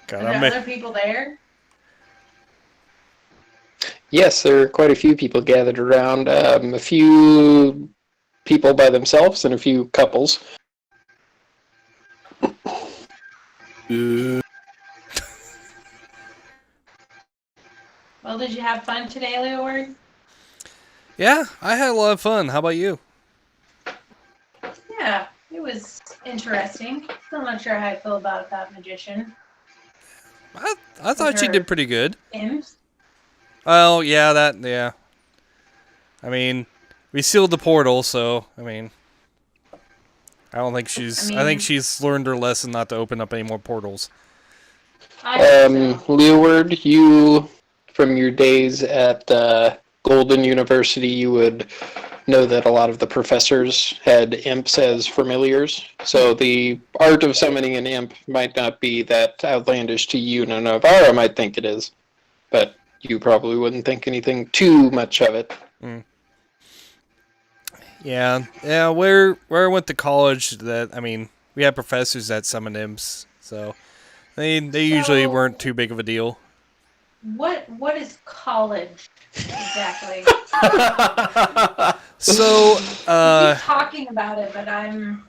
God, Are there other people there? Yes, there are quite a few people gathered around. A few people by themselves and a few couples. Well, did you have fun today, Leeward? Yeah, I had a lot of fun. How about you? Yeah, it was interesting. Still not sure how I feel about that magician. I thought she did pretty good. Imps? Well, yeah. I mean, we sealed the portal, so, I mean, I don't think she's, I think she's learned her lesson not to open up any more portals. Leeward, you, from your days at Golden University, you would know that a lot of the professors had imps as familiars, so the art of summoning an imp might not be that outlandish to you. Navarra might think it is, but you probably wouldn't think anything too much of it. Yeah, yeah. Where I went to college, we had professors that summoned imps, so they usually weren't too big of a deal. What is college exactly? So, We keep talking about it, but I'm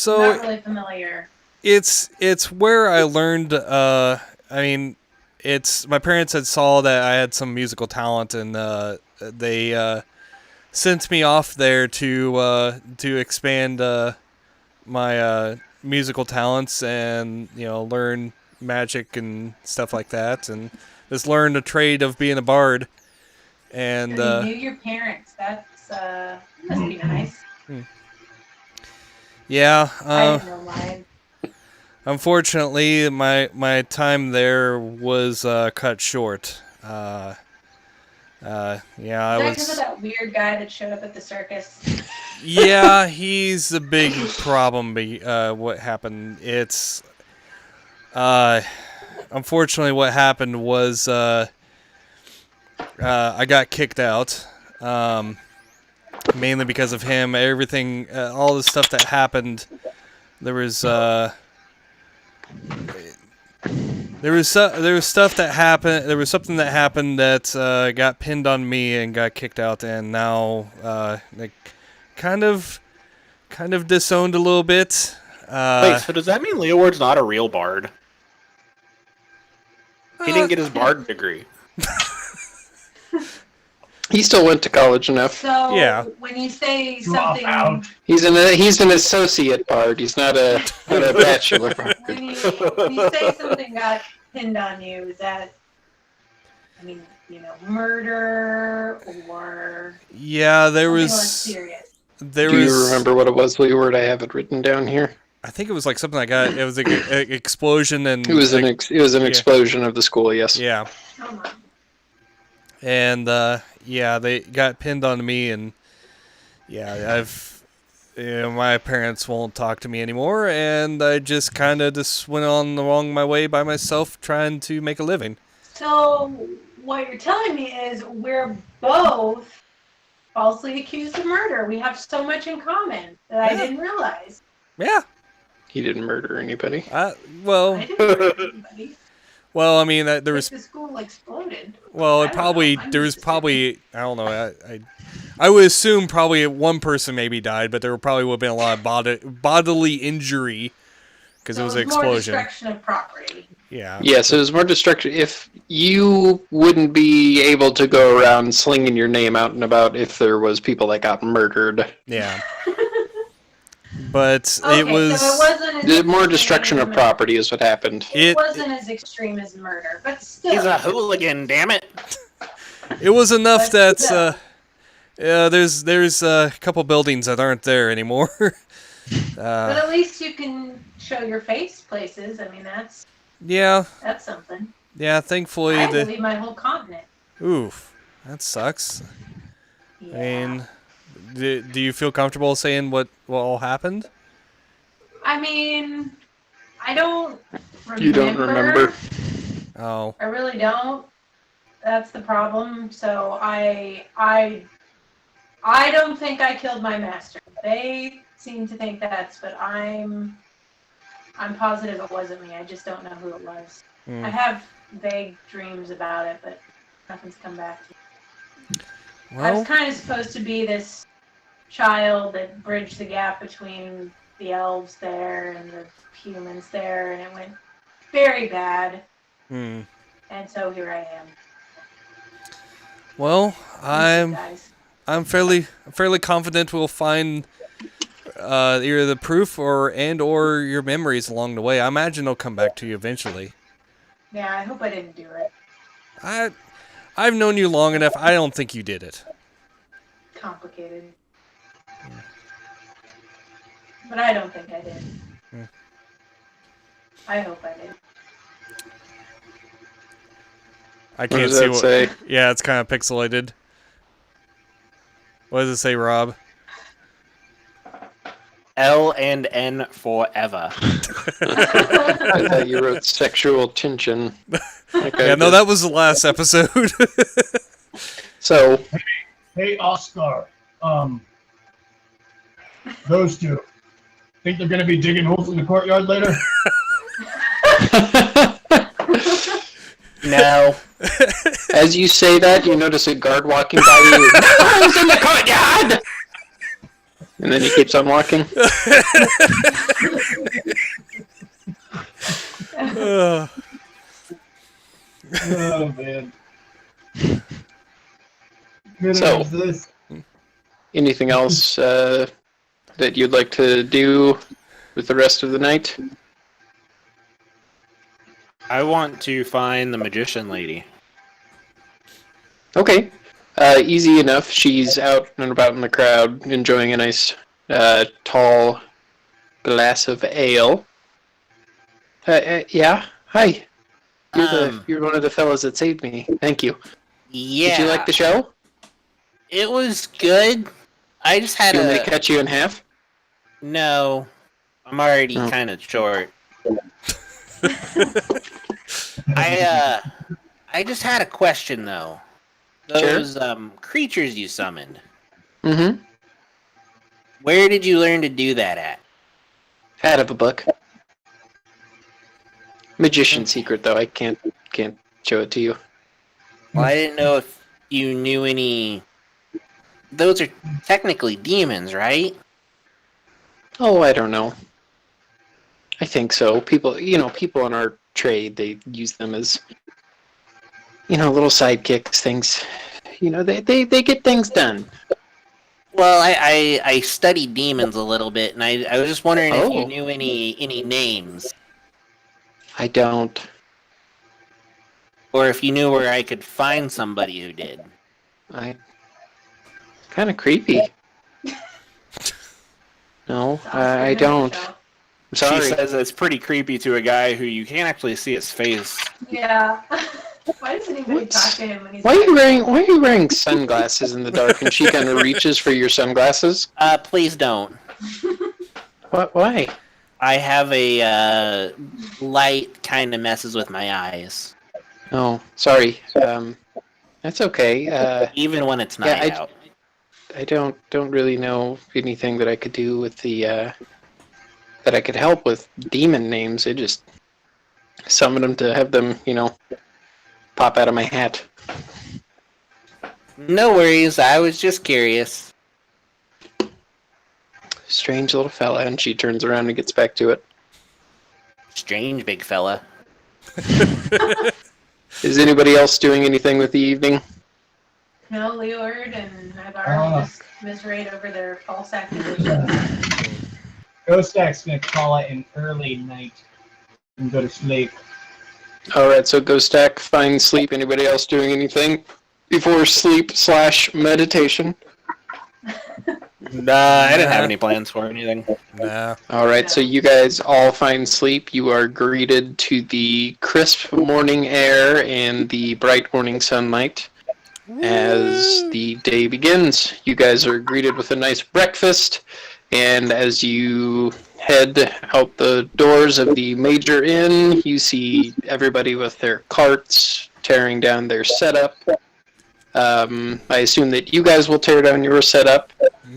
not really familiar. It's where I learned. It's my parents had saw that I had some musical talent, and they sent me off there to expand my musical talents and learn magic and stuff like that, and just learn the trade of being a bard. And So you knew your parents. That's must be nice. Yeah. I didn't know mine. Unfortunately, my time there was cut short. Yeah, I Is that was. because of that weird guy that showed up at the circus? Yeah, he's a big problem. What happened? It's unfortunately what happened was I got kicked out. Mainly because of him. Everything, all the stuff that happened. There was stuff that happened. There was something that happened that got pinned on me and got kicked out, and now like kind of disowned a little bit. Wait, so does that mean Leoward's not a real bard? He didn't get his bard degree. He still went to college enough. So Yeah. when you say something, He's an associate bard. He's not a bachelor bard. when you say something got pinned on you, is that, murder or Yeah, there something was. less serious? There Do was. you remember what it was, Leeward? I have it written down here. I think it was like something like that. It was like an explosion and. It was an yeah. explosion of the school. Yes. Yeah. Come on. And yeah, they got pinned on me, and yeah, my parents won't talk to me anymore, and I just kind of just went on along my way by myself, trying to make a living. So what you're telling me is we're both falsely accused of murder. We have so much in common that I didn't realize. Yeah. He didn't murder anybody. Well. I didn't murder anybody. Well, I mean, there was. The school exploded. Well, there was probably. I don't know. I would assume probably one person maybe died, but there probably would have been a lot of bodily injury because it was an explosion. More destruction of property. Yeah. Yes, it was more destruction. If you wouldn't be able to go around slinging your name out and about if there was people that got murdered. Yeah. But okay, it was. So it wasn't more destruction of property is what happened. It wasn't as extreme as murder, but still. He's a hooligan, damn it. It was enough But that there's a couple buildings that aren't there anymore. But at least you can show your face places. I mean, that's something. Yeah, thankfully I had to leave my whole continent. Oof, that sucks. Yeah. I mean, do you feel comfortable saying what all happened? I mean, I don't remember. You don't remember? Oh. I really don't. That's the problem. So I don't think I killed my master. They seem to think but I'm positive it wasn't me. I just don't know who it was. I have vague dreams about it, but nothing's come back to me. Well, I was kind of supposed to be this child that bridged the gap between the elves there and the humans there, and it went very bad. And so here I am. Well, I'm fairly confident we'll find either the proof or your memories along the way. I imagine they'll come back to you eventually. Yeah, I hope I didn't do it. I've known you long enough. I don't think you did it. Complicated. But I don't think I did. I hope I did. I can't does see that say? Yeah, it's kind of pixelated. What does it say, Rob? L and N forever. I thought you wrote sexual tension. Okay, Yeah, no, that was the last episode. So, Hey, Oscar. Those two. Think they're gonna be digging holes in the courtyard later? No. as you say that, you notice a guard walking by you. No holes in the courtyard! And then he keeps on walking. Oh, man. Good So- as this. Anything else that you'd like to do with the rest of the night? I want to find the magician lady. Okay. Easy enough. She's out and about in the crowd, enjoying a nice, tall glass of ale. Yeah? Hi. You're one of the fellows that saved me. Thank you. Yeah. Did you like the show? It was good. I just had Do you want me to cut you in half? No. I'm already Oh. kind of short. I just had a question though. Those creatures you summoned. Mm-hmm. Where did you learn to do that at? Out of a book. Magician secret, though. I can't show it to you. Well, I didn't know if you knew any. Those are technically demons, right? Oh, I don't know. I think so. People in our trade, they use them as, little sidekicks, things. They get things done. Well, I studied demons a little bit, and I was just wondering if you Oh. knew any names, I don't. or if you knew where I could find somebody who did. Kind of creepy. No, I don't. I'm sorry. She says it's pretty creepy to a guy who you can't actually see his face. Yeah. Why doesn't anybody talk to him when he's Why are you wearing sunglasses in the dark? And she kind of reaches for your sunglasses. Please don't. What? Why? I have a light kind of messes with my eyes, Oh, sorry. That's okay. even when it's night out. I don't really know anything that I could do with the that I could help with demon names. I just summon them to have them, pop out of my hat. No worries, I was just curious. Strange little fella, and she turns around and gets back to it. Strange big fella. Is anybody else doing anything with the evening? No, Leeward and Navarre just commiserate over their false accusations. Ghost Stack's gonna call it an early night and go to sleep. Alright, so go stack, find sleep. Anybody else doing anything before sleep/meditation? Nah, I didn't have any plans for anything. Nah. Alright, so you guys all find sleep. You are greeted to the crisp morning air and the bright morning sunlight. As the day begins, you guys are greeted with a nice breakfast, and as you head out the doors of the major inn, you see everybody with their carts tearing down their setup. I assume that you guys will tear down your setup,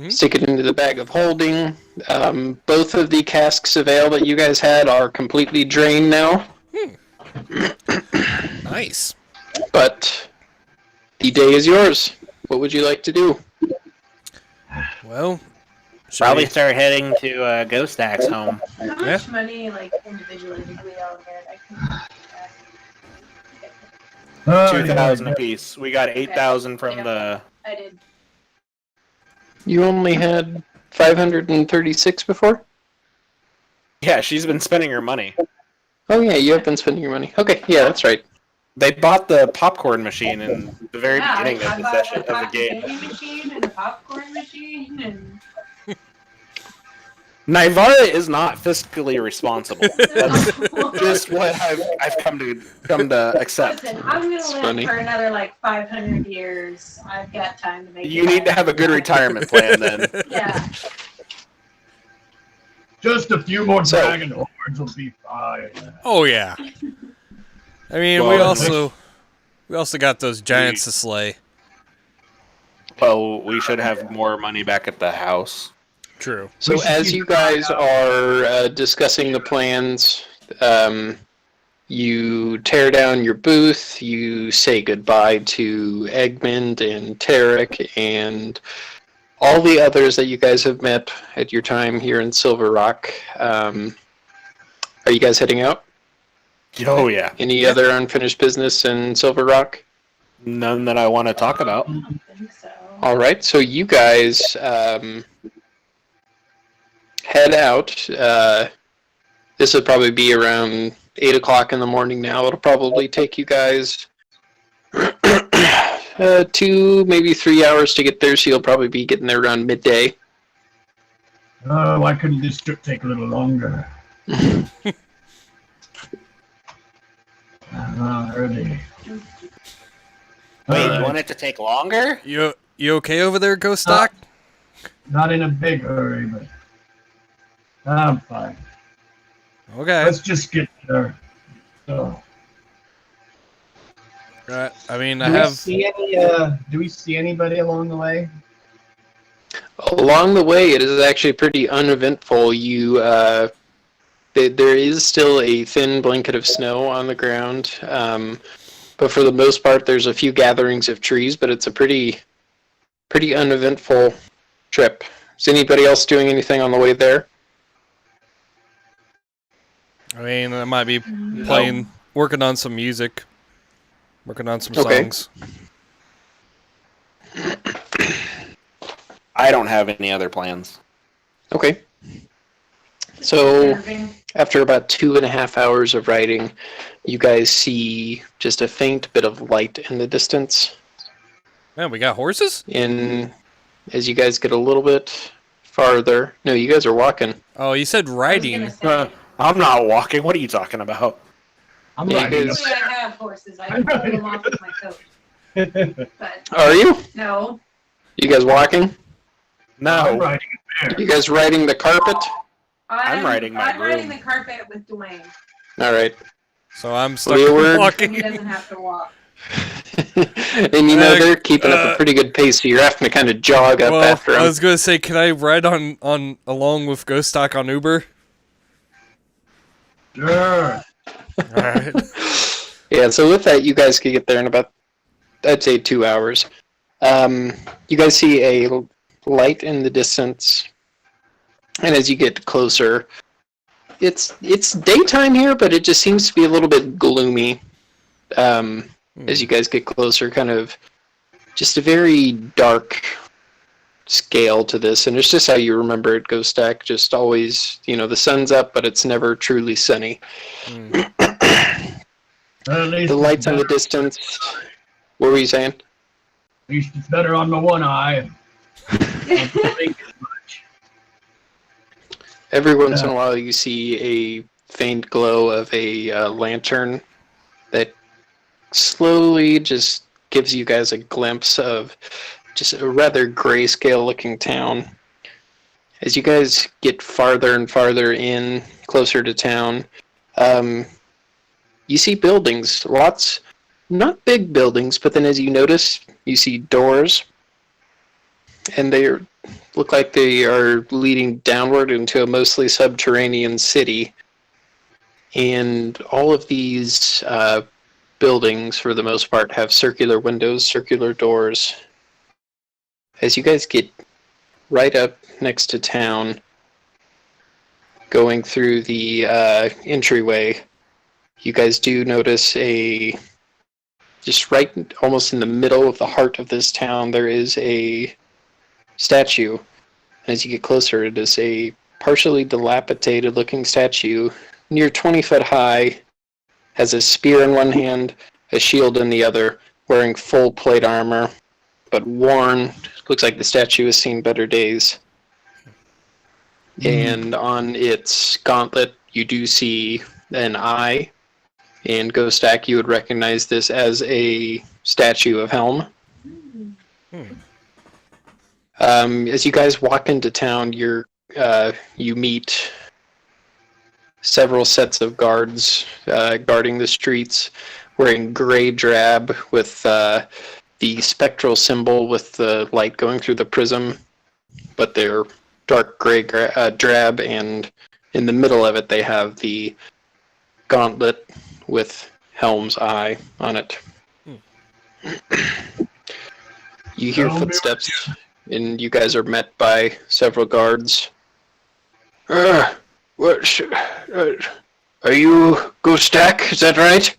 stick it into the bag of holding. Both of the casks of ale that you guys had are completely drained now. Nice. But the day is yours. What would you like to do? Well, Probably start heading to Ghost Stack's home. How much money, individually, did we all get? I can 2,000 apiece. We got 8,000 from the. I did. You only had 536 before? Yeah, she's been spending her money. Oh yeah, you have been spending your money. Okay, yeah, that's right. They bought the popcorn machine in the very Yeah, beginning I of the bought session a of the cotton game. candy machine and a popcorn machine and Nivara is not fiscally responsible. That's just what I've come to accept. Listen, I'm gonna live funny. for another like 500 years. I've got time to make. You need to have a good retirement plan then. Yeah. Just a few more So- dragon hordes will be fine. Oh yeah. I mean, Well, we also got those giants to slay. Well, we should have more money back at the house. True. So We should as keep you an eye guys out. are discussing the plans, you tear down your booth, you say goodbye to Egmont and Tarek and all the others that you guys have met at your time here in Silver Rock. Are you guys heading out? Oh yeah. Any other unfinished business in Silver Rock? None that I want to talk about. I don't think so. All right, so you guys head out. This would probably be around 8 o'clock in the morning now. It'll probably take you guys 2, maybe 3 hours to get there, so you'll probably be getting there around midday. Why couldn't this trip take a little longer? Early. Wait, you want it to take longer? You okay over there, Ghost Stock? Not in a big hurry, but I'm fine. Okay. Let's just get there. So, I mean, Do I we have. see any? Do we see anybody along the way? Along the way, it is actually pretty uneventful. There is still a thin blanket of snow on the ground, but for the most part, there's a few gatherings of trees. But it's a pretty uneventful trip. Is anybody else doing anything on the way there? I mean, I might be playing, working on some music, working on some Okay. songs. I don't have any other plans. Okay. So Irving. after about 2.5 hours of riding, you guys see just a faint bit of light in the distance. Man, we got horses? And as you guys get a little bit farther, no, you guys are walking. Oh, you said I was riding. gonna say, I'm not walking. What are you talking about? I'm Yeah, riding. guys- usually I have horses. I can pull them off with my coat. But Are you? no. You guys walking? I'm No. riding a bear. You guys riding the carpet? I'm riding my I'm riding broom. the carpet with Dwayne. All right. So I'm stuck Leeward. He walking. doesn't have to walk. And you know they're keeping up a pretty good pace, so you're having to kind of jog up Well, after I them. was gonna say, can I ride on along with Ghost Stock on Uber? Sure. Alright. Yeah, so with that, you guys could get there in about, I'd say, 2 hours. You guys see a light in the distance, and as you get closer, it's daytime here, but it just seems to be a little bit gloomy. As you guys get closer, kind of just a very dark scale to this, and it's just how you remember it, Ghost Stack. Just always, the sun's up, but it's never truly sunny. At least The lights in the it's distance. What were you saying? better- At least it's better on the one eye. I don't think as much. Every once in a while, you see a faint glow of a lantern that slowly just gives you guys a glimpse of just a rather grayscale-looking town. As you guys get farther and farther in, closer to town, you see buildings, lots, not big buildings, but then as you notice, you see doors, and they look like they are leading downward into a mostly subterranean city. And all of these buildings, for the most part, have circular windows, circular doors. As you guys get right up next to town, going through the entryway, you guys do notice just right almost in the middle of the heart of this town, there is a statue. As you get closer, it is a partially dilapidated looking statue, near 20 foot high, has a spear in one hand, a shield in the other, wearing full plate armor, but worn. Looks like the statue has seen better days. And on its gauntlet, you do see an eye. And Ghostak, you would recognize this as a statue of Helm. As you guys walk into town, you meet several sets of guards guarding the streets, wearing gray drab with the spectral symbol with the light going through the prism, but they're dark gray drab, and in the middle of it they have the gauntlet with Helm's eye on it. You hear footsteps, and you guys are met by several guards. Are you Ghostak? Is that right?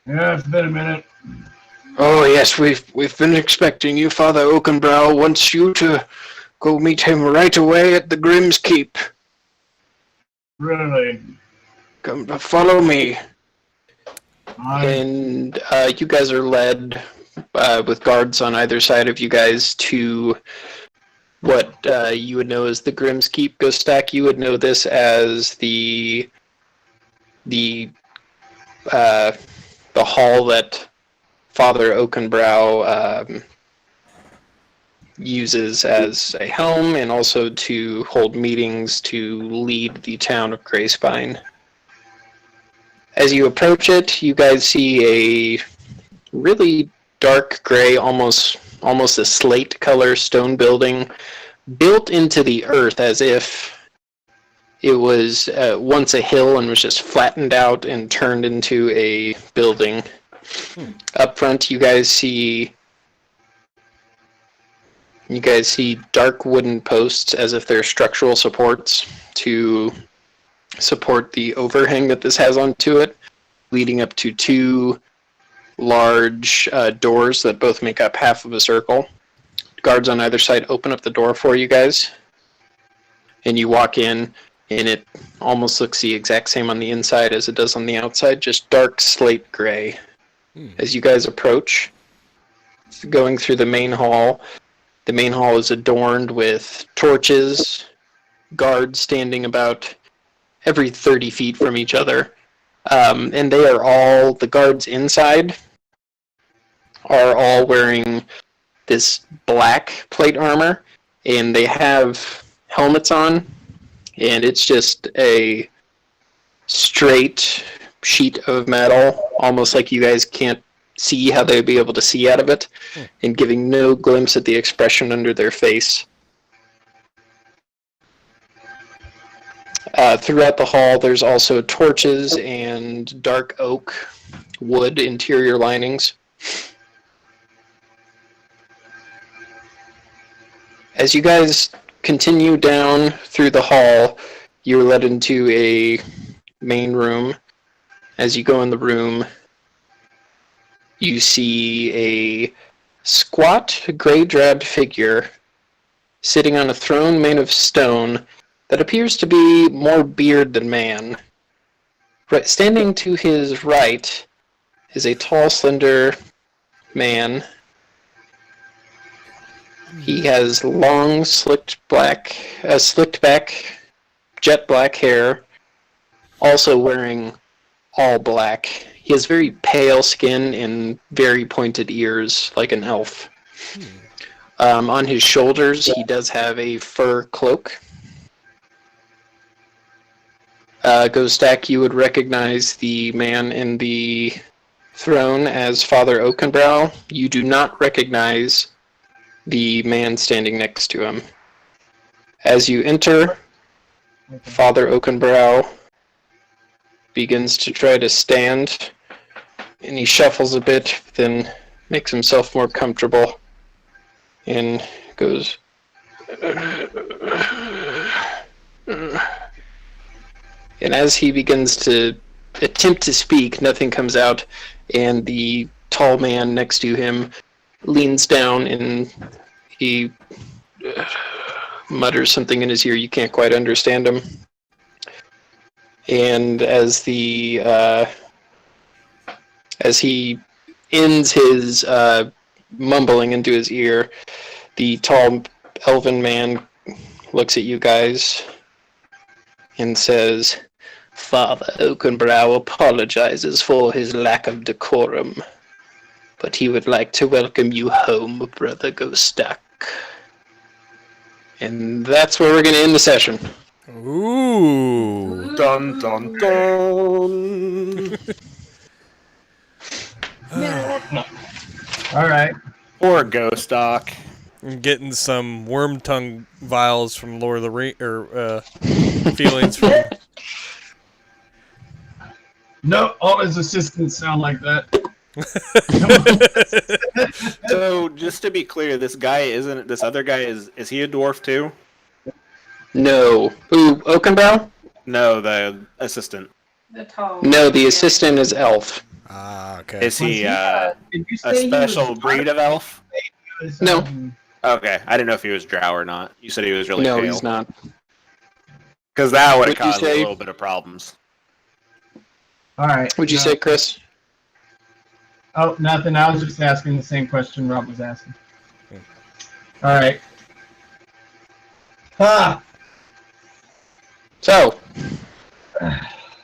Yeah, it's been a minute. Oh yes, we've been expecting you. Father Oakenbrow wants you to go meet him right away at the Grimm's Keep. Really? Come, follow me. I And you guys are led with guards on either side of you guys to what you would know as the Grimm's Keep. Ghostak, you would know this as the hall that Father Oakenbrow uses as a home, and also to hold meetings to lead the town of Greyspine. As you approach it, you guys see a really dark gray, almost a slate color stone building built into the earth as if it was once a hill and was just flattened out and turned into a building. Up front, you guys see dark wooden posts as if they're structural supports to support the overhang that this has onto it, leading up to two large doors that both make up half of a circle. Guards on either side open up the door for you guys, and you walk in, and it almost looks the exact same on the inside as it does on the outside, just dark slate gray. As you guys approach, going through the main hall is adorned with torches, guards standing about every 30 feet from each other. And they are all, the guards inside are all wearing this black plate armor, and they have helmets on, and it's just a straight sheet of metal, almost like you guys can't see how they'd be able to see out of it, and giving no glimpse at the expression under their face. Throughout the hall, there's also torches and dark oak wood interior linings. As you guys continue down through the hall, you're led into a main room. As you go in the room, you see a squat, gray-drabbed figure sitting on a throne made of stone that appears to be more beard than man. Standing to his right is a tall, slender man. He has long, slicked back, jet black hair, also wearing all black. He has very pale skin and very pointed ears, like an elf. On his shoulders, he does have a fur cloak. Ghostak, you would recognize the man in the throne as Father Oakenbrow. You do not recognize the man standing next to him. As you enter, Father Oakenbrow begins to try to stand, and he shuffles a bit, then makes himself more comfortable, and goes... And as he begins to attempt to speak, nothing comes out, and the tall man next to him leans down and he mutters something in his ear. You can't quite understand him. And as he ends his mumbling into his ear, the tall elven man looks at you guys and says, Father Oakenbrow apologizes for his lack of decorum, but he would like to welcome you home, Brother Ghostak. And that's where we're going to end the session. Ooh. Dun dun dun. All right. Poor Ghost Doc. I'm getting some worm tongue vials from Lord of the Rings, or feelings from. No, all his assistants sound like that. So, just to be clear, this other guy is he a dwarf too? No. Who, Oakenbrow? No, the assistant. The tall. No, the assistant is Elf. Ah, okay. Is he Did you a say he special was breed of elf? No. Okay, I didn't know if he was drow or not. You said he was really No, pale. he's not. Because that would have Would you caused say- a little bit of problems. All right. Would you say, Chris? Oh, nothing. I was just asking the same question Rob was asking. All right. Ah, So,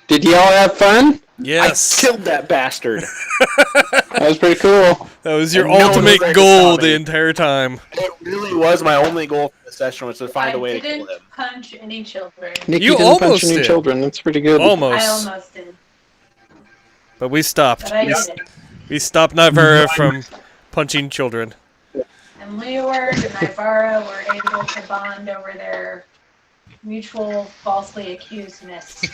did y'all have fun? Yes. I killed that bastard. That was pretty cool. That was your And no one was ultimate there to goal stop me. the entire time. It really was my only goal for the session was to find a way to kill didn't him. punch any children. Nikki You didn't punch almost any did. children. That's pretty good. I Almost. almost did, But we stopped. but I We, didn't. we stopped Nivera from punching children. And Leeward and Ivara were able to bond over their mutual falsely accusedness.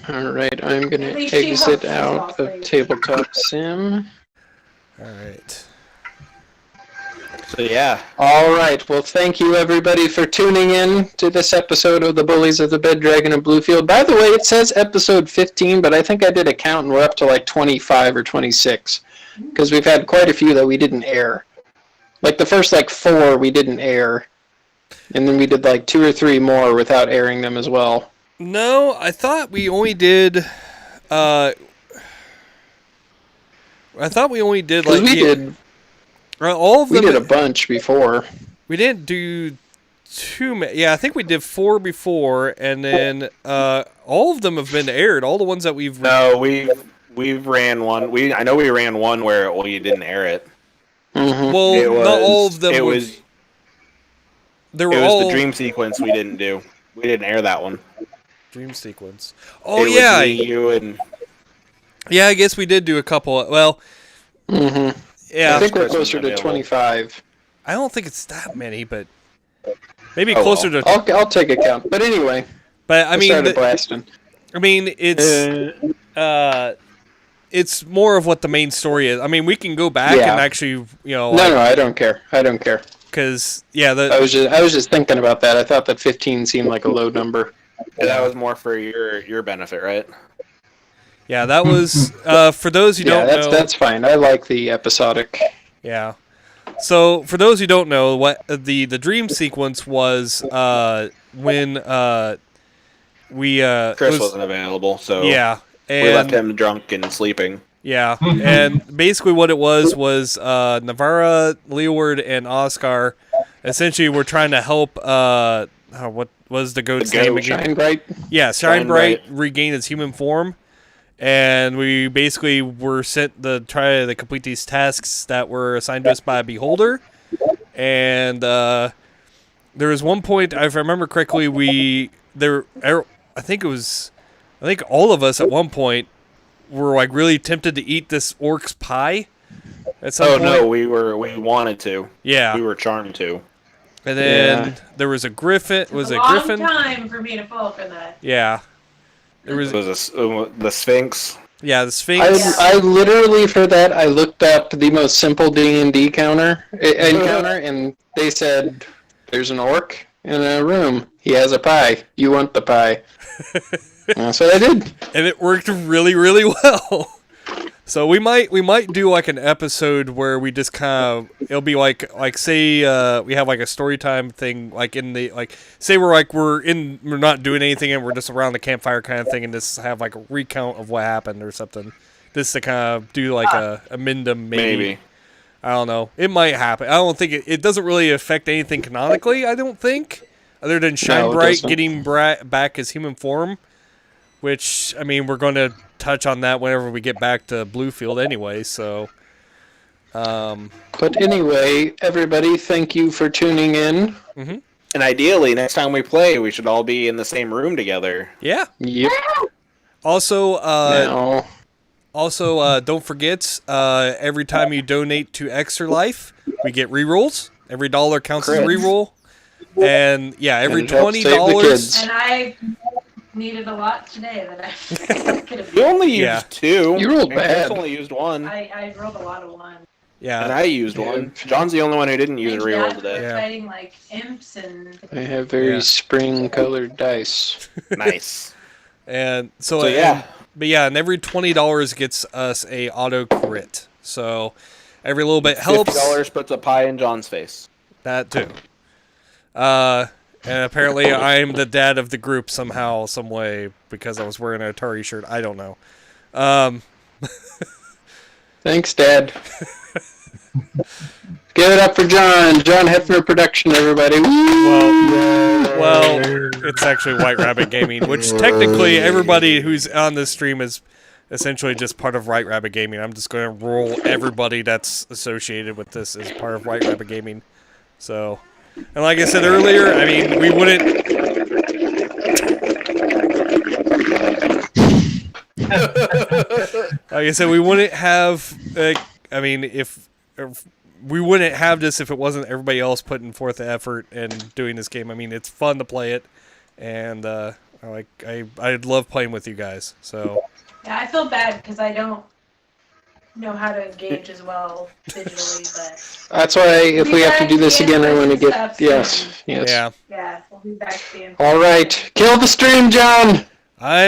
Alright, I'm going At to least she exit hopes out it's of falsely. Tabletop Sim. Alright. So yeah, Alright, well thank you everybody for tuning in to this episode of the Bullies of the Bed Dragon of Bluefield. By the way, it says episode 15, but I think I did a count and we're up to like 25 or 26. Because we've had quite a few that we didn't air. Like the first like 4 we didn't air. And then we did like 2 or 3 more without airing them as well. No, I thought we only did. I thought we only did Because like all of we them. did a bunch before. We didn't do too many. Yeah, I think we did 4 before, and then all of them have been aired. All the ones that we've. no, we've ran one. I know we ran one where you didn't air it. Mm-hmm. Well, It not all of them. It were- was. They were It was all the dream sequence we didn't do. We didn't air that one. dream sequence. Oh It was yeah, me, you, and yeah. I guess we did do a couple. Well, Mm-hmm. yeah. I think we're Chris was closer to available. 25. I don't think it's that many, but maybe Oh, closer well. to. I'll take a count. But anyway, But I mean, started blasting. It's more of what the main story is. I mean, we can go back Yeah. and actually, No, I don't care. I don't care. because yeah, I was just thinking about that. I thought that 15 seemed like a low number. that was more for your benefit, right? yeah, that was for those who Yeah, don't know. that's fine. I like the episodic. Yeah. So for those who don't know, what the dream sequence was when we Chris wasn't available, so yeah, and we left him drunk and sleeping. yeah, and basically what it was Navarra, Leeward, and Oscar essentially were trying to help what was the goat's The goat. name again? Shine bright. Yeah, Shine Bright regain its human form, and we basically were sent to try to complete these tasks that were assigned to us by a beholder. And there was one point, if I remember correctly, I think all of us at one point were like really tempted to eat this orc's pie. At some Oh point. no, we wanted to. Yeah, We were charmed to. and then there was a griffin. Was it a long griffin? time for me to fall for that. Yeah, there was. It was the Sphinx. Yeah, the Sphinx. I literally for that I looked up the most simple D&D encounter, and they said there's an orc in a room. He has a pie. You want the pie? That's what I did. And it worked really, really well. So we might do like an episode where we just kind of it'll be like say we have like a story time thing like in the like say we're not doing anything and we're just around the campfire kind of thing and just have like a recount of what happened or something. Just to kind of do like a amendum maybe. I don't know. It might happen. I don't think it doesn't really affect anything canonically, I don't think. Other than Shine No, it Bright doesn't. getting back his human form. Which, I mean, we're going to touch on that whenever we get back to Bluefield anyway, so... But anyway, everybody, thank you for tuning in. Mm-hmm. And ideally, next time we play, we should all be in the same room together. Yeah. Yep. Also, Now, don't forget, every time you donate to Extra Life, we get rerolls. Every dollar counts as a reroll. And, yeah, every And it helps $20... save the kids. And I needed a lot today that I could have. You only used Yeah. 2. You rolled and Chris bad. only used 1. I rolled a lot of one. Yeah. And I used 1. John's the only one who didn't use a Thank reroll God today. for Yeah. fighting like imps and. I have very Yeah. spring-colored dice. Nice. And so, So, yeah. and every $20 gets us a auto crit. So every little bit helps. $50 puts a pie in John's face. That too. And apparently I'm the dad of the group somehow, some way, because I was wearing an Atari shirt. I don't know. Thanks, Dad. Give it up for John. John Hefner production, everybody. Well, it's actually White Rabbit Gaming, which technically everybody who's on this stream is essentially just part of White Rabbit Gaming. I'm just going to roll everybody that's associated with this as part of White Rabbit Gaming. So, and like I said earlier, I mean, we wouldn't... Like I said, we wouldn't have... if we wouldn't have this if it wasn't everybody else putting forth the effort and doing this game. I mean, it's fun to play it, and I love playing with you guys. So Yeah, I feel bad because I don't know how to engage as well digitally, but That's why if we have to do this again, I want to get... Yes, yes. yeah, yeah, we'll be back to the All right. Kill the stream, John! I'm